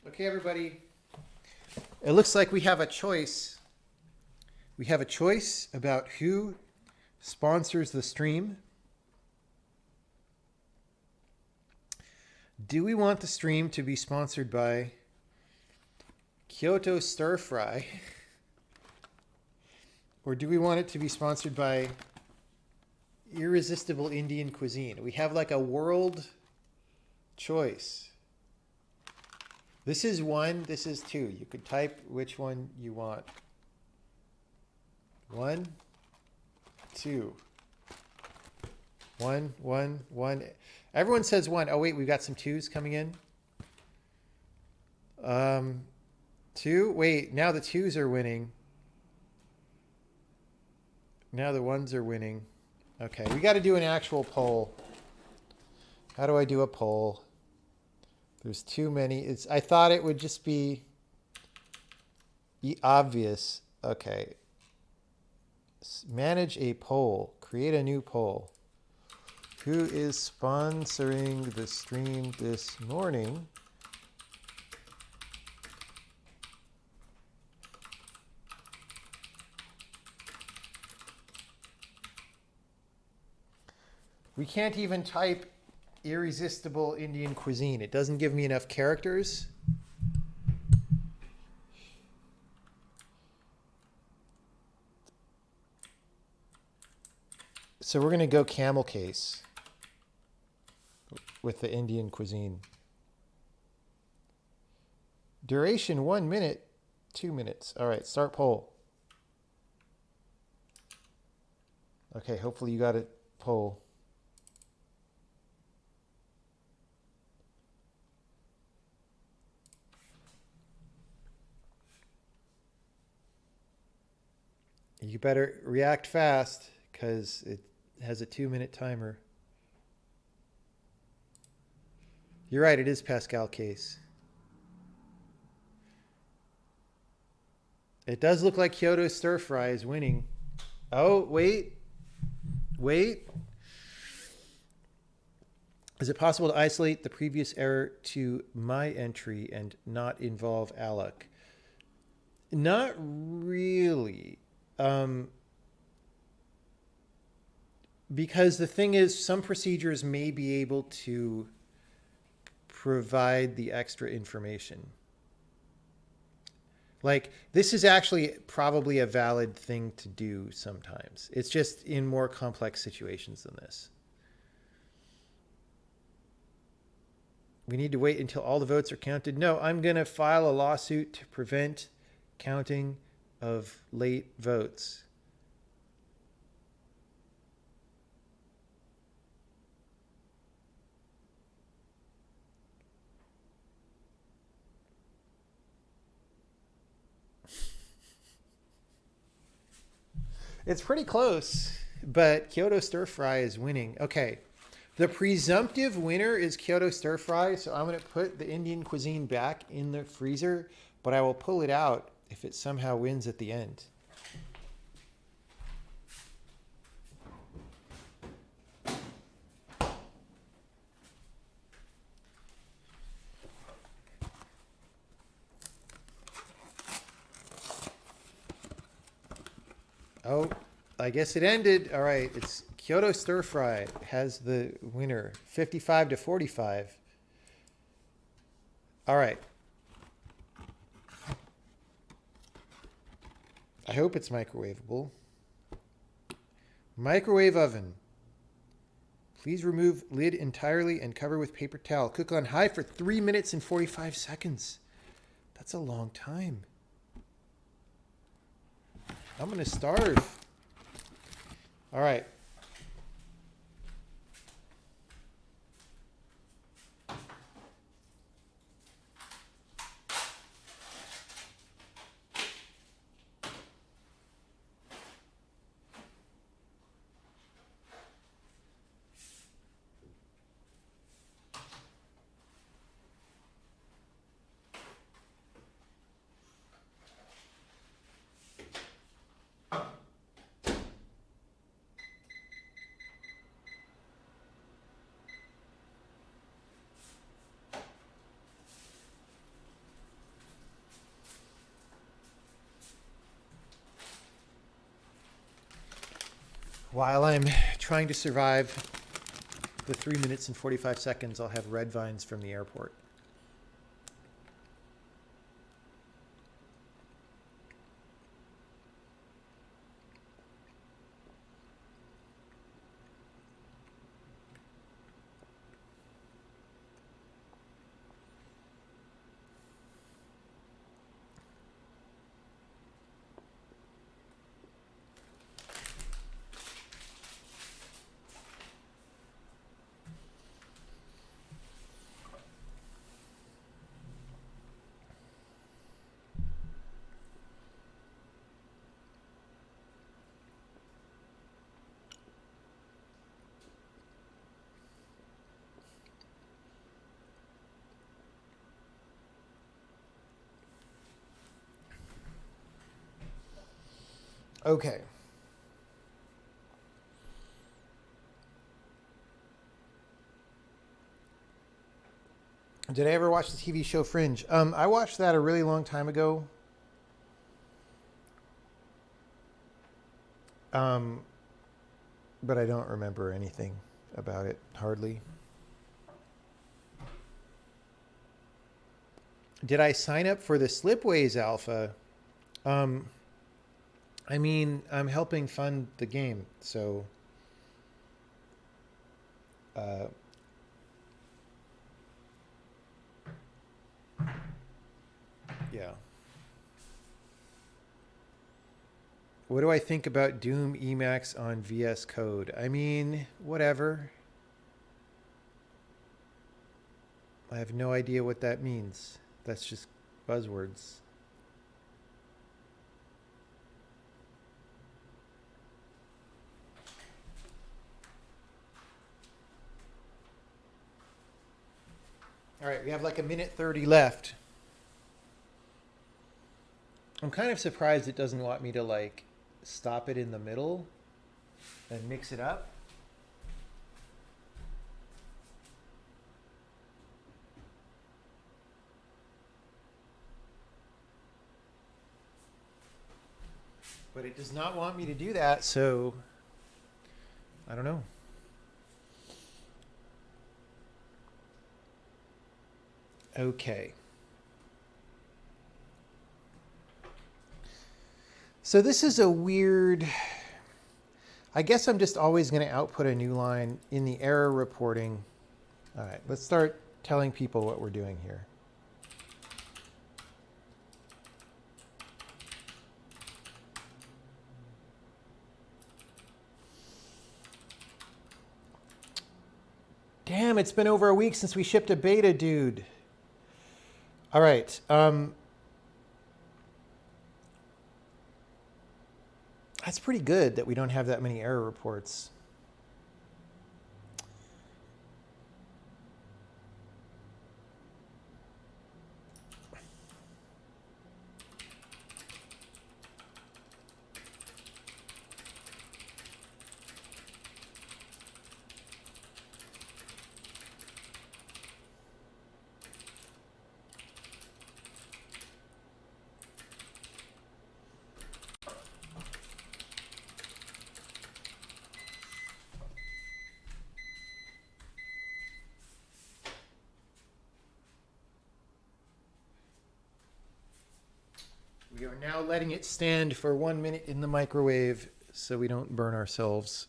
Okay, everybody. It looks like we have a choice. We have a choice about who sponsors the stream. Do we want the stream to be sponsored by Kyoto Stir Fry? Or do we want it to be sponsored by Irresistible Indian Cuisine? We have like a world choice. This is 1, this is 2. You could type which one you want. 1, 2. 1, 1, 1. Everyone says 1. Oh, wait, we've got some 2s coming in. 2. Wait, now the 2s are winning. Now the 1s are winning. Okay, we got to do an actual poll. How do I do a poll? There's too many. I thought it would just be obvious. Okay. Manage a poll. Create a new poll. Who is sponsoring the stream this morning? We can't even type Irresistible Indian Cuisine. It doesn't give me enough characters. So we're going to go camel case with the Indian cuisine. Duration 1 minute, 2 minutes. All right, start poll. Okay, hopefully you got a poll. You better react fast because it has a 2 minute timer. You're right, it is Pascal case. It does look like Kyoto Stir Fry is winning. Oh, wait. Wait. Is it possible to isolate the previous error to my entry and not involve alloc? Not really. Because the thing is, some procedures may be able to provide the extra information. Like, this is actually probably a valid thing to do sometimes. It's just in more complex situations than this. We need to wait until all the votes are counted. No, I'm going to file a lawsuit to prevent counting of late votes. It's pretty close, but Kyoto Stir Fry is winning. Okay. The presumptive winner is Kyoto Stir Fry, so I'm going to put the Indian cuisine back in the freezer, but I will pull it out if it somehow wins at the end. Oh, I guess it ended. All right, it's Kyoto Stir Fry has the winner, 55 to 45. All right. I hope it's microwavable. Microwave oven. Please remove lid entirely and cover with paper towel. Cook on high for 3 minutes and 45 seconds. That's a long time. I'm going to starve. All right. While I'm trying to survive the 3 minutes and 45 seconds, I'll have red vines from the airport. Okay. Did I ever watch the TV show Fringe? I watched that a really long time ago. But I don't remember anything about it, hardly. Did I sign up for the Slipways Alpha? I mean, I'm helping fund the game, so Uh, yeah. What do I think about Doom Emacs on VS Code? I mean, whatever. I have no idea what that means. That's just buzzwords. All right, we have like a minute 30 left. I'm kind of surprised it doesn't want me to like stop it in the middle and mix it up. But it does not want me to do that, so I don't know. Okay. So this is a weird, I guess I'm just always going to output a new line in the error reporting. All right, let's start telling people what we're doing here. Damn, it's been over a week since we shipped a beta, dude. All right. That's pretty good that we don't have that many error reports. We are now letting it stand for 1 minute in the microwave so we don't burn ourselves.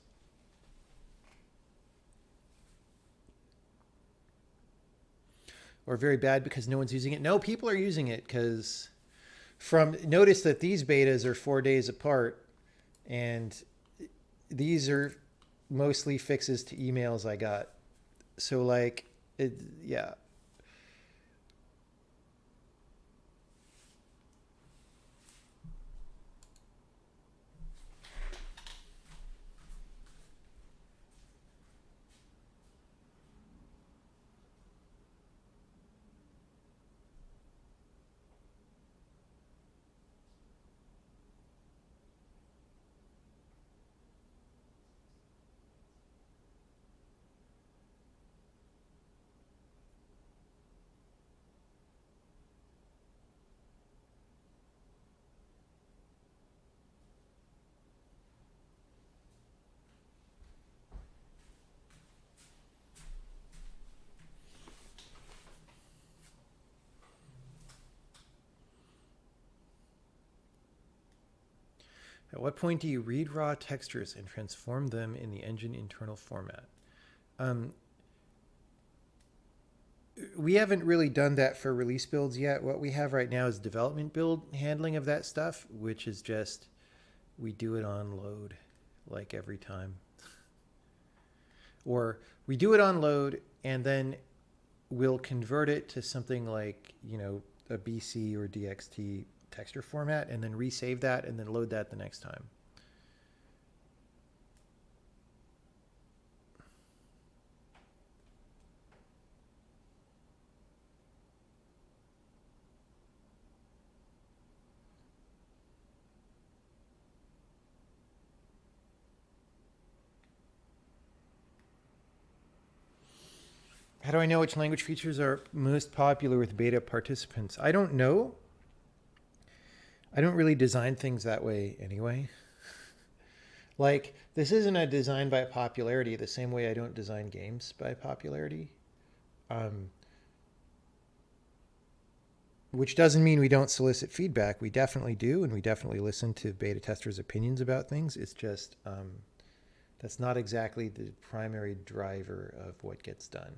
Or very bad because no one's using it. No, people are using it because notice that these betas are 4 days apart, and these are mostly fixes to emails I got. So like, yeah. At what point do you read raw textures and transform them in the engine internal format? We haven't really done that for release builds yet. What we have right now is development build handling of that stuff, which is just we do it on load like every time. Or we do it on load and then we'll convert it to something like, a BC or DXT texture format and then resave that and then load that the next time. How do I know which language features are most popular with beta participants? I don't know. I don't really design things that way anyway. Like, this isn't a design by popularity the same way I don't design games by popularity. Which doesn't mean we don't solicit feedback. We definitely do, and we definitely listen to beta testers' opinions about things. It's just That's not exactly the primary driver of what gets done.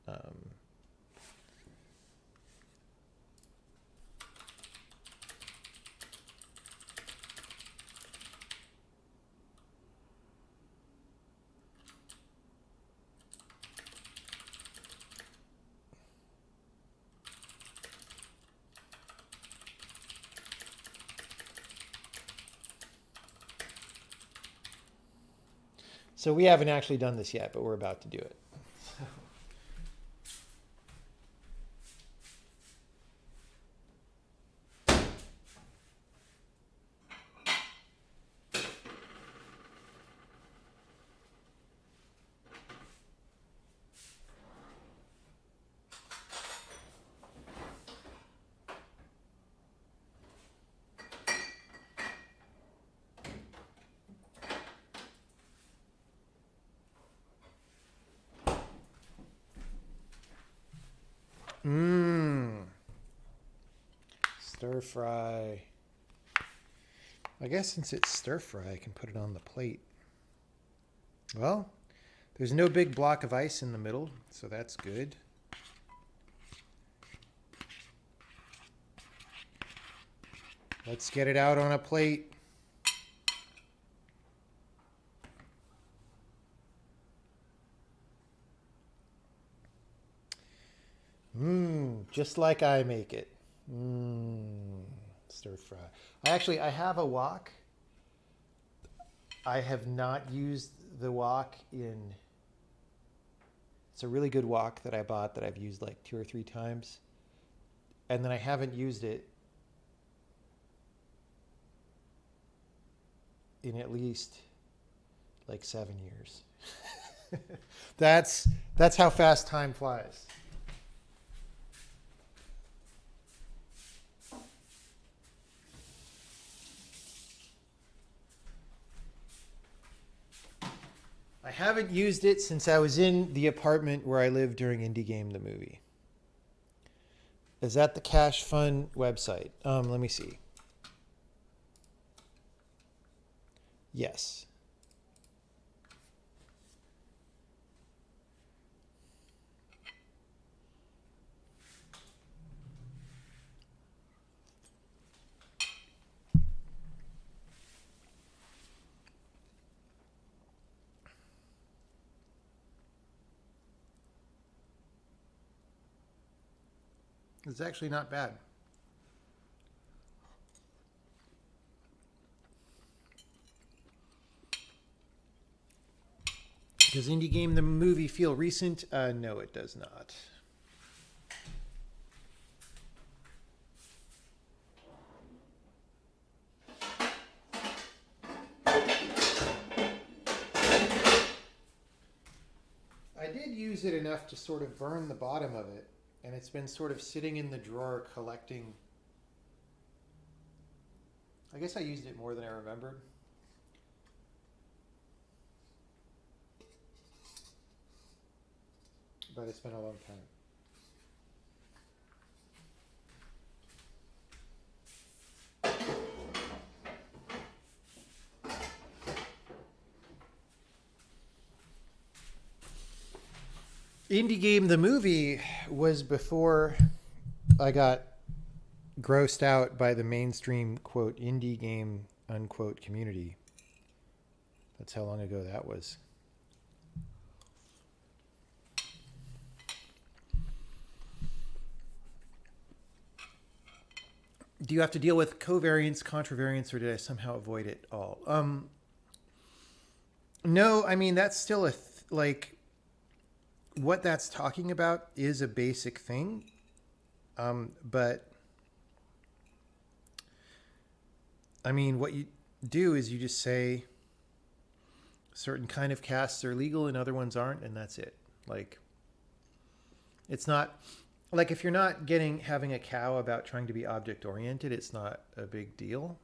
Um, so we haven't actually done this yet, but we're about to do it. Mmm. Stir fry. I guess since it's stir fry, I can put it on the plate. Well, there's no big block of ice in the middle, so that's good. Let's get it out on a plate. Mmm, just like I make it. Mmm, stir fry. I have a wok. I have not used the wok in... It's a really good wok that I bought that I've used like 2 or 3 times. And then I haven't used it in at least like 7 years. That's how fast time flies. I haven't used it since I was in the apartment where I lived during Indie Game the movie. Is that the Cash Fund website? Let me see. Yes. It's actually not bad. Does Indie Game the movie feel recent? No, it does not. I did use it enough to sort of burn the bottom of it, and it's been sort of sitting in the drawer collecting. I guess I used it more than I remembered. But it's been a long time. Indie Game the movie was before I got grossed out by the mainstream, quote, indie game, unquote, community. That's how long ago that was. Do you have to deal with covariance, contravariance, or did I somehow avoid it all? No, I mean, that's still like, what that's talking about is a basic thing. But I mean, what you do is you just say certain kind of casts are legal and other ones aren't, and that's it. Like, it's not like if you're not having a cow about trying to be object oriented, it's not a big deal.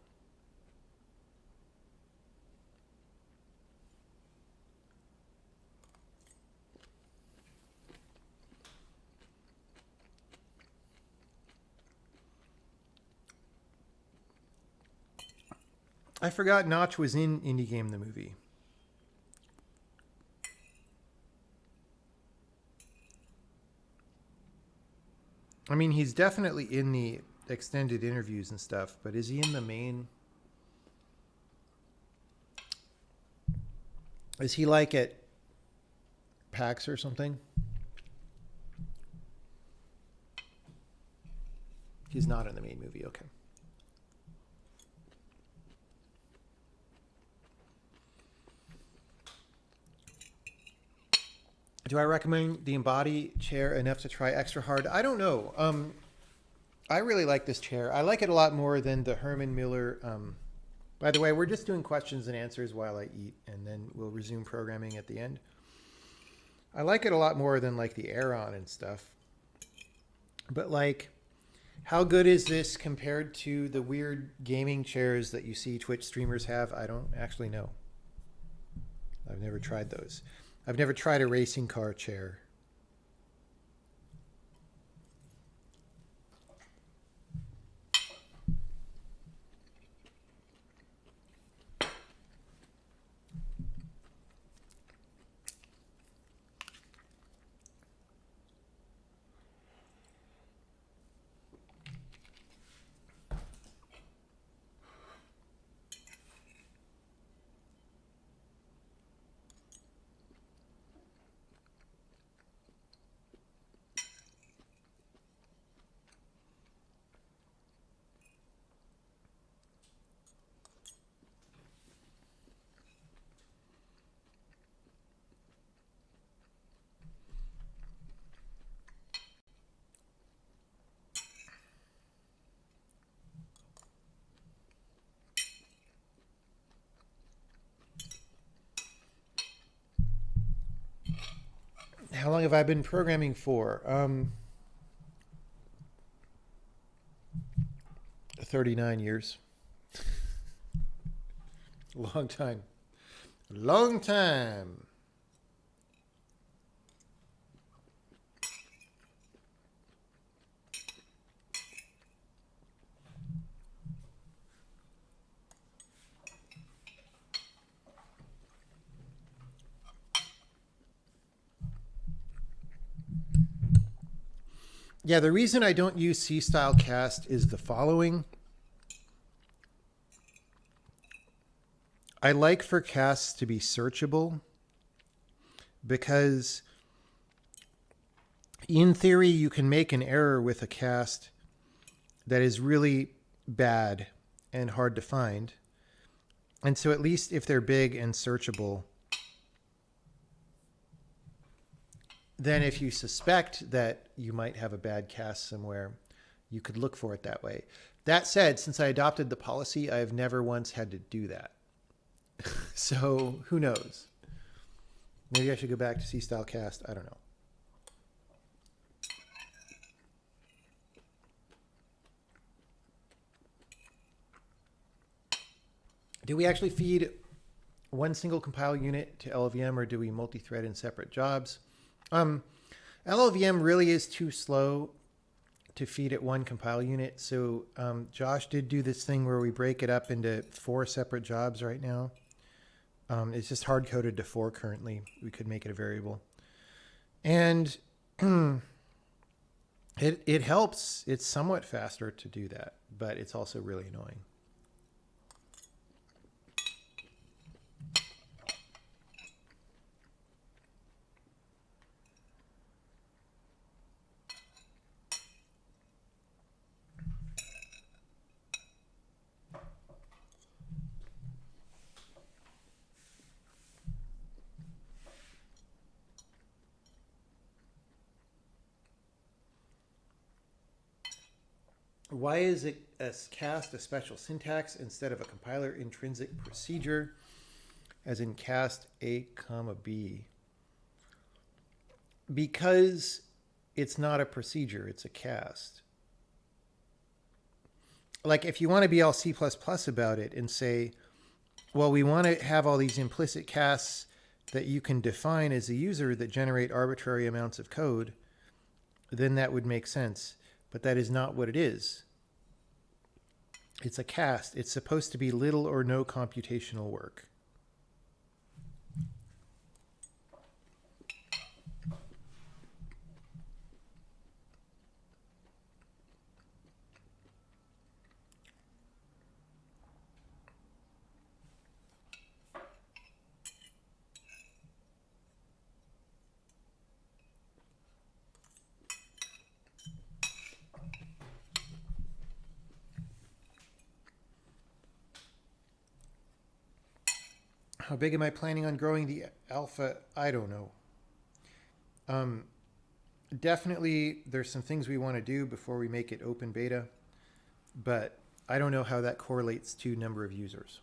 I forgot Notch was in Indie Game the movie. I mean, he's definitely in the extended interviews and stuff, but is he in the main? Is he like at PAX or something? He's not in the main movie. Okay. Do I recommend the Embody chair enough to try extra hard? I don't know. I really like this chair. I like it a lot more than the Herman Miller. By the way, we're just doing questions and answers while I eat, and then we'll resume programming at the end. I like it a lot more than like the Aeron and stuff. But like, how good is this compared to the weird gaming chairs that you see Twitch streamers have? I don't actually know. I've never tried those. I've never tried a racing car chair. How long have I been programming for? 39 years. Long time. Long time. Yeah, the reason I don't use C-style cast is the following. I like for casts to be searchable because in theory you can make an error with a cast that is really bad and hard to find. And so at least if they're big and searchable, then if you suspect that you might have a bad cast somewhere, you could look for it that way. That said, since I adopted the policy, I have never once had to do that. So who knows? Maybe I should go back to C-style cast. I don't know. Do we actually feed one single compile unit to LLVM, or do we multi-thread in separate jobs? LLVM really is too slow to feed it one compile unit. So Josh did do this thing where we break it up into 4 separate jobs right now. It's just hard coded to 4 currently. We could make it a variable. And it helps. It's somewhat faster to do that, but it's also really annoying. Why is it a cast a special syntax instead of a compiler intrinsic procedure, as in cast A, B? Because it's not a procedure, it's a cast. Like if you want to be all C++ about it and say, well, we want to have all these implicit casts that you can define as a user that generate arbitrary amounts of code, then that would make sense. But that is not what it is. It's a cast. It's supposed to be little or no computational work. How big am I planning on growing the alpha? I don't know. Definitely, there's some things we want to do before we make it open beta, but I don't know how that correlates to number of users.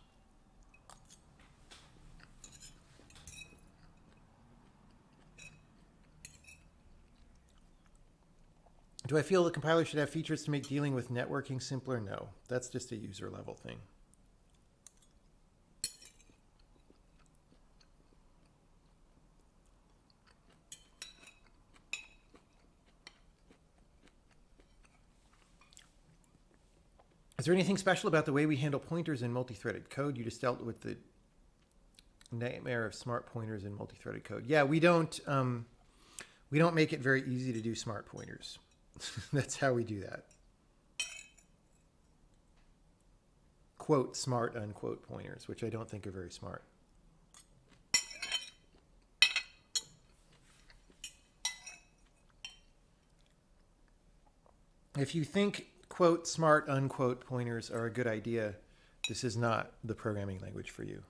Do I feel the compiler should have features to make dealing with networking simpler? No, that's just a user level thing. Is there anything special about the way we handle pointers in multi-threaded code? You just dealt with the nightmare of smart pointers in multi-threaded code. Yeah, we don't make it very easy to do smart pointers. That's how we do that. Quote smart unquote pointers, which I don't think are very smart. If you think quote smart unquote pointers are a good idea, this is not the programming language for you.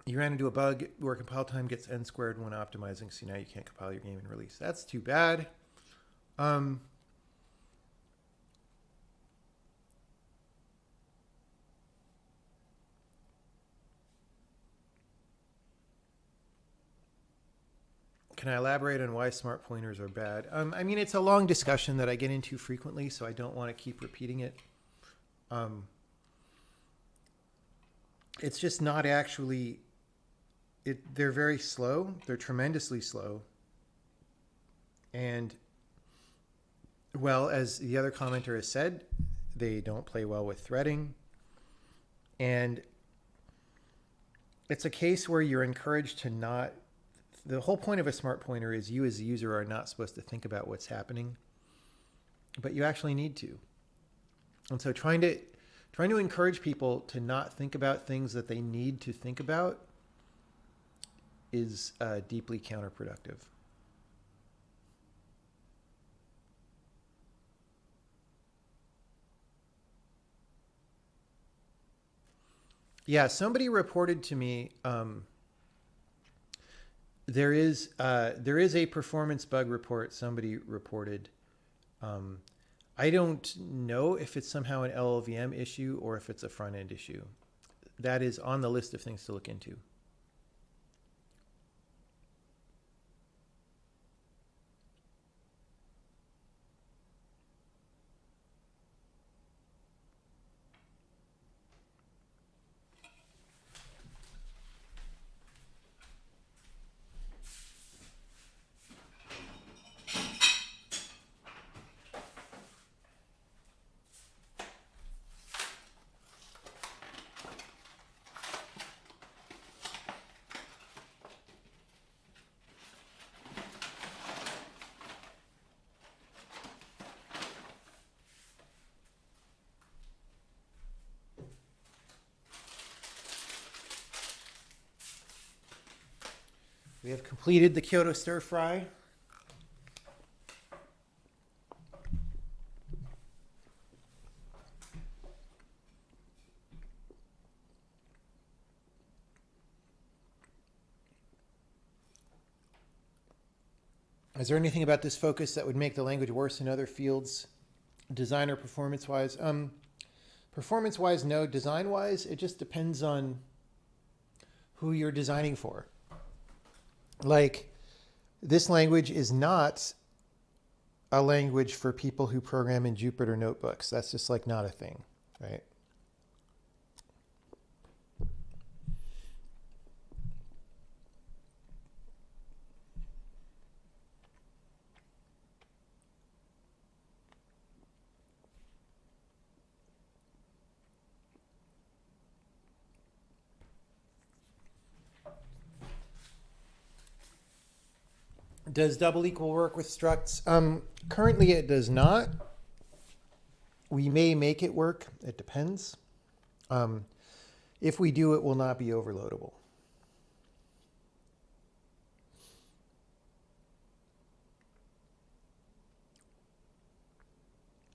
You ran into a bug where compile time gets n squared when optimizing, so now you can't compile your game and release. That's too bad. Can I elaborate on why smart pointers are bad? I mean, it's a long discussion that I get into frequently, so I don't want to keep repeating it. It's just not actually... they're very slow. They're tremendously slow. And, well, as the other commenter has said, they don't play well with threading. And it's a case where you're encouraged to not... The whole point of a smart pointer is you as the user are not supposed to think about what's happening, but you actually need to. And so trying to encourage people to not think about things that they need to think about is deeply counterproductive. Yeah, somebody reported to me there is a performance bug report somebody reported. I don't know if it's somehow an LLVM issue or if it's a front end issue. That is on the list of things to look into. We have completed the Kyoto stir fry. Is there anything about this focus that would make the language worse in other fields, design or performance-wise? Performance-wise, no. Design-wise, it just depends on who you're designing for. Like, This language is not a language for people who program in Jupyter notebooks. That's just like not a thing, right? Does double equal work with structs? Currently it does not. We may make it work. It depends. If we do, it will not be overloadable.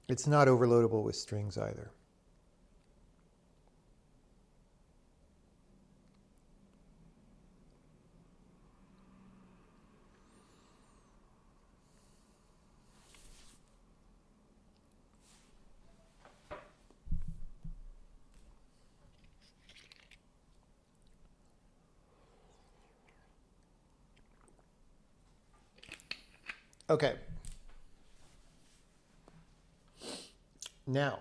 It's not overloadable with strings either. Okay. Now,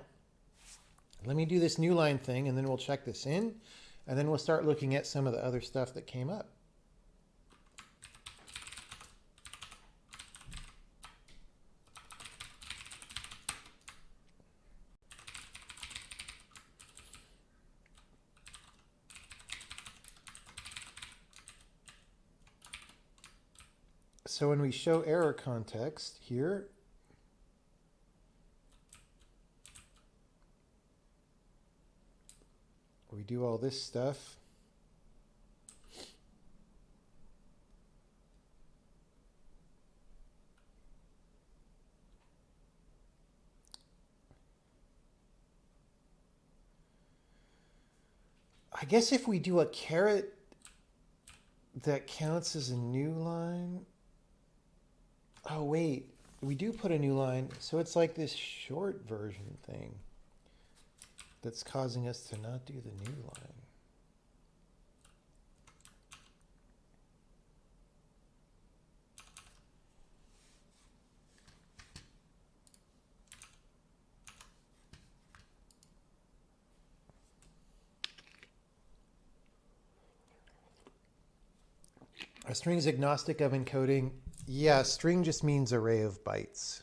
let me do this new line thing, and then we'll check this in, and then we'll start looking at some of the other stuff that came up. So when we show error context here, we do all this stuff. I guess if we do a caret, that counts as a new line. Oh, wait, we do put a new line. So it's like this short version thing that's causing us to not do the new line. A string is agnostic of encoding. Yeah, string just means array of bytes.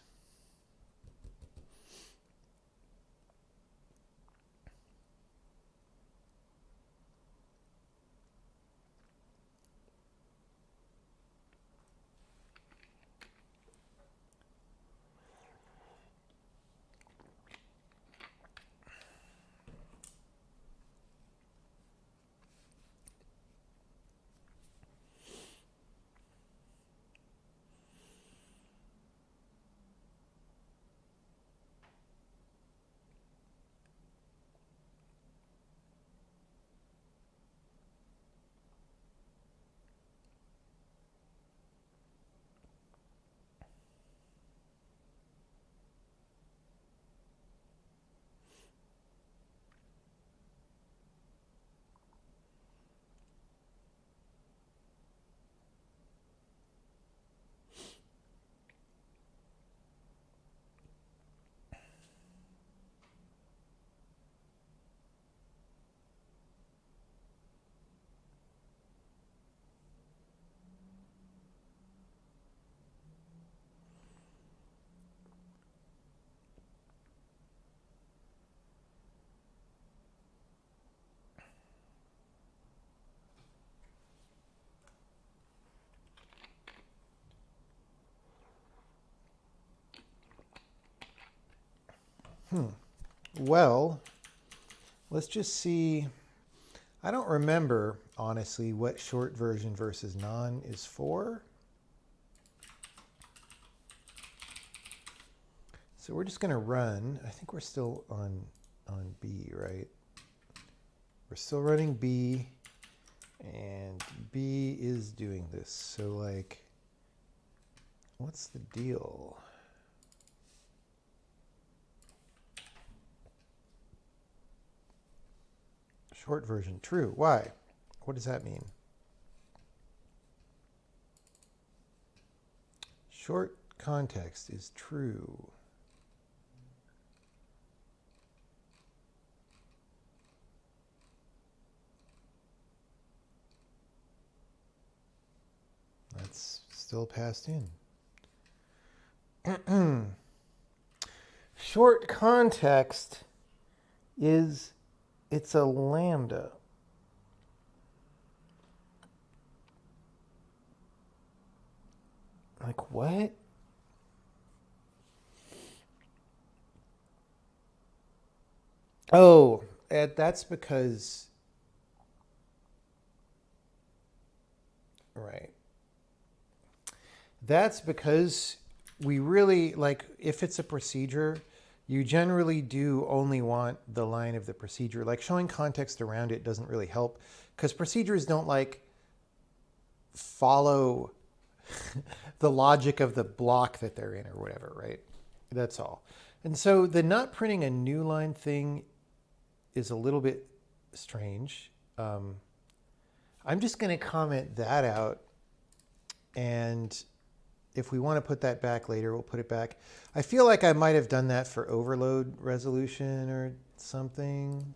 Well, let's just see. I don't remember, honestly, what short version versus non is for. So we're just going to run. I think we're still on B, right? We're still running B, and B is doing this. So, like, what's the deal? Short version, true. Why? What does that mean? Short context is true. That's still passed in. Short context is, it's a lambda. Like what? Oh, that's because, right. That's because we really, like, if it's a procedure, you generally do only want the line of the procedure. Like showing context around it doesn't really help because procedures don't like follow the logic of the block that they're in or whatever, right? That's all. And so the not printing a new line thing is a little bit strange. I'm just going to comment that out. And if we want to put that back later, we'll put it back. I feel like I might have done that for overload resolution or something.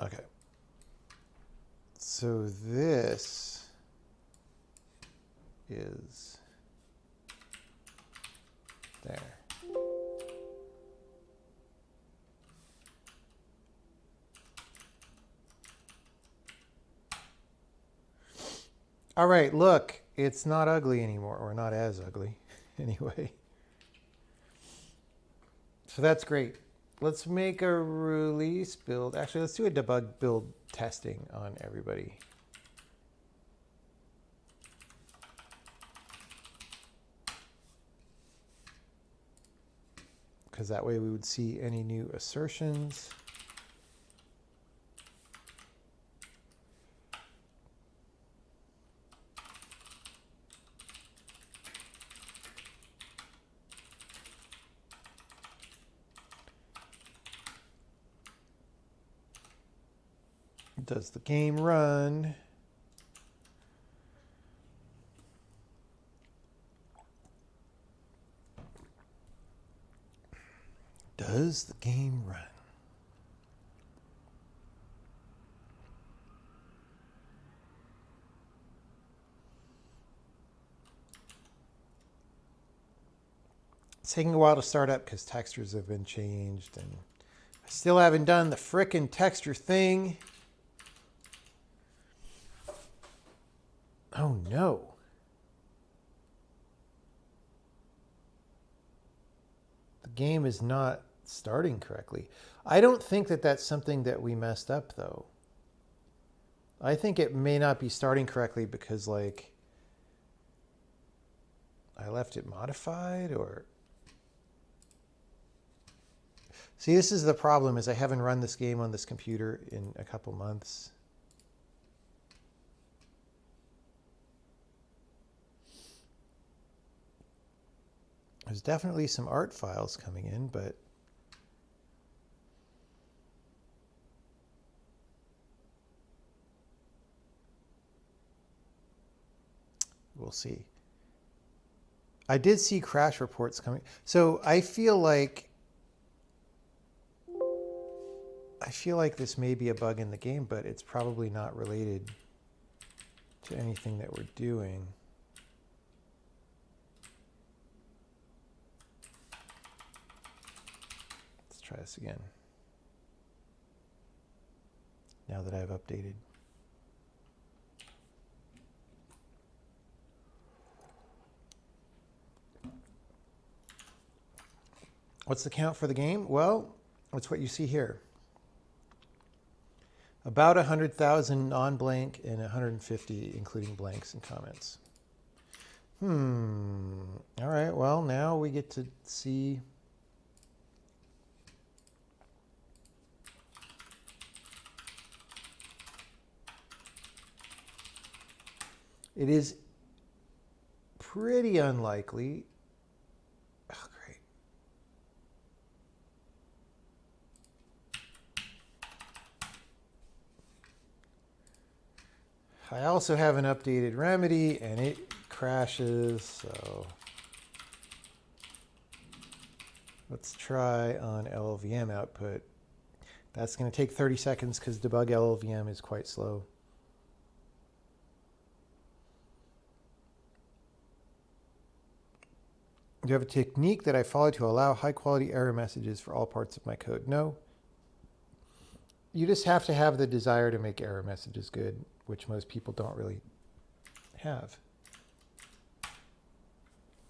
Okay. So this is there. All right, look, it's not ugly anymore, or not as ugly anyway. So that's great. Let's make a release build. Actually, let's do a debug build testing on everybody. Because that way we would see any new assertions. Does the game run? Does the game run? It's taking a while to start up because textures have been changed, and I still haven't done the frickin' texture thing. Oh no. The game is not starting correctly. I don't think that that's something that we messed up though. I think it may not be starting correctly because like I left it modified or... See, this is the problem is I haven't run this game on this computer in a couple months. There's definitely some art files coming in, but we'll see. I did see crash reports coming. So I feel like this may be a bug in the game, but it's probably not related to anything that we're doing. Let's try this again. Now that I've updated. What's the count for the game? Well, it's what you see here. About 100,000 non-blank and 150 including blanks and comments. All right, well, now we get to see. It is pretty unlikely. Oh, great. I also have an updated remedy and it crashes, so let's try on LLVM output. That's going to take 30 seconds because debug LLVM is quite slow. Do you have a technique that I follow to allow high quality error messages for all parts of my code? No. You just have to have the desire to make error messages good, which most people don't really have.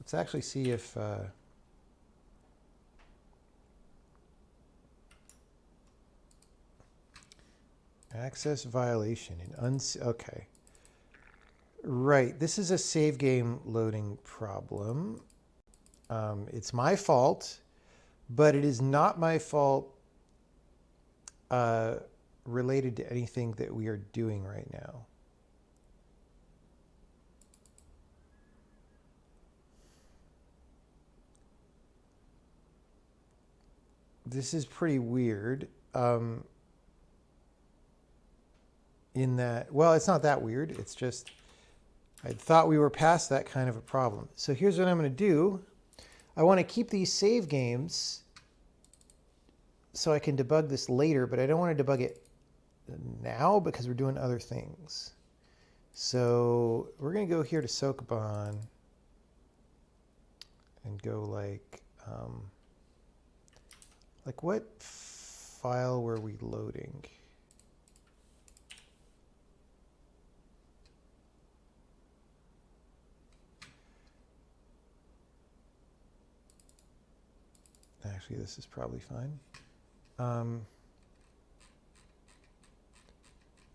Let's actually see if access violation and okay. Right, this is a save game loading problem. It's my fault, but it is not my fault related to anything that we are doing right now. This is pretty weird. In that, well, it's not that weird. It's just, I thought we were past that kind of a problem. So here's what I'm going to do. I want to keep these save games so I can debug this later, but I don't want to debug it now because we're doing other things. So we're going to go here to Sokoban and go like what file were we loading? Actually, this is probably fine.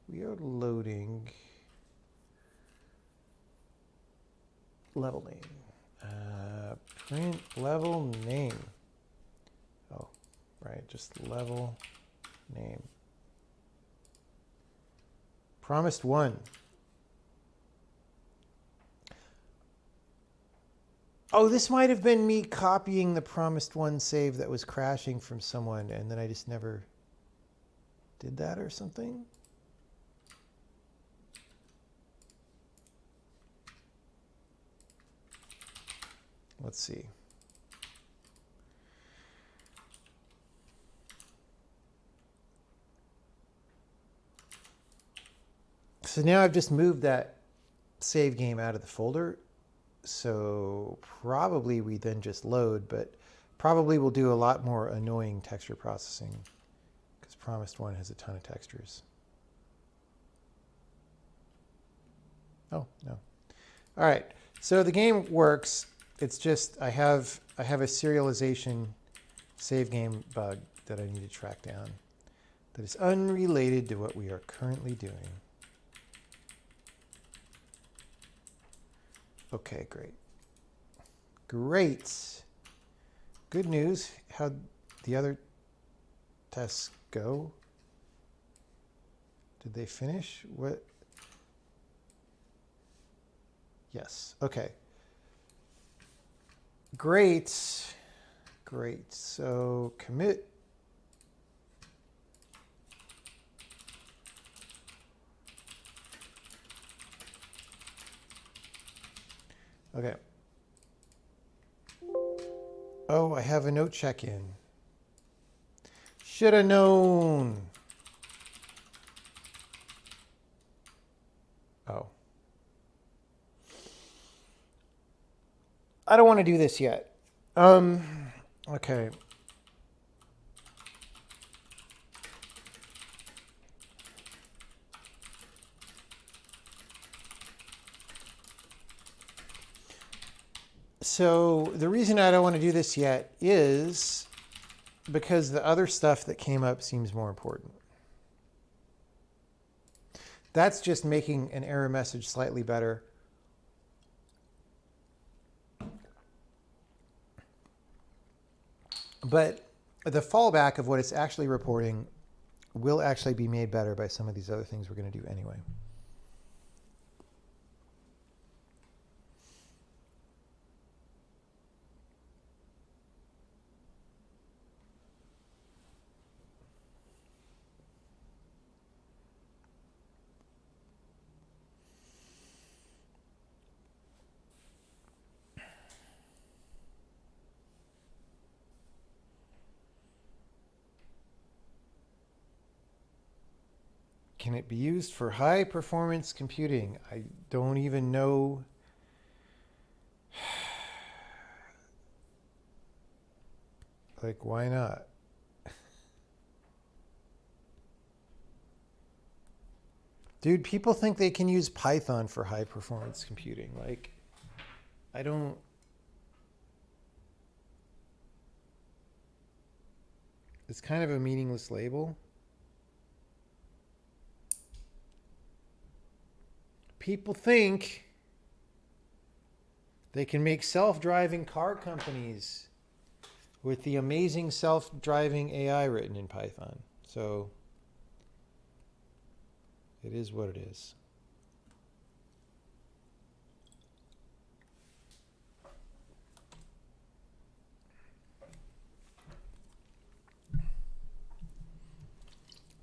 We are loading level name. Print level name. Oh, right, just level name. Promised one. Oh, this might have been me copying the promised one save that was crashing from someone, and then I just never did that or something. Let's see. So now I've just moved that save game out of the folder. So probably we then just load, but probably we'll do a lot more annoying texture processing because promised one has a ton of textures. Oh, no. All right. So the game works. It's just I have a serialization save game bug that I need to track down that is unrelated to what we are currently doing. Okay, great. Great. Good news. How'd the other tests go? Did they finish? What? Yes. Okay. Great. Great. So commit. Okay. Oh, I have a note check-in. Should have known. Oh. I don't want to do this yet. Okay. So the reason I don't want to do this yet is because the other stuff that came up seems more important. That's just making an error message slightly better. But the fallback of what it's actually reporting will actually be made better by some of these other things we're going to do anyway. Can it be used for high performance computing? I don't even know. Like, why not? Dude, people think they can use Python for high performance computing. Like, I don't. It's kind of a meaningless label. People think they can make self-driving car companies with the amazing self-driving AI written in Python. So it is what it is.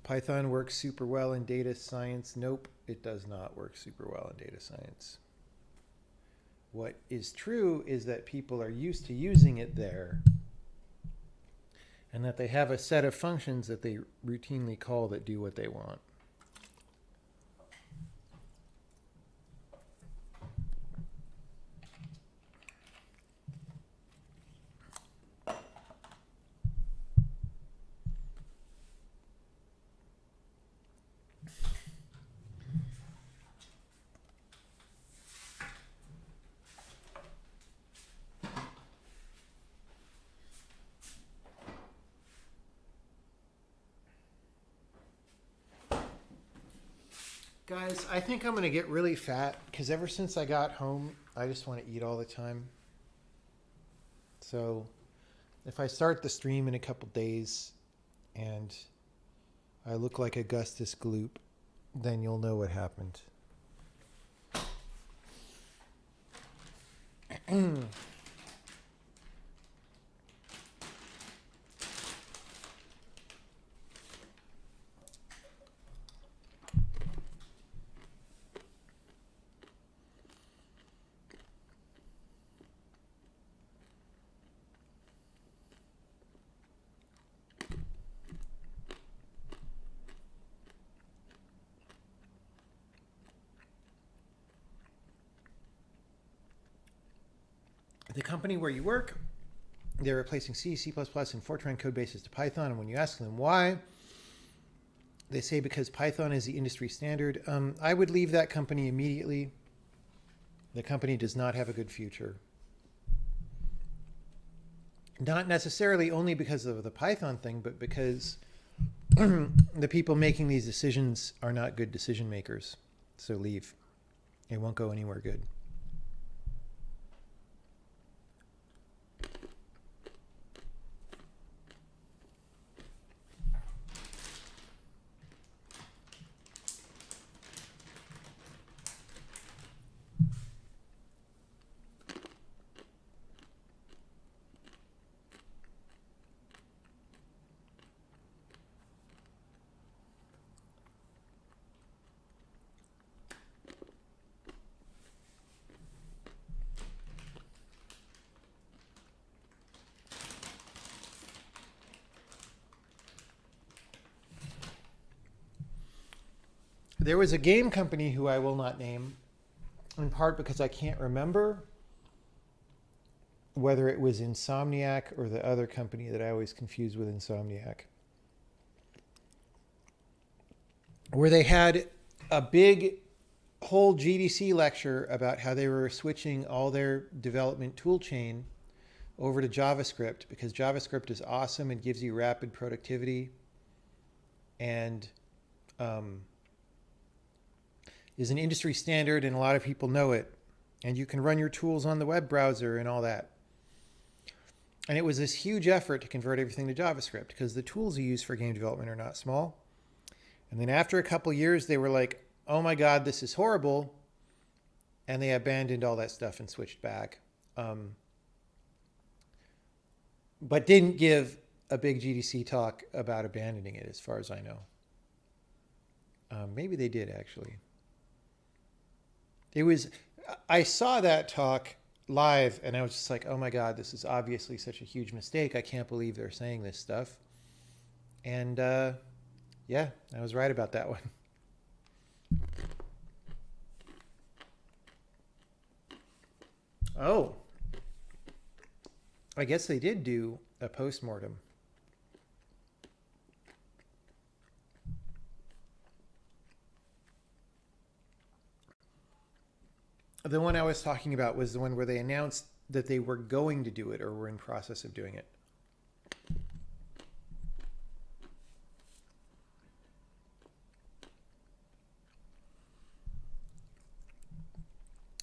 Python works super well in data science. Nope, it does not work super well in data science. What is true is that people are used to using it there, and that they have a set of functions that they routinely call that do what they want. Guys, I think I'm going to get really fat because ever since I got home, I just want to eat all the time. So if I start the stream in a couple days and I look like Augustus Gloop, then you'll know what happened. The company where you work, they're replacing C, C++, and Fortran code bases to Python. And when you ask them why, they say because Python is the industry standard. I would leave that company immediately. The company does not have a good future. Not necessarily only because of the Python thing, but because the people making these decisions are not good decision makers. So leave. It won't go anywhere good. There was a game company who I will not name, in part because I can't remember whether it was Insomniac or the other company that I always confuse with Insomniac, where they had a big whole GDC lecture about how they were switching all their development tool chain over to JavaScript because JavaScript is awesome and gives you rapid productivity and is an industry standard and a lot of people know it. And you can run your tools on the web browser and all that. And it was this huge effort to convert everything to JavaScript because the tools you use for game development are not small. And then after a couple years, they were like, oh my God, this is horrible. And they abandoned all that stuff and switched back. But didn't give a big GDC talk about abandoning it, as far as I know. Maybe they did, actually. I saw that talk live and I was just like, oh my God, this is obviously such a huge mistake. I can't believe they're saying this stuff. And yeah, I was right about that one. Oh, I guess they did do a postmortem. The one I was talking about was the one where they announced that they were going to do it or were in process of doing it.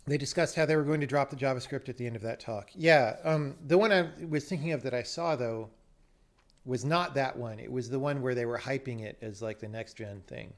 They discussed how they were going to drop the JavaScript at the end of that talk. Yeah, the one I was thinking of that I saw, though, was not that one. It was the one where they were hyping it as like the next gen thing.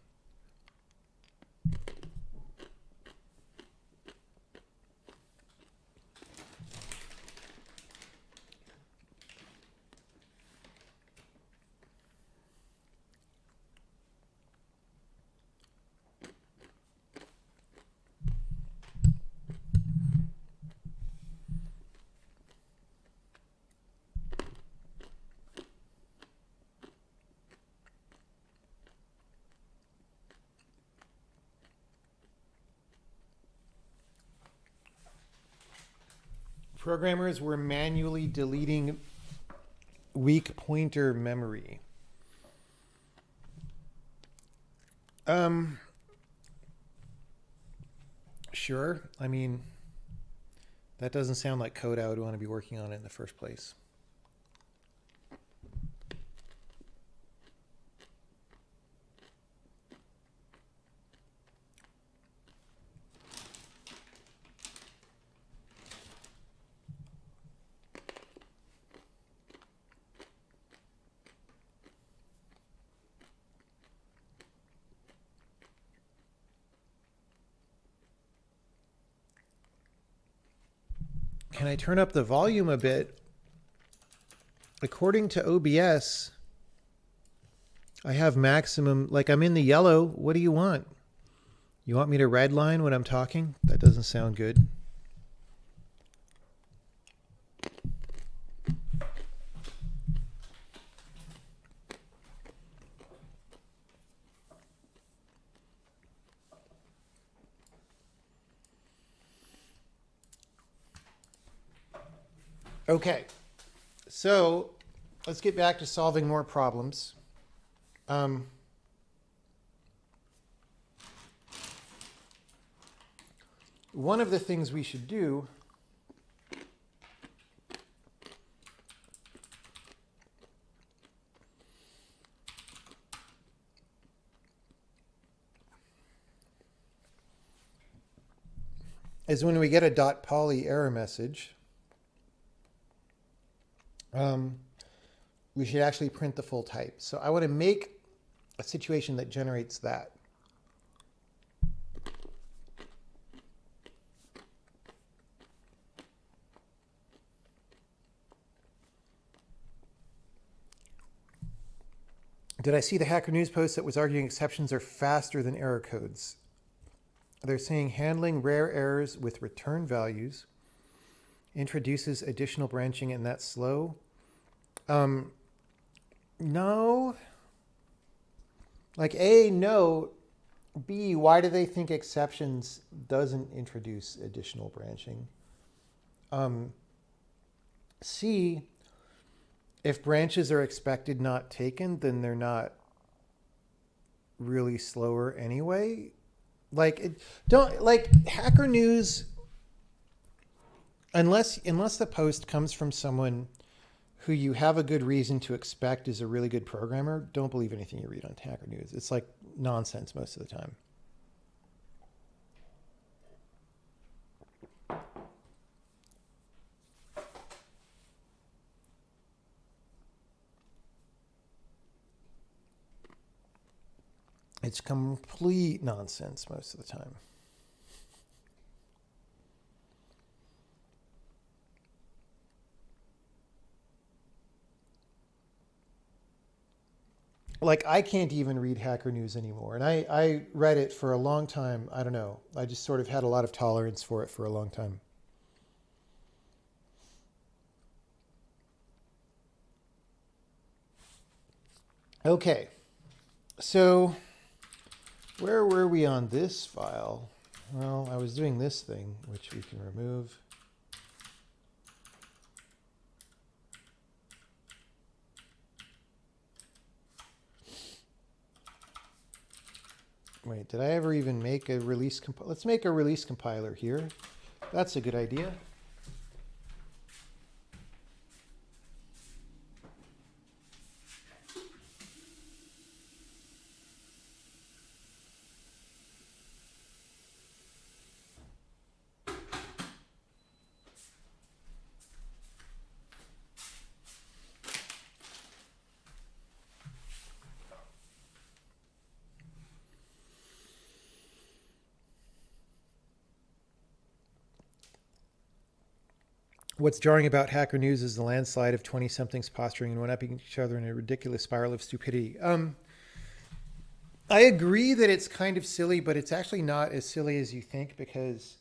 Programmers were manually deleting weak pointer memory. Sure. I mean, that doesn't sound like code I would want to be working on in the first place. Can I turn up the volume a bit? According to OBS, I have maximum, like I'm in the yellow. What do you want? You want me to redline when I'm talking? That doesn't sound good. Okay, so let's get back to solving more problems. One of the things we should do is when we get a .poly error message, we should actually print the full type. So I want to make a situation that generates that. Did I see the Hacker News post that was arguing exceptions are faster than error codes? They're saying handling rare errors with return values introduces additional branching and that's slow. No. Like A, no. B, why do they think exceptions doesn't introduce additional branching? C, if branches are expected not taken, then they're not really slower anyway. Like, Hacker News, unless the post comes from someone who you have a good reason to expect is a really good programmer, don't believe anything you read on Hacker News. It's like nonsense most of the time. It's complete nonsense most of the time. Like, I can't even read Hacker News anymore. And I read it for a long time. I don't know. I just sort of had a lot of tolerance for it for a long time. Okay. So where were we on this file? Well, I was doing this thing, which we can remove. Wait, did I ever even make a release compiler? Let's make a release compiler here. That's a good idea. What's jarring about Hacker News is the landslide of 20-somethings posturing and one-upping each other in a ridiculous spiral of stupidity. I agree that it's kind of silly, but it's actually not as silly as you think, because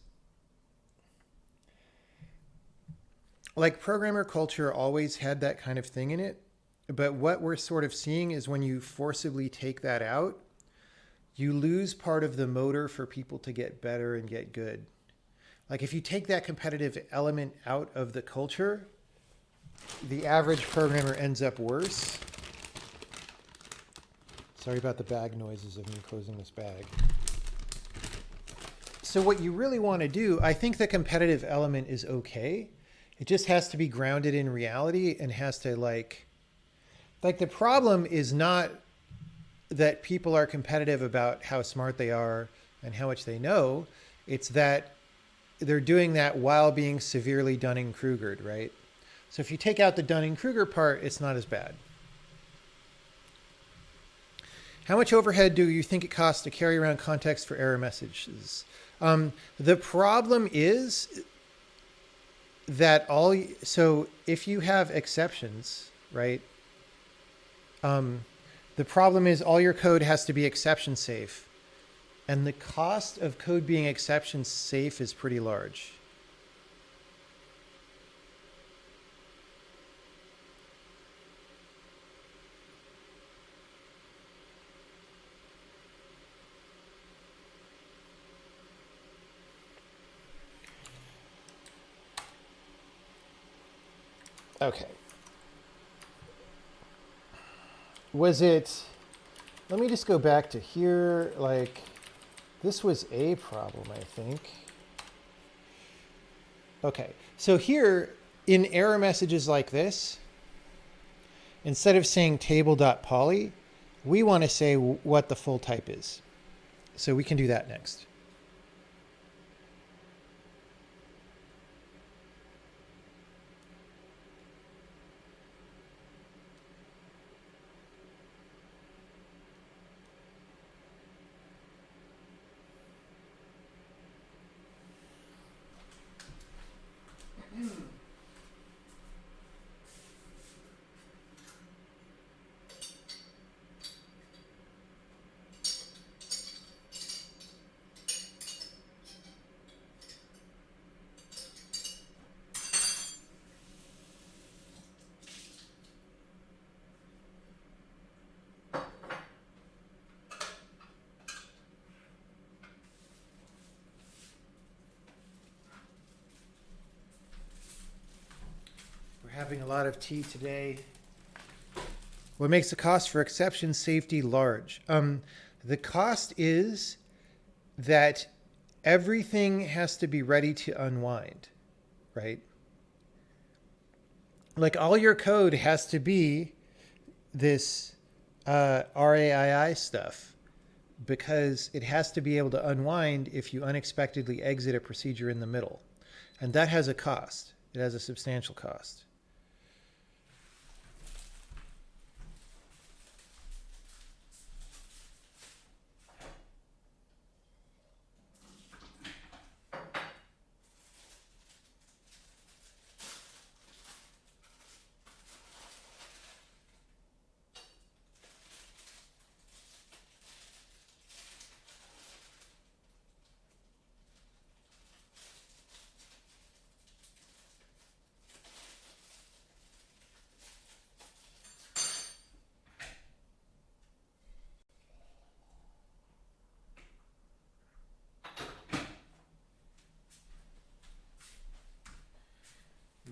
like programmer culture always had that kind of thing in it. But what we're sort of seeing is when you forcibly take that out, you lose part of the motor for people to get better and get good. Like, if you take that competitive element out of the culture, the average programmer ends up worse. Sorry about the bag noises of me closing this bag. So what you really want to do, I think the competitive element is okay. It just has to be grounded in reality and has to like the problem is not that people are competitive about how smart they are and how much they know. It's that they're doing that while being severely Dunning-Krugered, right? So if you take out the Dunning-Kruger part, it's not as bad. How much overhead do you think it costs to carry around context for error messages? The problem is that so if you have exceptions, right? The problem is all your code has to be exception safe. And the cost of code being exception safe is pretty large. Okay. Was it, let me just go back to here. Like, this was a problem, I think. Okay, so here in error messages like this, instead of saying table.poly, we want to say what the full type is. So we can do that next. Having a lot of tea today. What makes the cost for exception safety large? The cost is that everything has to be ready to unwind, right? Like, all your code has to be this RAII stuff, because it has to be able to unwind if you unexpectedly exit a procedure in the middle. And that has a cost. It has a substantial cost.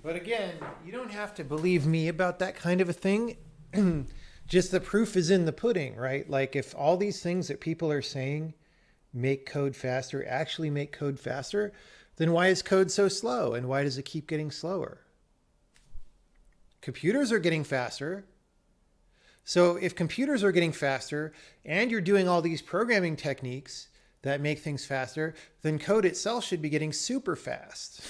But again, you don't have to believe me about that kind of a thing. Just the proof is in the pudding, right? Like if all these things that people are saying make code faster actually make code faster, then why is code so slow? And why does it keep getting slower? Computers are getting faster. So if computers are getting faster and you're doing all these programming techniques that make things faster, then code itself should be getting super fast.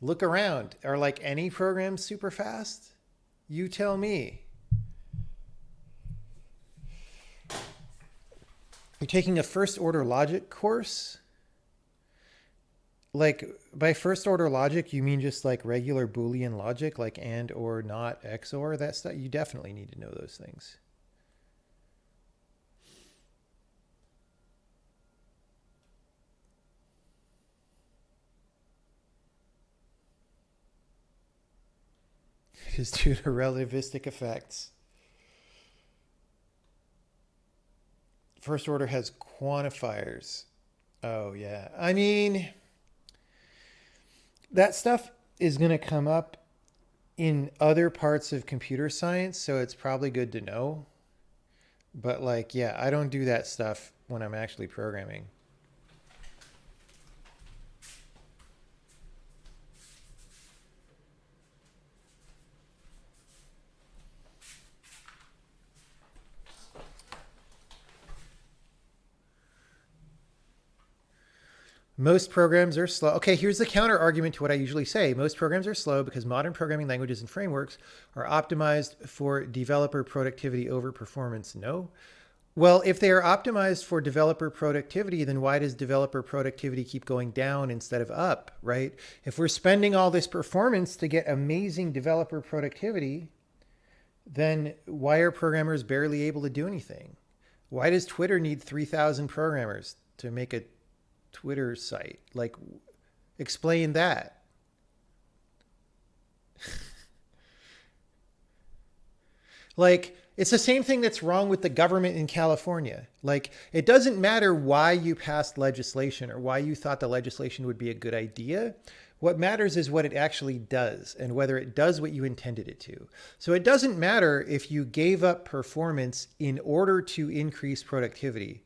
Look around. Are like any programs super fast? You tell me. You're taking a first order logic course? Like by first order logic, you mean just like regular Boolean logic, like and or not XOR, that stuff? You definitely need to know those things. It is due to relativistic effects. First order has quantifiers. Oh, yeah. I mean, that stuff is going to come up in other parts of computer science, so it's probably good to know. But like, yeah, I don't do that stuff when I'm actually programming. Most programs are slow. Okay, here's the counter argument to what I usually say. Most programs are slow because modern programming languages and frameworks are optimized for developer productivity over performance. No. Well, if they are optimized for developer productivity, then why does developer productivity keep going down instead of up, right? If we're spending all this performance to get amazing developer productivity, then why are programmers barely able to do anything? Why does Twitter need 3,000 programmers to make a Twitter site? Like, explain that. Like, it's the same thing that's wrong with the government in California. Like, it doesn't matter why you passed legislation or why you thought the legislation would be a good idea. What matters is what it actually does and whether it does what you intended it to. So it doesn't matter if you gave up performance in order to increase productivity.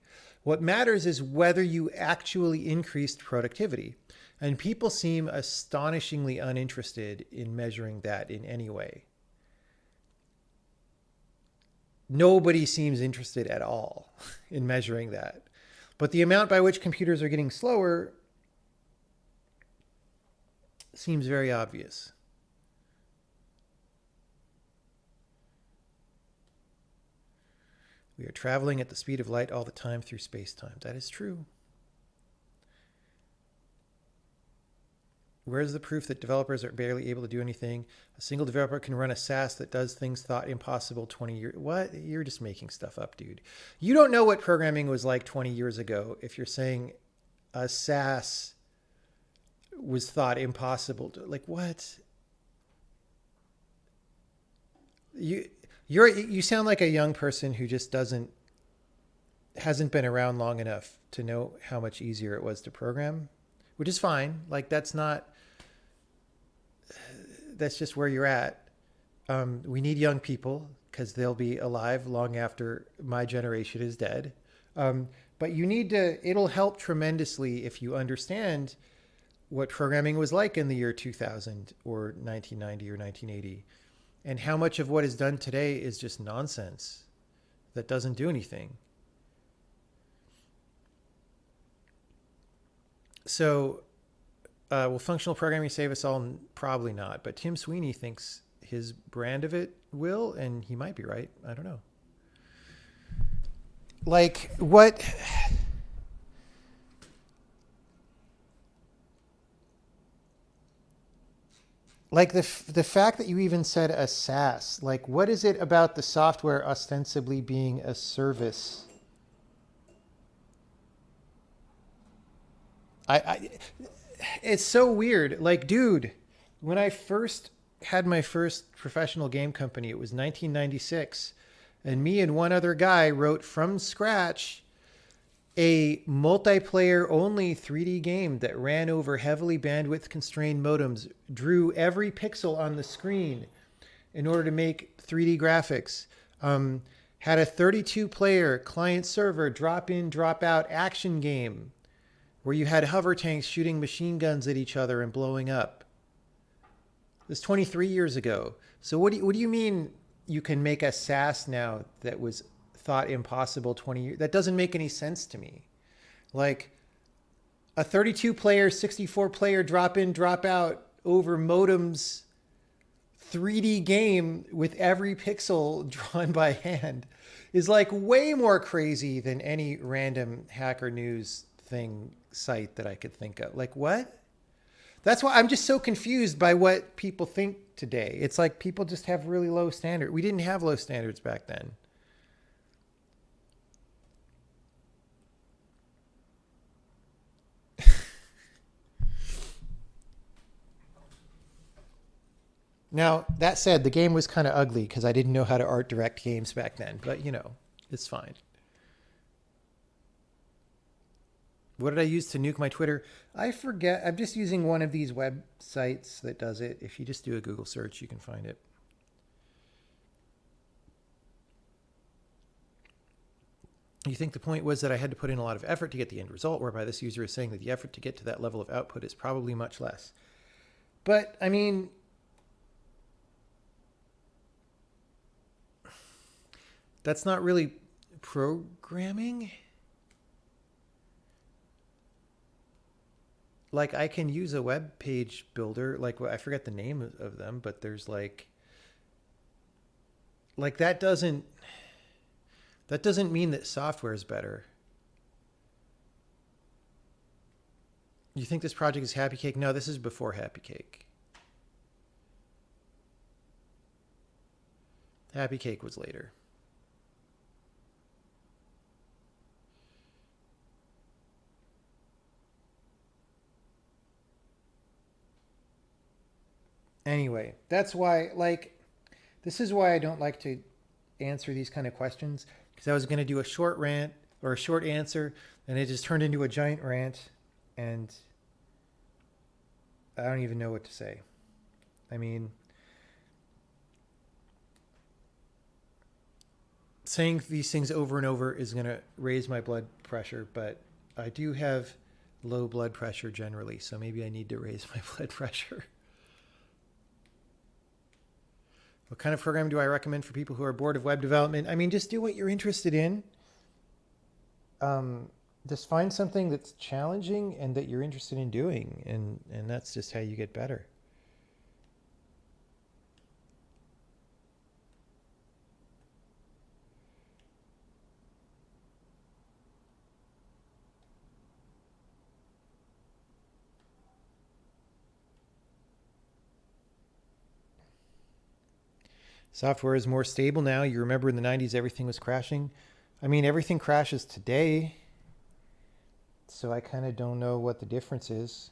What matters is whether you actually increased productivity. And people seem astonishingly uninterested in measuring that in any way. Nobody seems interested at all in measuring that. But the amount by which computers are getting slower seems very obvious. We are traveling at the speed of light all the time through space-time. That is true. Where's the proof that developers are barely able to do anything? A single developer can run a SaaS that does things thought impossible 20 years. What? You're just making stuff up, dude. You don't know what programming was like 20 years ago if you're saying a SaaS was thought impossible. Like, what? You sound like a young person who just hasn't been around long enough to know how much easier it was to program, which is fine. Like, that's just where you're at. We need young people because they'll be alive long after my generation is dead. But it'll help tremendously if you understand what programming was like in the year 2000 or 1990 or 1980, and how much of what is done today is just nonsense that doesn't do anything. So, will functional programming save us all? Probably not. But Tim Sweeney thinks his brand of it will, and he might be right. I don't know. Like, what? Like the fact that you even said a SaaS, like what is it about the software ostensibly being a service? I it's so weird. Like, dude, when I first had my first professional game company, it was 1996, and me and one other guy wrote from scratch A multiplayer only 3D game that ran over heavily bandwidth constrained modems, drew every pixel on the screen in order to make 3D graphics. Had a 32 player client server drop in, drop out action game where you had hover tanks shooting machine guns at each other and blowing up. This was 23 years ago. So what do you mean you can make a SaaS now that was thought impossible 20 years? That doesn't make any sense to me. Like a 32 player, 64 player drop in, drop out over modems 3D game with every pixel drawn by hand is like way more crazy than any random Hacker News thing site that I could think of. Like what? That's why I'm just so confused by what people think today. It's like people just have really low standards. We didn't have low standards back then. Now, that said, the game was kind of ugly because I didn't know how to art direct games back then, but you know, it's fine. What did I use to nuke my Twitter? I forget. I'm just using one of these websites that does it. If you just do a Google search, you can find it. You think the point was that I had to put in a lot of effort to get the end result, whereby this user is saying that the effort to get to that level of output is probably much less. But, I mean, that's not really programming. Like I can use a web page builder, like I forget the name of them, but there's like that doesn't mean that software is better. You think this project is Happy Cake? No, this is before Happy Cake. Happy Cake was later. Anyway, that's why, like, this is why I don't like to answer these kind of questions, because I was going to do a short rant or a short answer, and it just turned into a giant rant, and I don't even know what to say. I mean, saying these things over and over is going to raise my blood pressure, but I do have low blood pressure generally, so maybe I need to raise my blood pressure. What kind of program do I recommend for people who are bored of web development? I mean, just do what you're interested in. Just find something that's challenging and that you're interested in doing, and that's just how you get better. Software is more stable now. You remember in the 90s, everything was crashing. I mean, everything crashes today. So I kind of don't know what the difference is.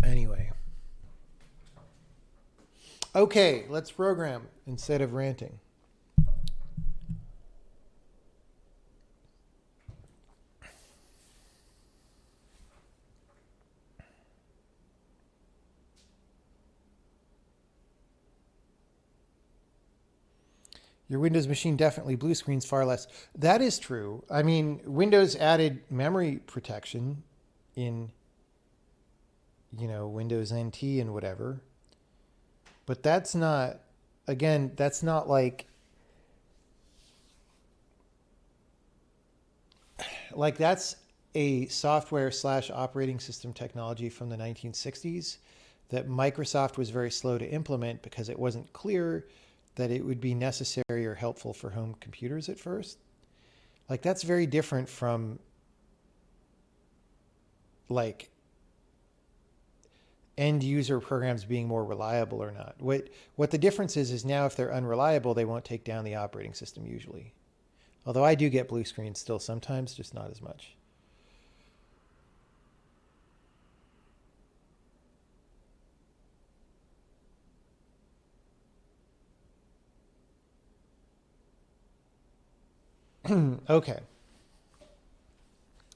Anyway. Okay, let's program instead of ranting. Your Windows machine definitely blue screens far less. That is true. I mean, Windows added memory protection in, Windows NT and whatever. But that's not, again, that's not like that's a software / operating system technology from the 1960s that Microsoft was very slow to implement because it wasn't clear that it would be necessary or helpful for home computers at first. Like that's very different from like end user programs being more reliable or not. What the difference is now if they're unreliable, they won't take down the operating system usually. Although I do get blue screens still sometimes, just not as much. Okay.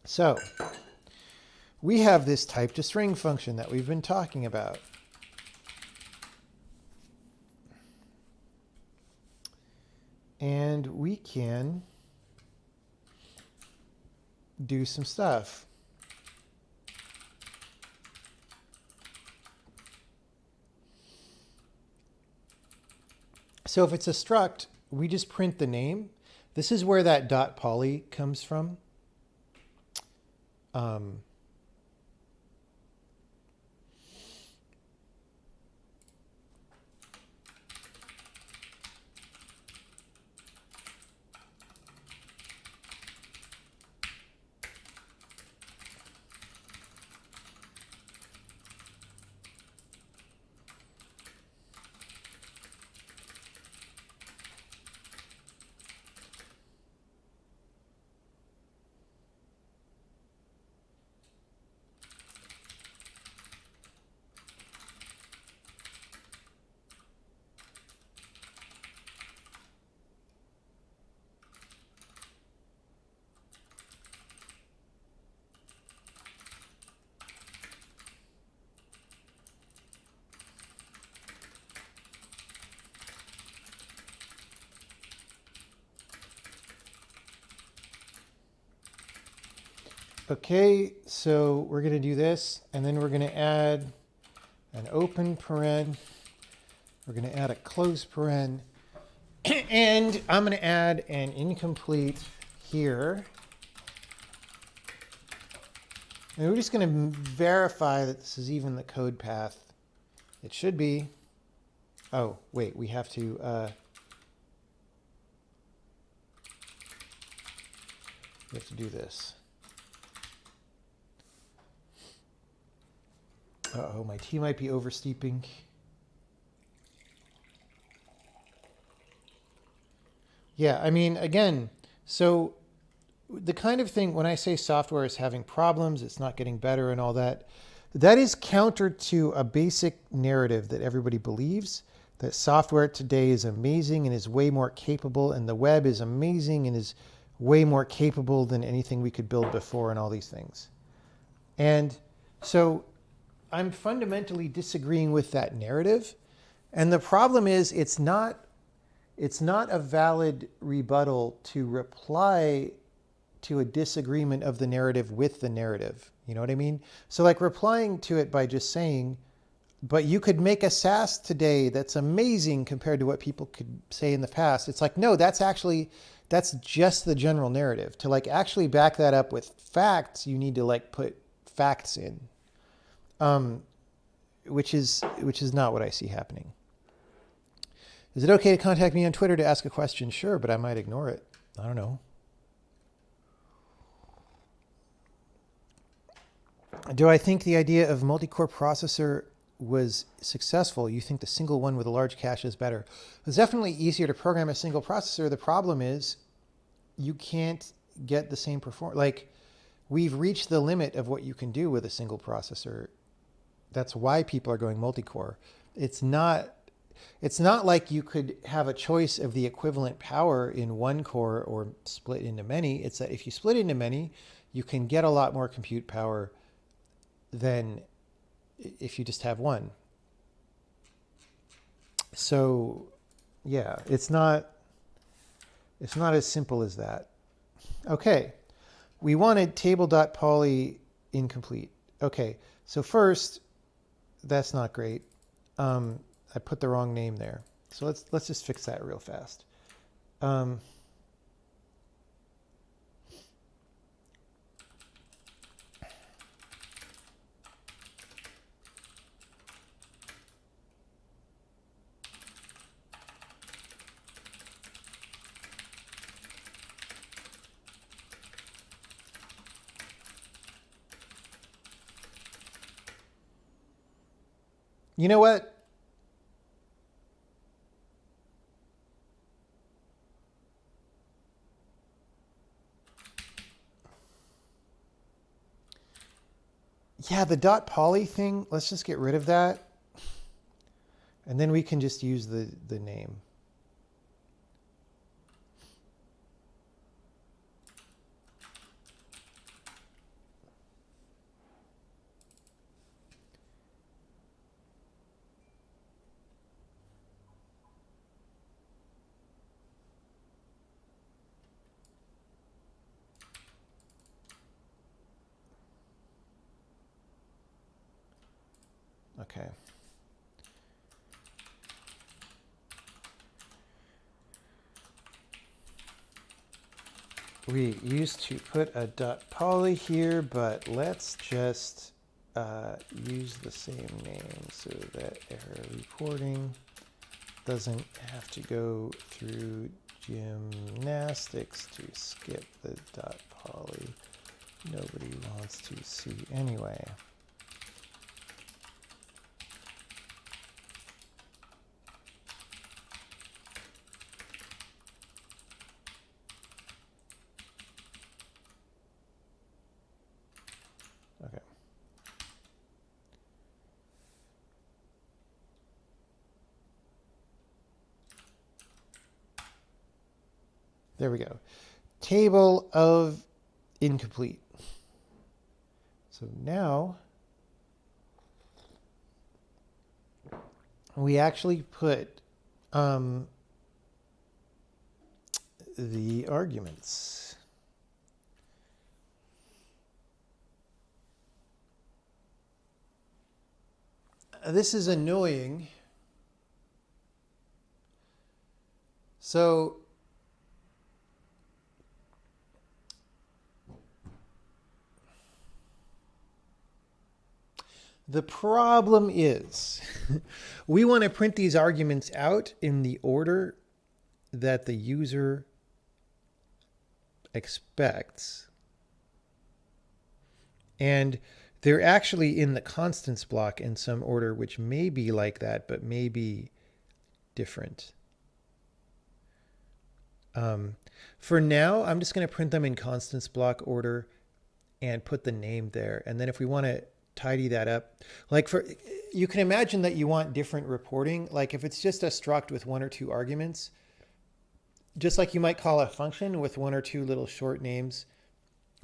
So we have this type to string function that we've been talking about. And we can do some stuff. So if it's a struct, we just print the name. This is where that .poly comes from. Okay, so we're going to do this, and then we're going to add an open paren. We're going to add a closed paren. And I'm going to add an incomplete here. And we're just going to verify that this is even the code path. It should be. Oh, wait, we have to do this. Uh-oh, my tea might be oversteeping. Yeah, I mean, again, so the kind of thing, when I say software is having problems, it's not getting better and all that, that is counter to a basic narrative that everybody believes, that software today is amazing and is way more capable, and the web is amazing and is way more capable than anything we could build before and all these things. And so I'm fundamentally disagreeing with that narrative. And the problem is it's not a valid rebuttal to reply to a disagreement of the narrative with the narrative. You know what I mean? So like replying to it by just saying, but you could make a SaaS today that's amazing compared to what people could say in the past. It's like, no, that's just the general narrative. To like actually back that up with facts, you need to like put facts in. Which is not what I see happening. Is it okay to contact me on Twitter to ask a question? Sure, but I might ignore it. I don't know. Do I think the idea of multi-core processor was successful? You think the single one with a large cache is better? It's definitely easier to program a single processor. The problem is you can't get the same performance. Like, we've reached the limit of what you can do with a single processor. That's why people are going multi-core. It's not like you could have a choice of the equivalent power in one core or split into many. It's that if you split into many, you can get a lot more compute power than if you just have one. So yeah, it's not as simple as that. Okay, we wanted table.poly incomplete. Okay, so first, that's not great. I put the wrong name there. So let's just fix that real fast. You know what? Yeah, the .poly thing, let's just get rid of that. And then we can just use the name. Okay. We used to put a .poly here, but let's just use the same name so that error reporting doesn't have to go through gymnastics to skip the .poly. Nobody wants to see anyway. Okay. There we go. Table of incomplete. So now we actually put the arguments. This is annoying. So the problem is we want to print these arguments out in the order that the user expects. And they're actually in the constants block in some order, which may be like that, but may be different. For now, I'm just going to print them in constants block order and put the name there. And then if we want to tidy that up, like you can imagine that you want different reporting. Like if it's just a struct with one or two arguments, just like you might call a function with one or two little short names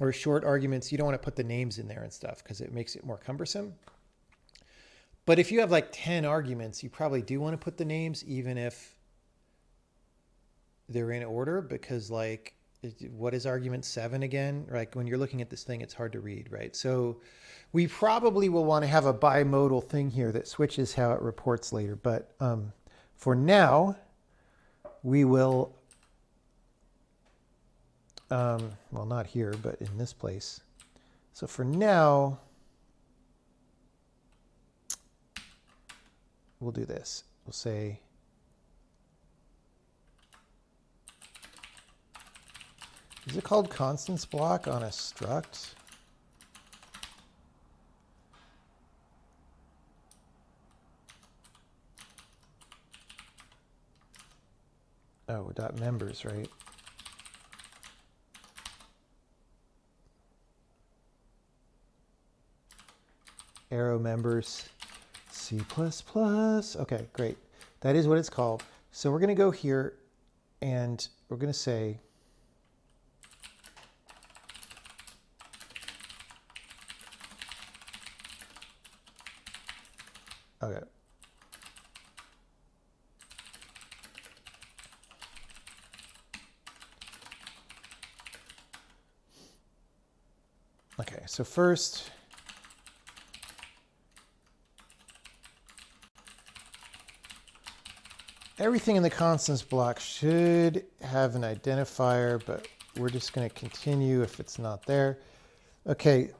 or short arguments, you don't want to put the names in there and stuff because it makes it more cumbersome. But if you have like 10 arguments, you probably do want to put the names even if they're in order, because like, what is argument 7 again? Like when you're looking at this thing, it's hard to read, right? So we probably will want to have a bimodal thing here that switches how it reports later. But for now, we will, well, not here, but in this place. So for now, we'll do this. We'll say, is it called constants block on a struct? Oh, dot members, right? Arrow members, C++. Okay, great. That is what it's called. So we're going to go here and we're going to say, okay. Okay, so first, everything in the constants block should have an identifier, but we're just going to continue if it's not there. Okay.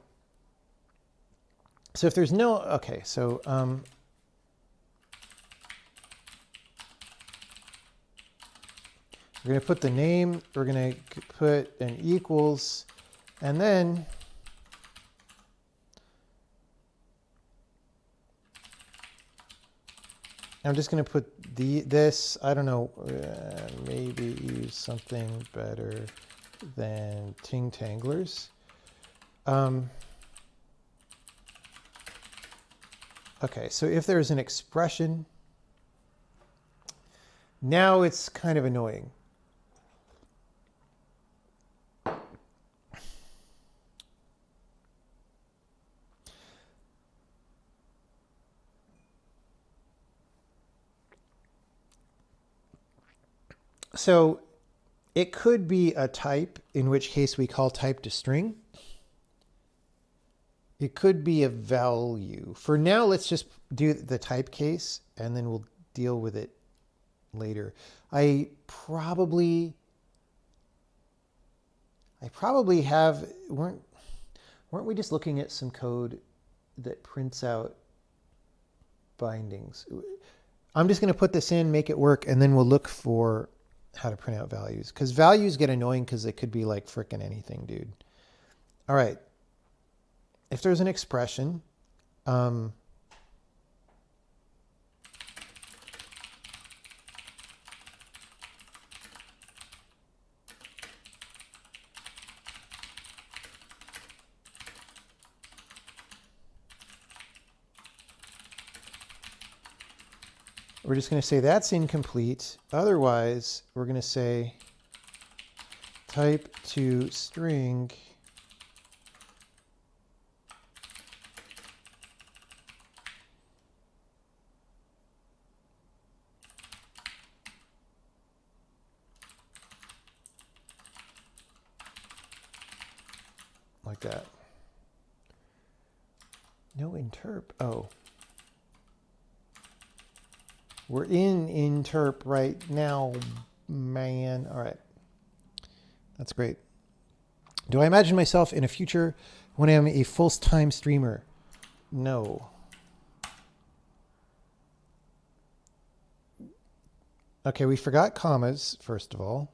So if there's no, okay, so we're going to put the name, we're going to put an equals, and then I'm just going to put this, I don't know, maybe use something better than ting-tanglers. Okay, so if there's an expression, now it's kind of annoying. So it could be a type, in which case we call type to string. It could be a value. For now, let's just do the type case and then we'll deal with it later. I probably have, weren't we just looking at some code that prints out bindings? I'm just going to put this in, make it work, and then we'll look for how to print out values. Because values get annoying because they could be like frickin' anything, dude. All right. If there's an expression, we're just going to say that's incomplete. Otherwise, we're going to say type to string like that. No interp. Oh. We're in interp right now, man. All right. That's great. Do I imagine myself in a future when I am a full-time streamer? No. Okay, we forgot commas, first of all.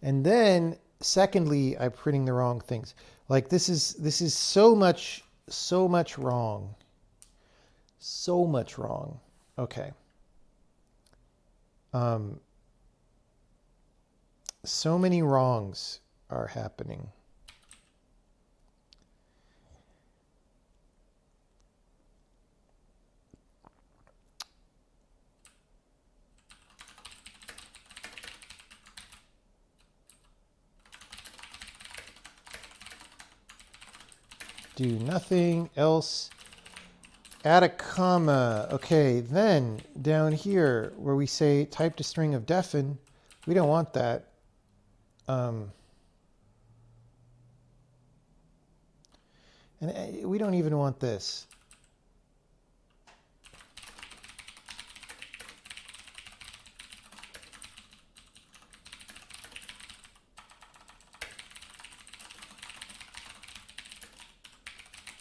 And then, secondly, I'm printing the wrong things. Like this is so much wrong. So much wrong. Okay. So many wrongs are happening. Do nothing else. Add a comma. Okay, then down here where we say type to string of defen, we don't want that. And we don't even want this.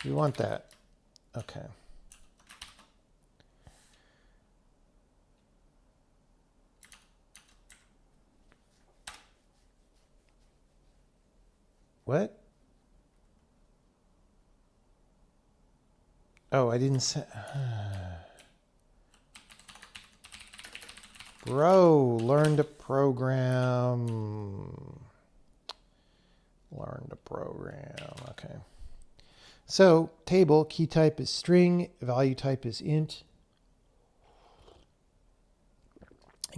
We want that. Okay. What? Oh, I didn't say. Bro, learn to program. Learn to program. Okay. So, table, key type is string, value type is int.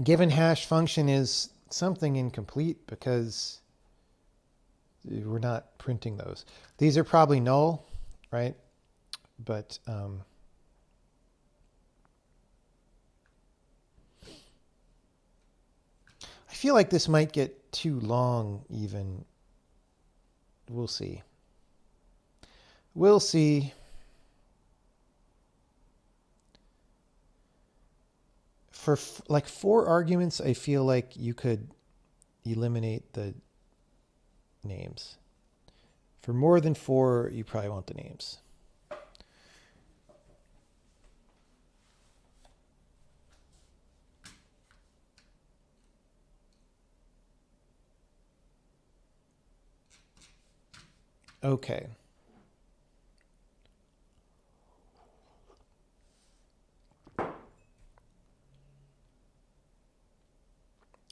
Given hash function is something incomplete because we're not printing those. These are probably null, right? But I feel like this might get too long even. We'll see. We'll see. For like 4 arguments, I feel like you could eliminate the names. For more than 4, you probably want the names. Okay.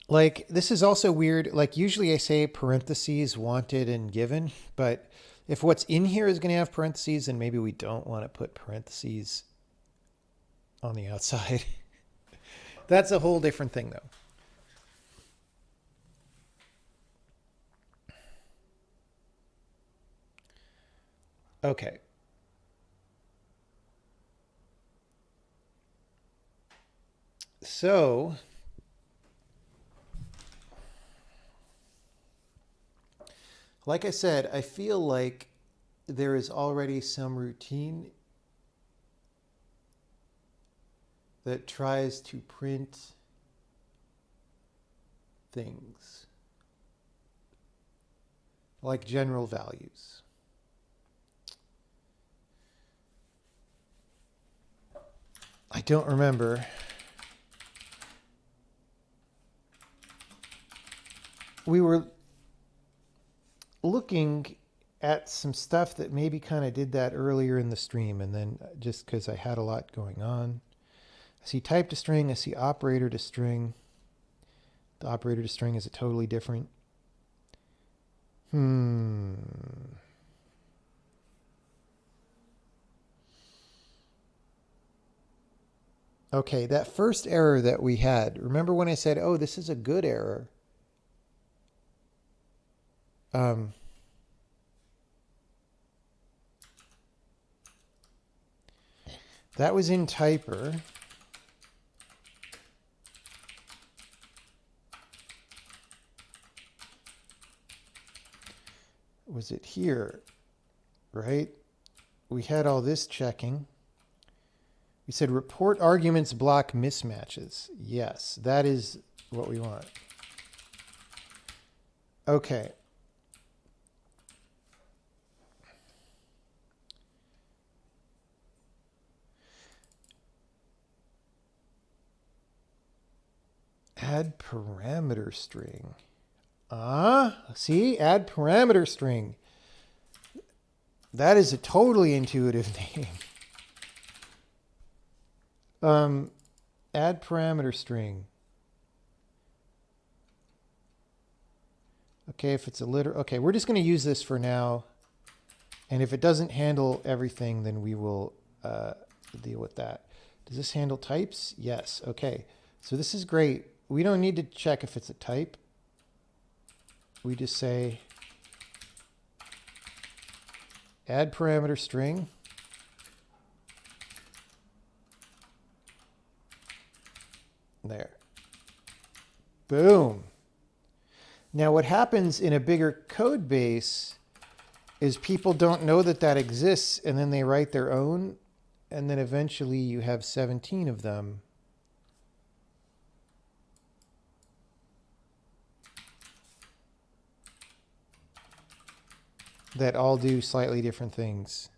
Like, this is also weird. Like, usually I say parentheses wanted and given, but if what's in here is going to have parentheses, then maybe we don't want to put parentheses on the outside. That's a whole different thing, though. Okay. So like I said, I feel like there is already some routine that tries to print things like general values. I don't remember. We were looking at some stuff that maybe kind of did that earlier in the stream, and then just because I had a lot going on. I see type to string, I see operator to string. The operator to string is a totally different. Okay, that first error that we had, remember when I said, oh, this is a good error? That was in typer. Was it here, right? We had all this checking. We said report arguments block mismatches. Yes, that is what we want. Okay. Add parameter string. See? Add parameter string. That is a totally intuitive name. Add parameter string. Okay, if it's a literal... Okay, we're just going to use this for now. And if it doesn't handle everything, then we will deal with that. Does this handle types? Yes. Okay. So this is great. We don't need to check if it's a type. We just say add parameter string. There. Boom. Now what happens in a bigger code base is people don't know that that exists, and then they write their own, and then eventually you have 17 of them. That all do slightly different things.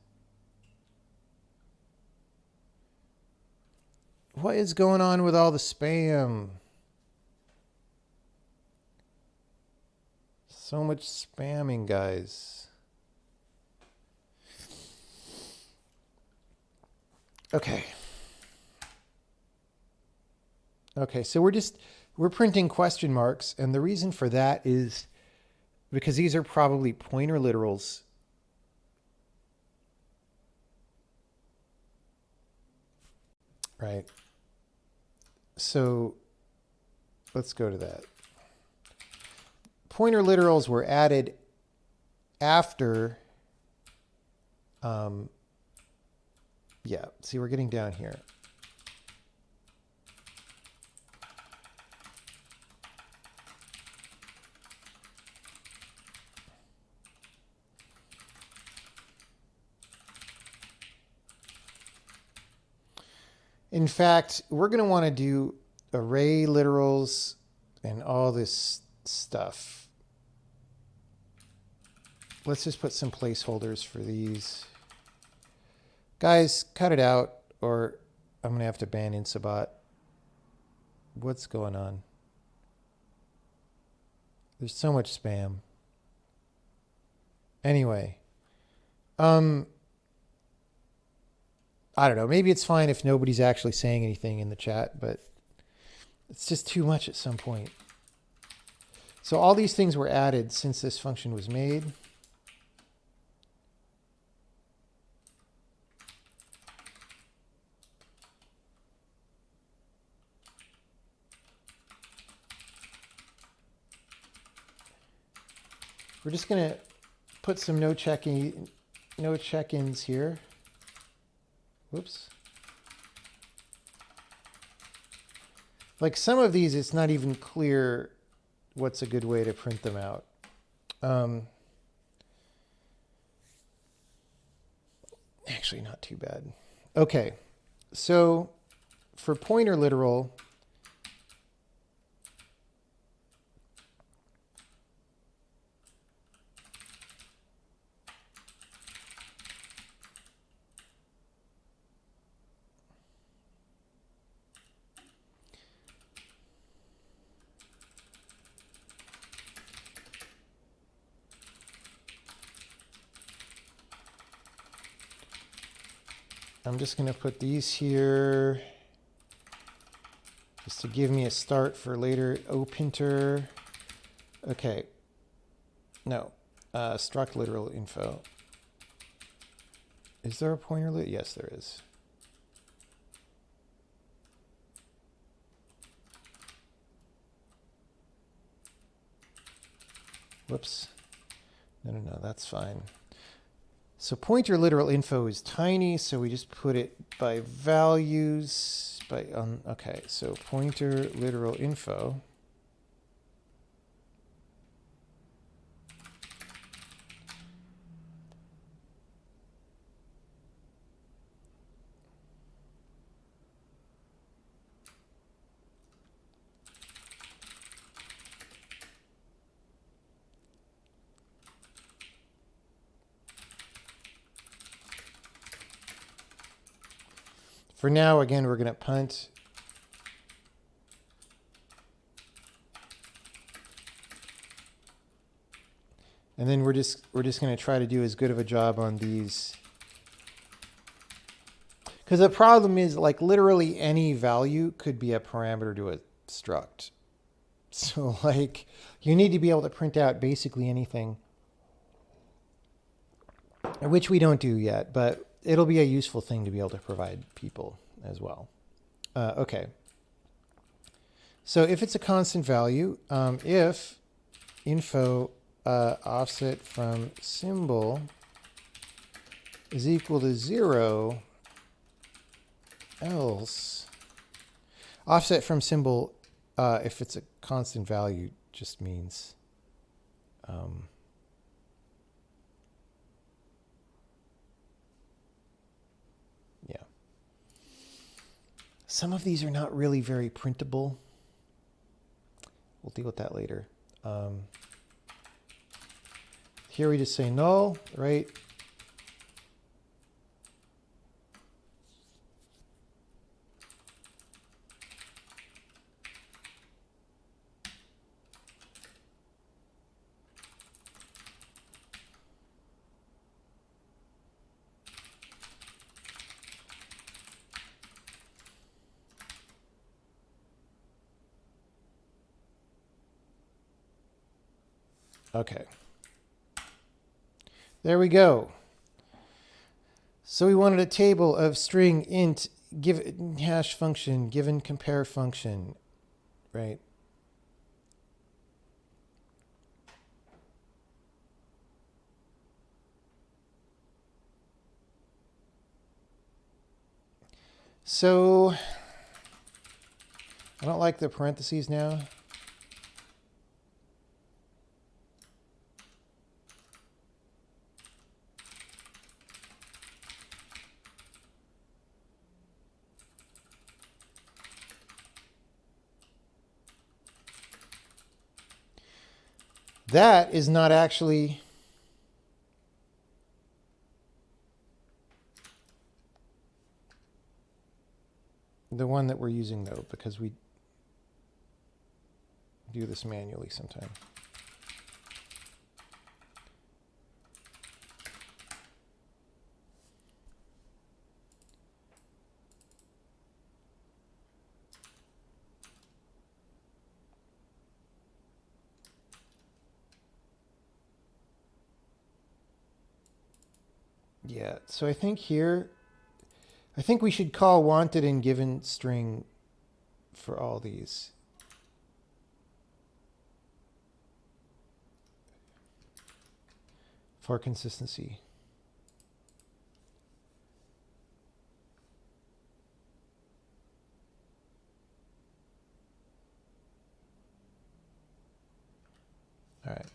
What is going on with all the spam? So much spamming, guys. Okay. Okay, so we're printing question marks, and the reason for that is because these are probably pointer literals. Right. So let's go to that. Pointer literals were added after, yeah, see, we're getting down here. In fact, we're going to want to do array literals and all this stuff. Let's just put some placeholders for these. Guys, cut it out, or I'm going to have to ban Insabot. What's going on? There's so much spam. Anyway. I don't know. Maybe it's fine if nobody's actually saying anything in the chat, but it's just too much at some point. So all these things were added since this function was made. We're just going to put some no check-ins here. Whoops. Like some of these, it's not even clear what's a good way to print them out. Actually, not too bad. Okay, so for pointer literal, I'm just going to put these here just to give me a start for later opinter. Okay. No. Struct literal info. Is there a pointer lit? Yes, there is. Whoops. No, that's fine. So pointer literal info is tiny, so we just put it by values. Okay, so pointer literal info. For now, again, we're going to punt. And then we're just going to try to do as good of a job on these. Because the problem is, like, literally any value could be a parameter to a struct. So, like, you need to be able to print out basically anything, which we don't do yet, but it'll be a useful thing to be able to provide people as well. Okay. So if it's a constant value, if info offset from symbol is equal to 0, else offset from symbol, if it's a constant value, just means yeah. Some of these are not really very printable. We'll deal with that later. Here we just say null, right? Okay. There we go. So we wanted a table of string int give hash function given compare function, right? So I don't like the parentheses now. That is not actually the one that we're using, though, because we do this manually sometimes. Yeah, so I think here, I think we should call wanted and given string for all these. For consistency. All right.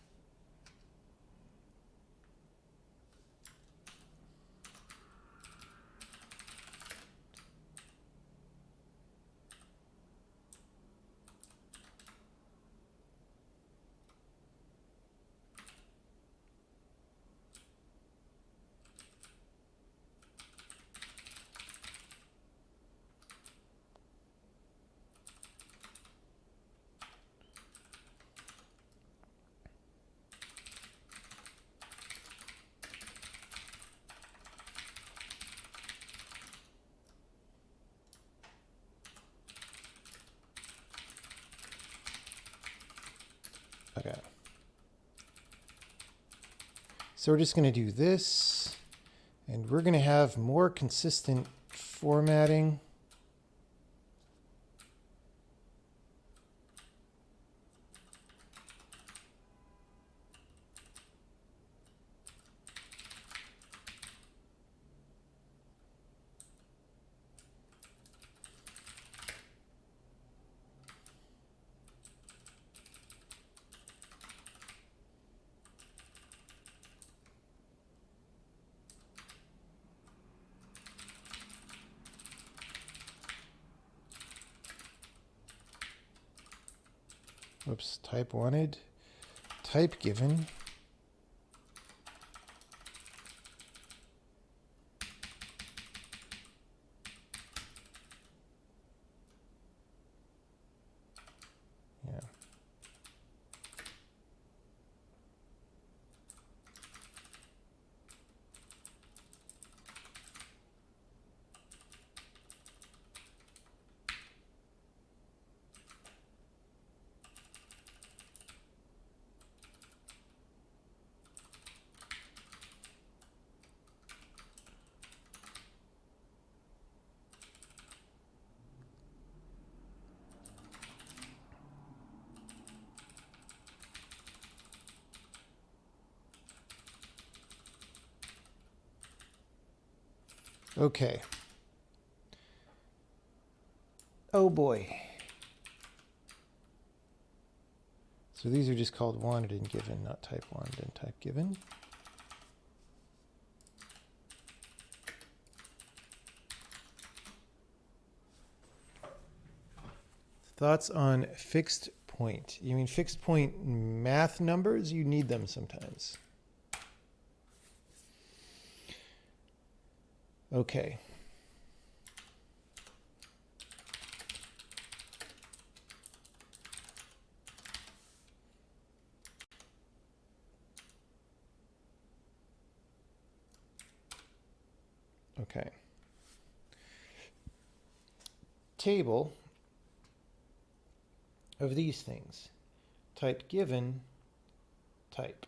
Okay. So we're just going to do this, and we're going to have more consistent formatting. Whoops, type wanted, type given. Yeah. Okay. Oh boy. So these are just called wanted and given, not type wanted and type given. Thoughts on fixed point? You mean fixed point math numbers? You need them sometimes. Okay. Okay. Table of these things. Type given, type.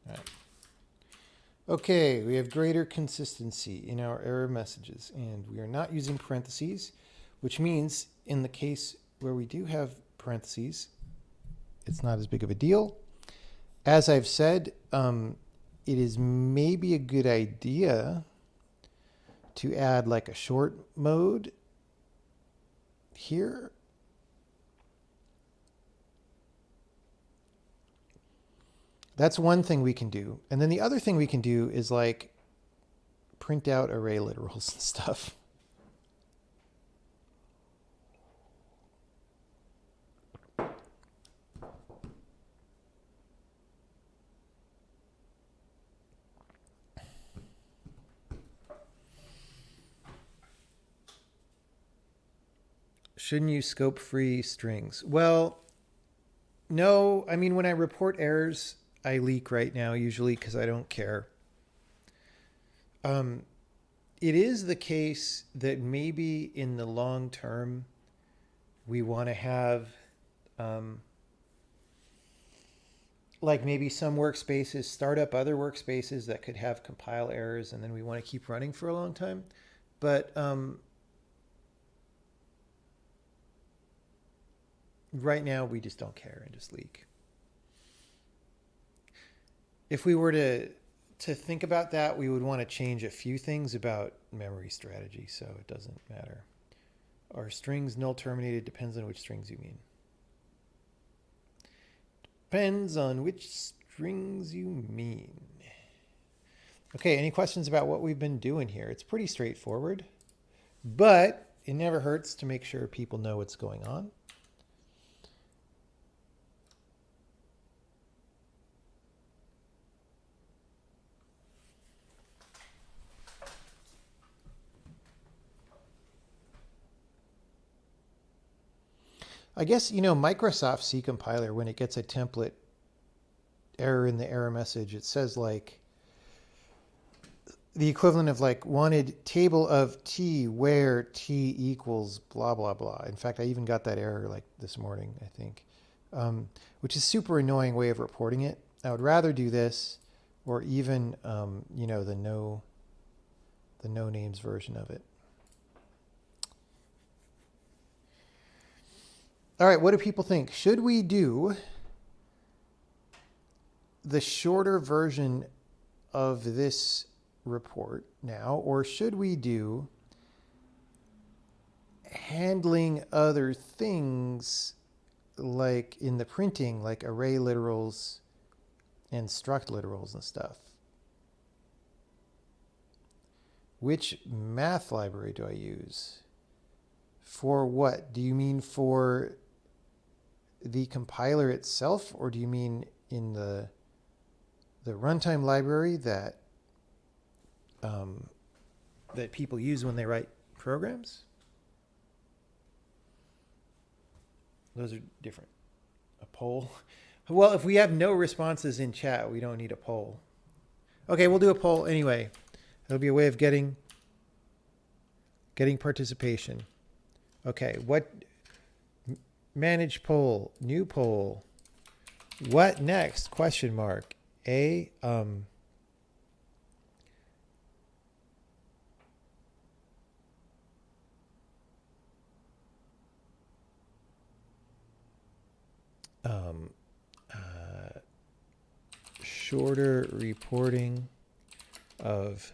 All right. Okay, we have greater consistency in our error messages, and we are not using parentheses, which means in the case where we do have parentheses, it's not as big of a deal. As I've said, it is maybe a good idea to add like a short mode here. That's one thing we can do. And then the other thing we can do is like print out array literals and stuff. Shouldn't use scope-free strings. Well, no. I mean, when I report errors, I leak right now usually because I don't care. It is the case that maybe in the long term, we want to have like maybe some workspaces start up other workspaces that could have compile errors, and then we want to keep running for a long time. But right now, we just don't care and just leak. if we were to think about that, we would want to change a few things about memory strategy, so it doesn't matter. Are strings null terminated? Depends on which strings you mean. Depends on which strings you mean. Okay, any questions about what we've been doing here? It's pretty straightforward, but it never hurts to make sure people know what's going on. I guess, Microsoft C compiler, when it gets a template error in the error message, it says like the equivalent of like wanted table of T where T equals blah, blah, blah. In fact, I even got that error like this morning, I think, which is super annoying way of reporting it. I would rather do this or even, the no names version of it. All right, what do people think? Should we do the shorter version of this report now, or should we do handling other things like in the printing, like array literals and struct literals and stuff? Which math library do I use? For what? Do you mean for the compiler itself, or do you mean in the runtime library that that people use when they write programs? Those are different. A poll? Well, if we have no responses in chat, we don't need a poll. Okay, we'll do a poll anyway. It'll be a way of getting participation. Okay, what? Manage poll, new poll. What next? Question mark. Shorter reporting of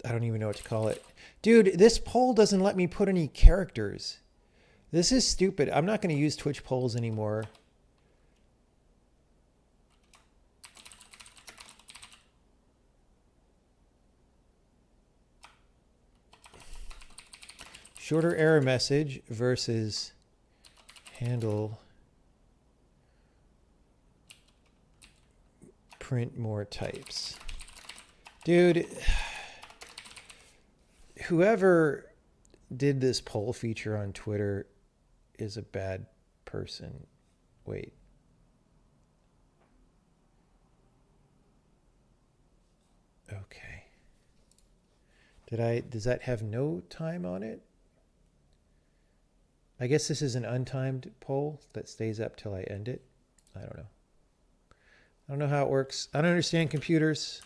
I don't even know what to call it. Dude, this poll doesn't let me put any characters. This is stupid. I'm not going to use Twitch polls anymore. Shorter error message versus handle print more types. Dude, whoever did this poll feature on Twitter is a bad person. Wait. Okay. Does that have no time on it? I guess this is an untimed poll that stays up till I end it. I don't know. I don't know how it works. I don't understand computers.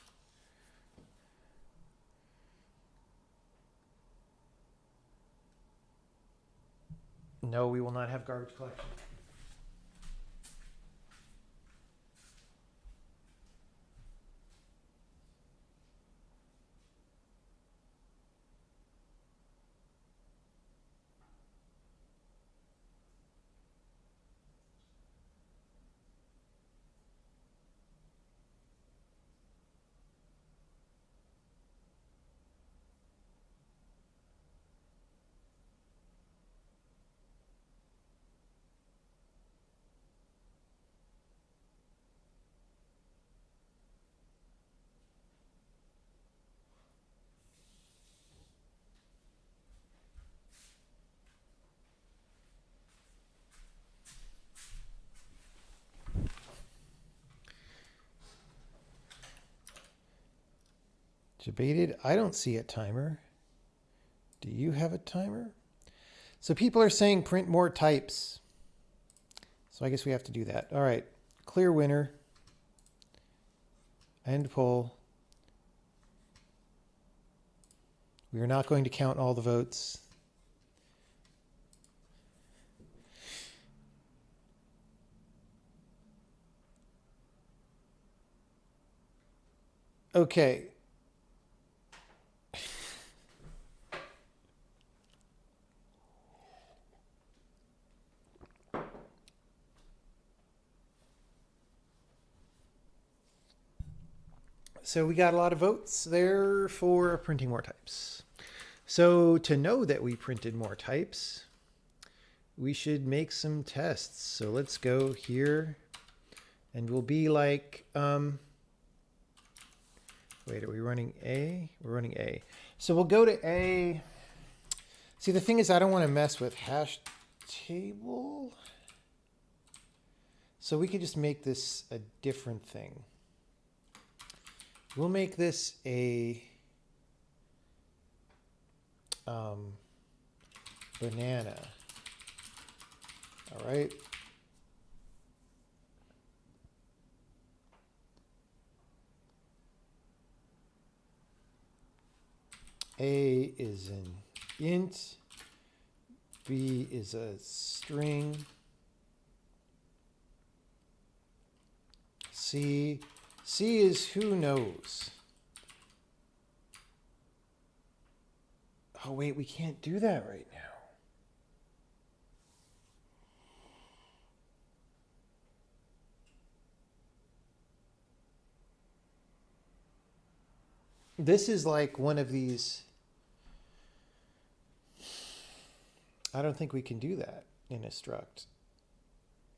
No, we will not have garbage collection. Debated. I don't see a timer. Do you have a timer? So people are saying print more types. So I guess we have to do that. All right. Clear winner. End poll. We are not going to count all the votes. Okay. So we got a lot of votes there for printing more types. So to know that we printed more types, we should make some tests. So let's go here and we'll be like, wait, are we running A? We're running A. So we'll go to A. See, the thing is, I don't want to mess with hash table. So we could just make this a different thing. We'll make this a banana. All right. A is an int. B is a string. C is who knows. Oh, wait, we can't do that right now. This is like one of these. I don't think we can do that in a struct,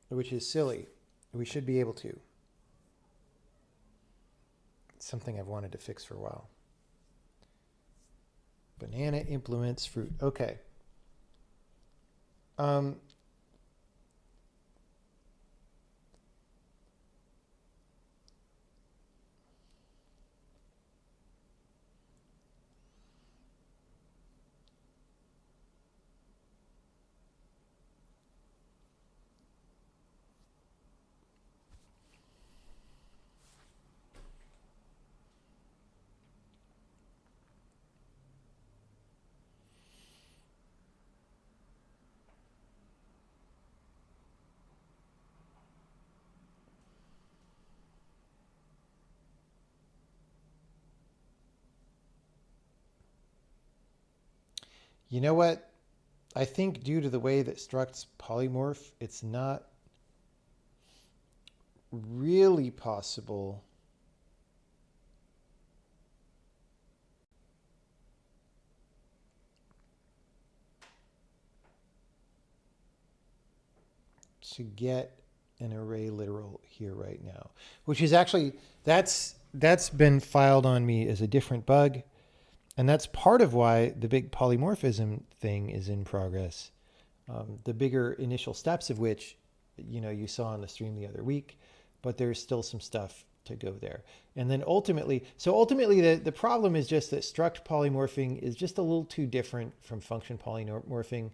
which is silly. We should be able to. It's something I've wanted to fix for a while. Banana implements fruit. Okay. You know what? I think due to the way that structs polymorph, it's not really possible to get an array literal here right now, which is actually, that's been filed on me as a different bug. And that's part of why the big polymorphism thing is in progress. The bigger initial steps of which, you saw on the stream the other week, but there's still some stuff to go there. And then ultimately the problem is just that struct polymorphing is just a little too different from function polymorphing.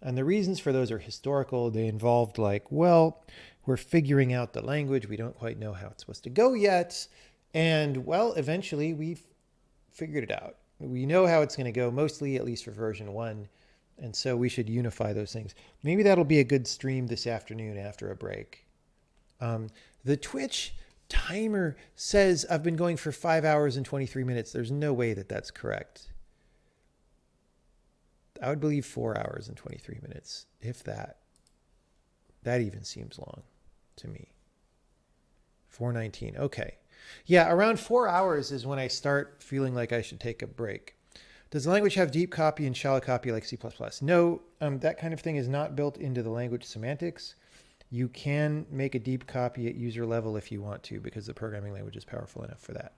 And the reasons for those are historical. They involved we're figuring out the language. We don't quite know how it's supposed to go yet. And eventually we've figured it out. We know how it's going to go, mostly, at least for version 1. And so we should unify those things. Maybe that'll be a good stream this afternoon after a break. The Twitch timer says I've been going for 5 hours and 23 minutes. There's no way that that's correct. I would believe 4 hours and 23 minutes, if that. That even seems long to me. 4:19. Okay. Yeah, around 4 hours is when I start feeling like I should take a break. Does the language have deep copy and shallow copy like C++? No, that kind of thing is not built into the language semantics. You can make a deep copy at user level if you want to, because the programming language is powerful enough for that.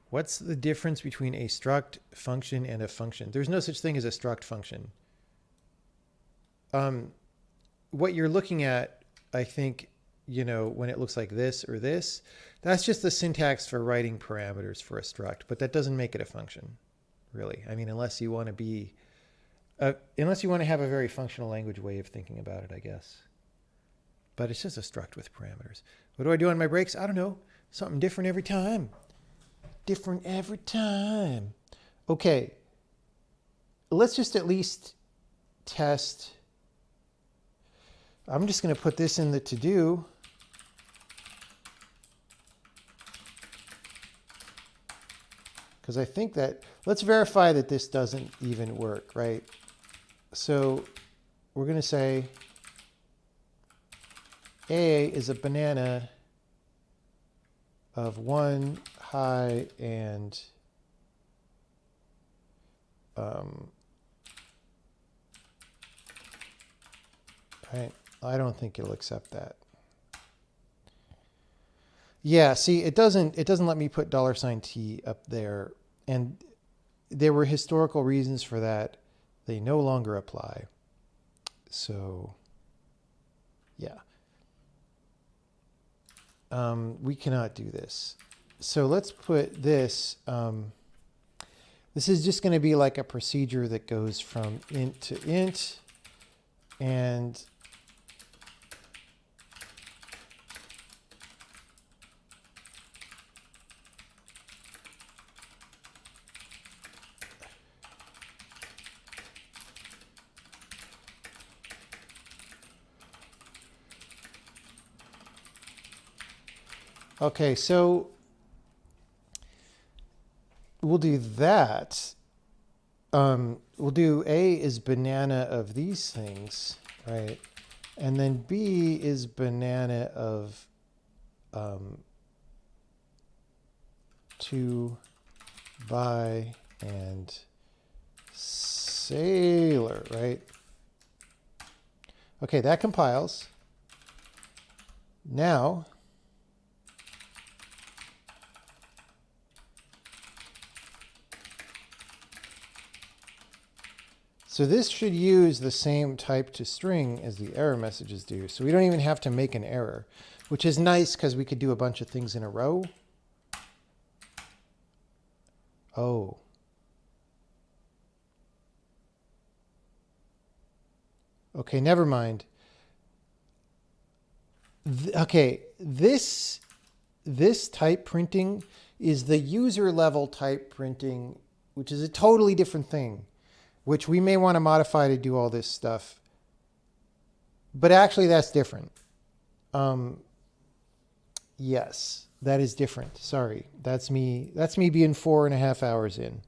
What's the difference between a struct function and a function? There's no such thing as a struct function. What you're looking at, I think, when it looks like this or this, that's just the syntax for writing parameters for a struct, but that doesn't make it a function, really. I mean, unless you want to have a very functional language way of thinking about it, I guess. But it's just a struct with parameters. What do I do on my breaks? I don't know. Something different every time. Different every time. Okay. Let's just at least test. I'm just going to put this in the to-do. Because I think that, let's verify that this doesn't even work, right? So we're going to say A is a banana of 1 high and right. I don't think it'll accept that. Yeah, see, it doesn't let me put $T up there, and there were historical reasons for that. They no longer apply. So, yeah. We cannot do this. So let's put this. This is just going to be like a procedure that goes from int to int, and okay, so we'll do that. We'll do A is banana of these things, right? And then B is banana of 2 by and sailor, right? Okay, that compiles. Now, so this should use the same type to string as the error messages do. So we don't even have to make an error, which is nice because we could do a bunch of things in a row. Oh. Okay, never mind. Okay, this type printing is the user level type printing, which is a totally different thing, which we may want to modify to do all this stuff. But actually, that's different. Yes, that is different. Sorry, that's me being 4.5 hours in.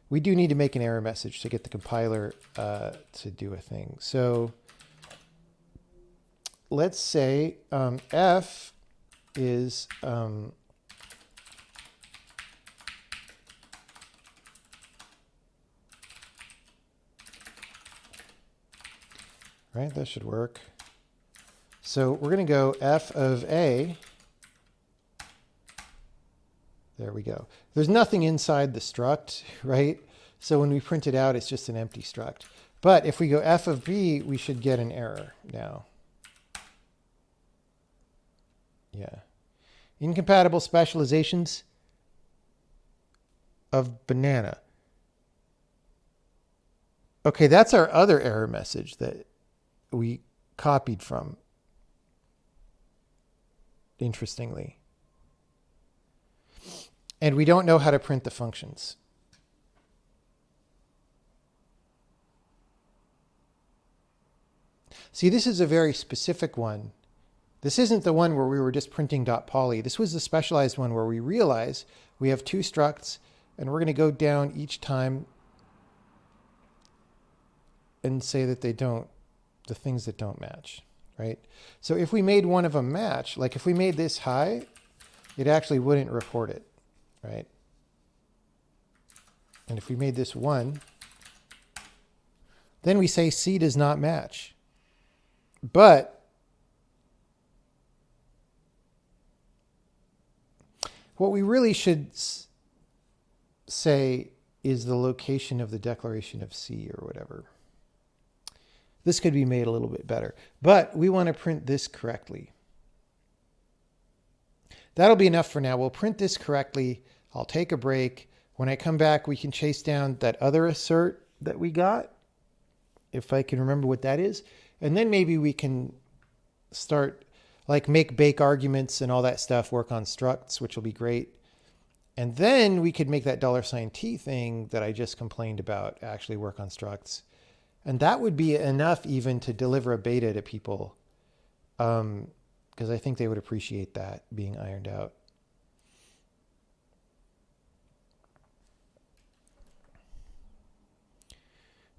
We do need to make an error message to get the compiler to do a thing. So let's say F is right, that should work. So we're going to go F of A. There we go. There's nothing inside the struct, right? So when we print it out, it's just an empty struct. But if we go F of B, we should get an error now. Yeah. Incompatible specializations of banana. Okay, that's our other error message that we copied from, interestingly. And we don't know how to print the functions. See, this is a very specific one. This isn't the one where we were just printing .poly. This was the specialized one where we realize we have 2 structs, and we're going to go down each time and say that they don't, the things that don't match, right? So if we made one of them match, like if we made this high, it actually wouldn't report it, right? And if we made this 1, then we say C does not match. But what we really should say is the location of the declaration of C or whatever. This could be made a little bit better, but we want to print this correctly. That'll be enough for now. We'll print this correctly. I'll take a break. When I come back, we can chase down that other assert that we got, if I can remember what that is. And then maybe we can start, like, make bake arguments and all that stuff, work on structs, which will be great. And then we could make that $T thing that I just complained about actually work on structs. And that would be enough even to deliver a beta to people. Because I think they would appreciate that being ironed out.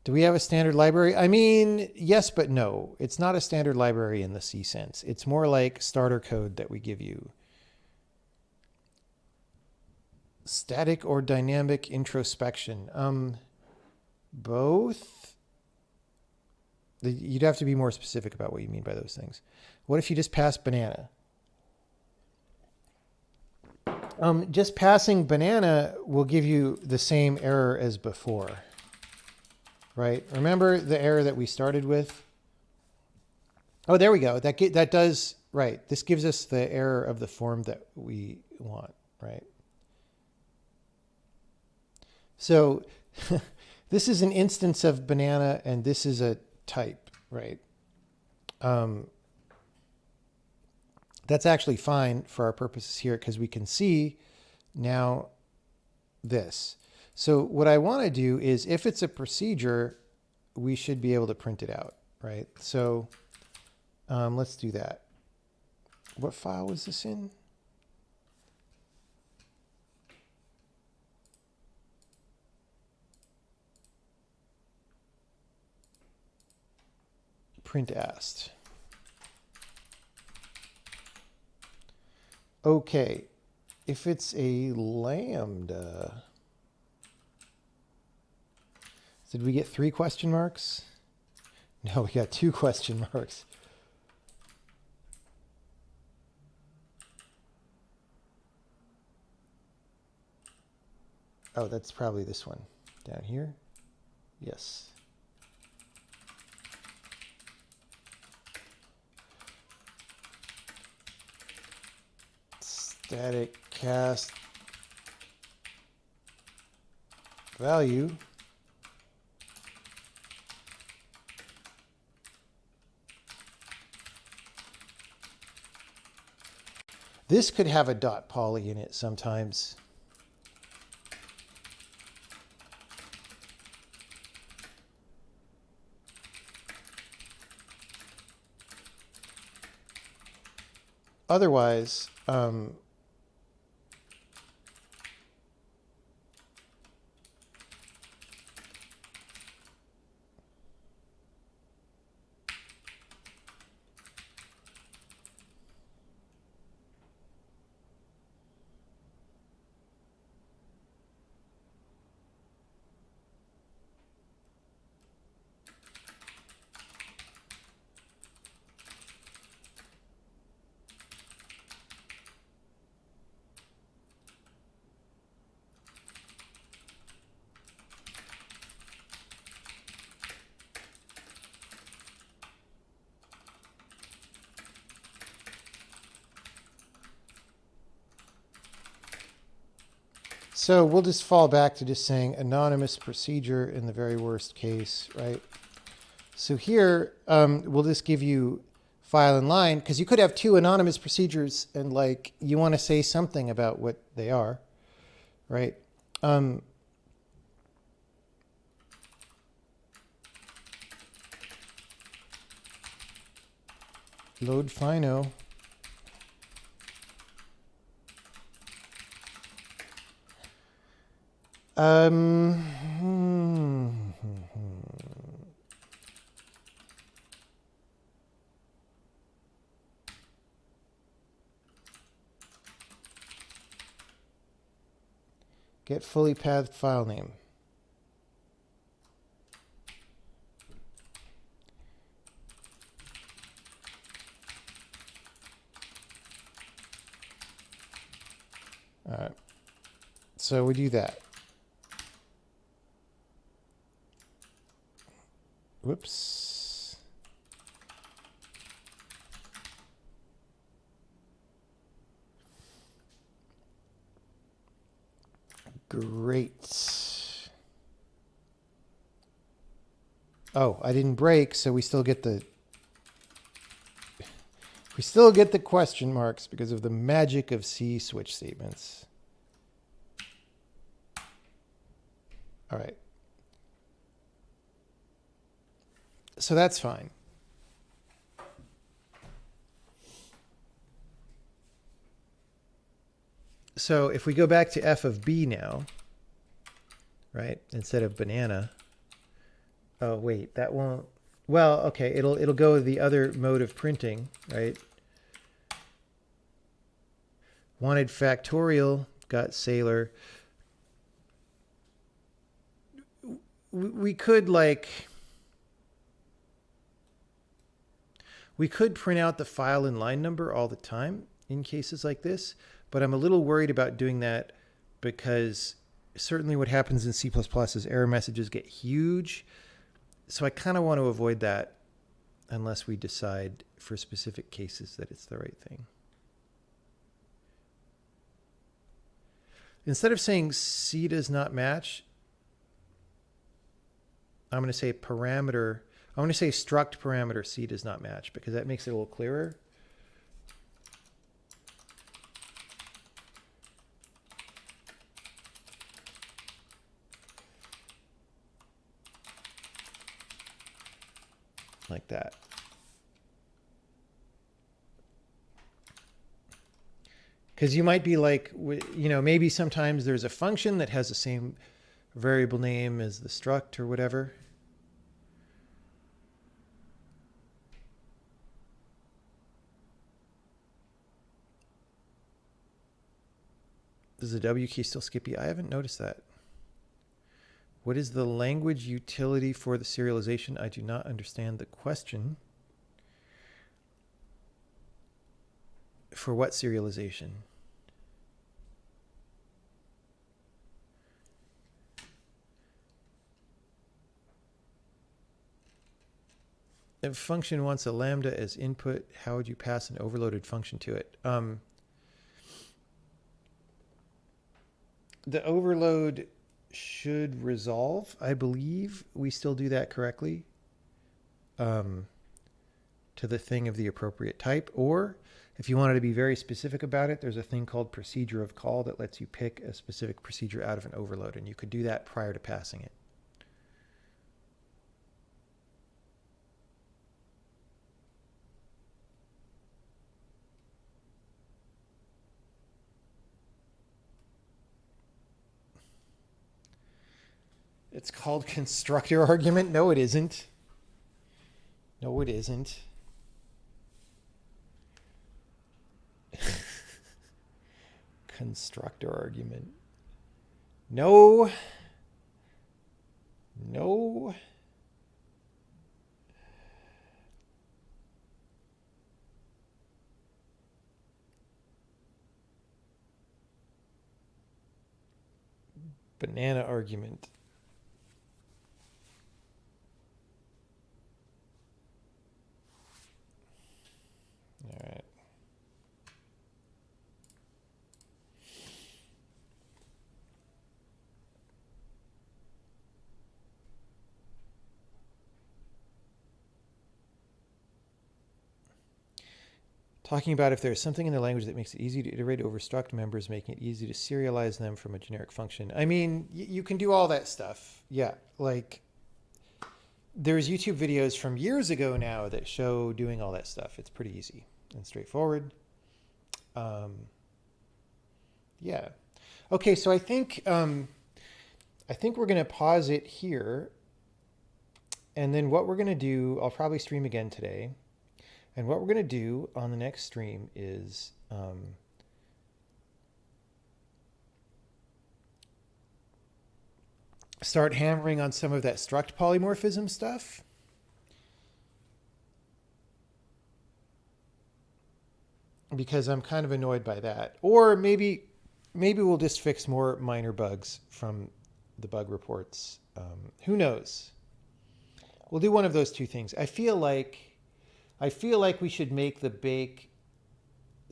Do we have a standard library? I mean, yes, but no. It's not a standard library in the C sense. It's more like starter code that we give you. Static or dynamic introspection? Both. You'd have to be more specific about what you mean by those things. What if you just pass banana? Just passing banana will give you the same error as before. Right? Remember the error that we started with? Oh, there we go. That does, right. This gives us the error of the form that we want, right? So this is an instance of banana, and this is a type, right? That's actually fine for our purposes here because we can see now this. So what I want to do is if it's a procedure, we should be able to print it out, right? So let's do that. What file was this in? Print asked. Okay, if it's a lambda, did we get 3 question marks? No, we got 2 question marks. Oh, that's probably this one down here. Yes. Static cast value. This could have a .poly in it sometimes. Otherwise, so we'll just fall back to just saying anonymous procedure in the very worst case, right? So here, we'll just give you file and line, because you could have 2 anonymous procedures and like you want to say something about what they are, right? Load fino. Get fully pathed file name. All right. So we do that. Whoops. Great. Oh, I didn't break, so we still get the question marks because of the magic of C switch statements. All right. So that's fine. So if we go back to f of b now, right, instead of banana. Oh, wait, that won't. Well, okay, it'll go the other mode of printing, right? Wanted factorial, got Sailor. We could we could print out the file and line number all the time in cases like this, but I'm a little worried about doing that because certainly what happens in C++ is error messages get huge. So I kind of want to avoid that unless we decide for specific cases that it's the right thing. Instead of saying C does not match, I'm going to say parameter. I'm going to say struct parameter C does not match because that makes it a little clearer. Like that. Because you might be like, you know, maybe sometimes there's a function that has the same variable name as the struct or whatever. Is the W key still skippy? I haven't noticed that. What is the language utility for the serialization? I do not understand the question. For what serialization? If a function wants a lambda as input, how would you pass an overloaded function to it? The overload should resolve, I believe. We still do that correctly to the thing of the appropriate type. Or if you wanted to be very specific about it, there's a thing called procedure of call that lets you pick a specific procedure out of an overload. And you could do that prior to passing it. It's called constructor argument. No, it isn't. No, it isn't. Constructor argument. No. No. Banana argument. All right. Talking about if there's something in the language that makes it easy to iterate over struct members, making it easy to serialize them from a generic function. I mean, you can do all that stuff. Yeah, like there's YouTube videos from years ago now that show doing all that stuff. It's pretty easy and straightforward. Yeah. Okay, so I think we're going to pause it here. And then what we're going to do, I'll probably stream again today. And what we're going to do on the next stream is start hammering on some of that struct polymorphism stuff. Because I'm kind of annoyed by that. Or maybe we'll just fix more minor bugs from the bug reports. Who knows? We'll do one of those two things. I feel like we should make the bake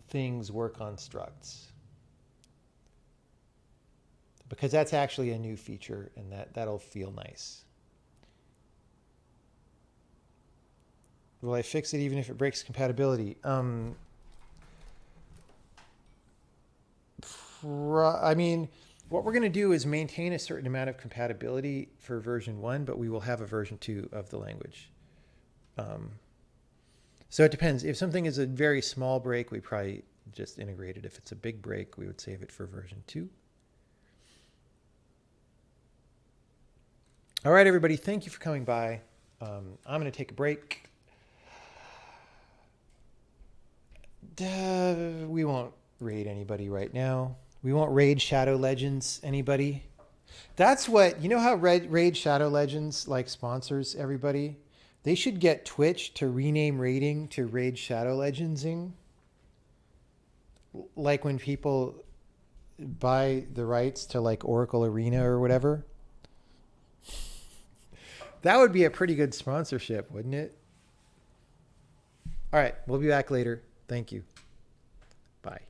things work on structs. Because that's actually a new feature and that'll feel nice. Will I fix it even if it breaks compatibility? I mean, what we're going to do is maintain a certain amount of compatibility for version 1, but we will have a version 2 of the language. So it depends. If something is a very small break, we probably just integrate it. If it's a big break, we would save it for version 2. All right, everybody. Thank you for coming by. I'm going to take a break. We won't raid anybody right now. We won't raid Shadow Legends anybody. That's what, you know how Raid Shadow Legends like sponsors everybody? They should get Twitch to rename raiding to Raid Shadow Legendsing. Like when people buy the rights to like Oracle Arena or whatever. That would be a pretty good sponsorship, wouldn't it? All right, we'll be back later. Thank you. Bye.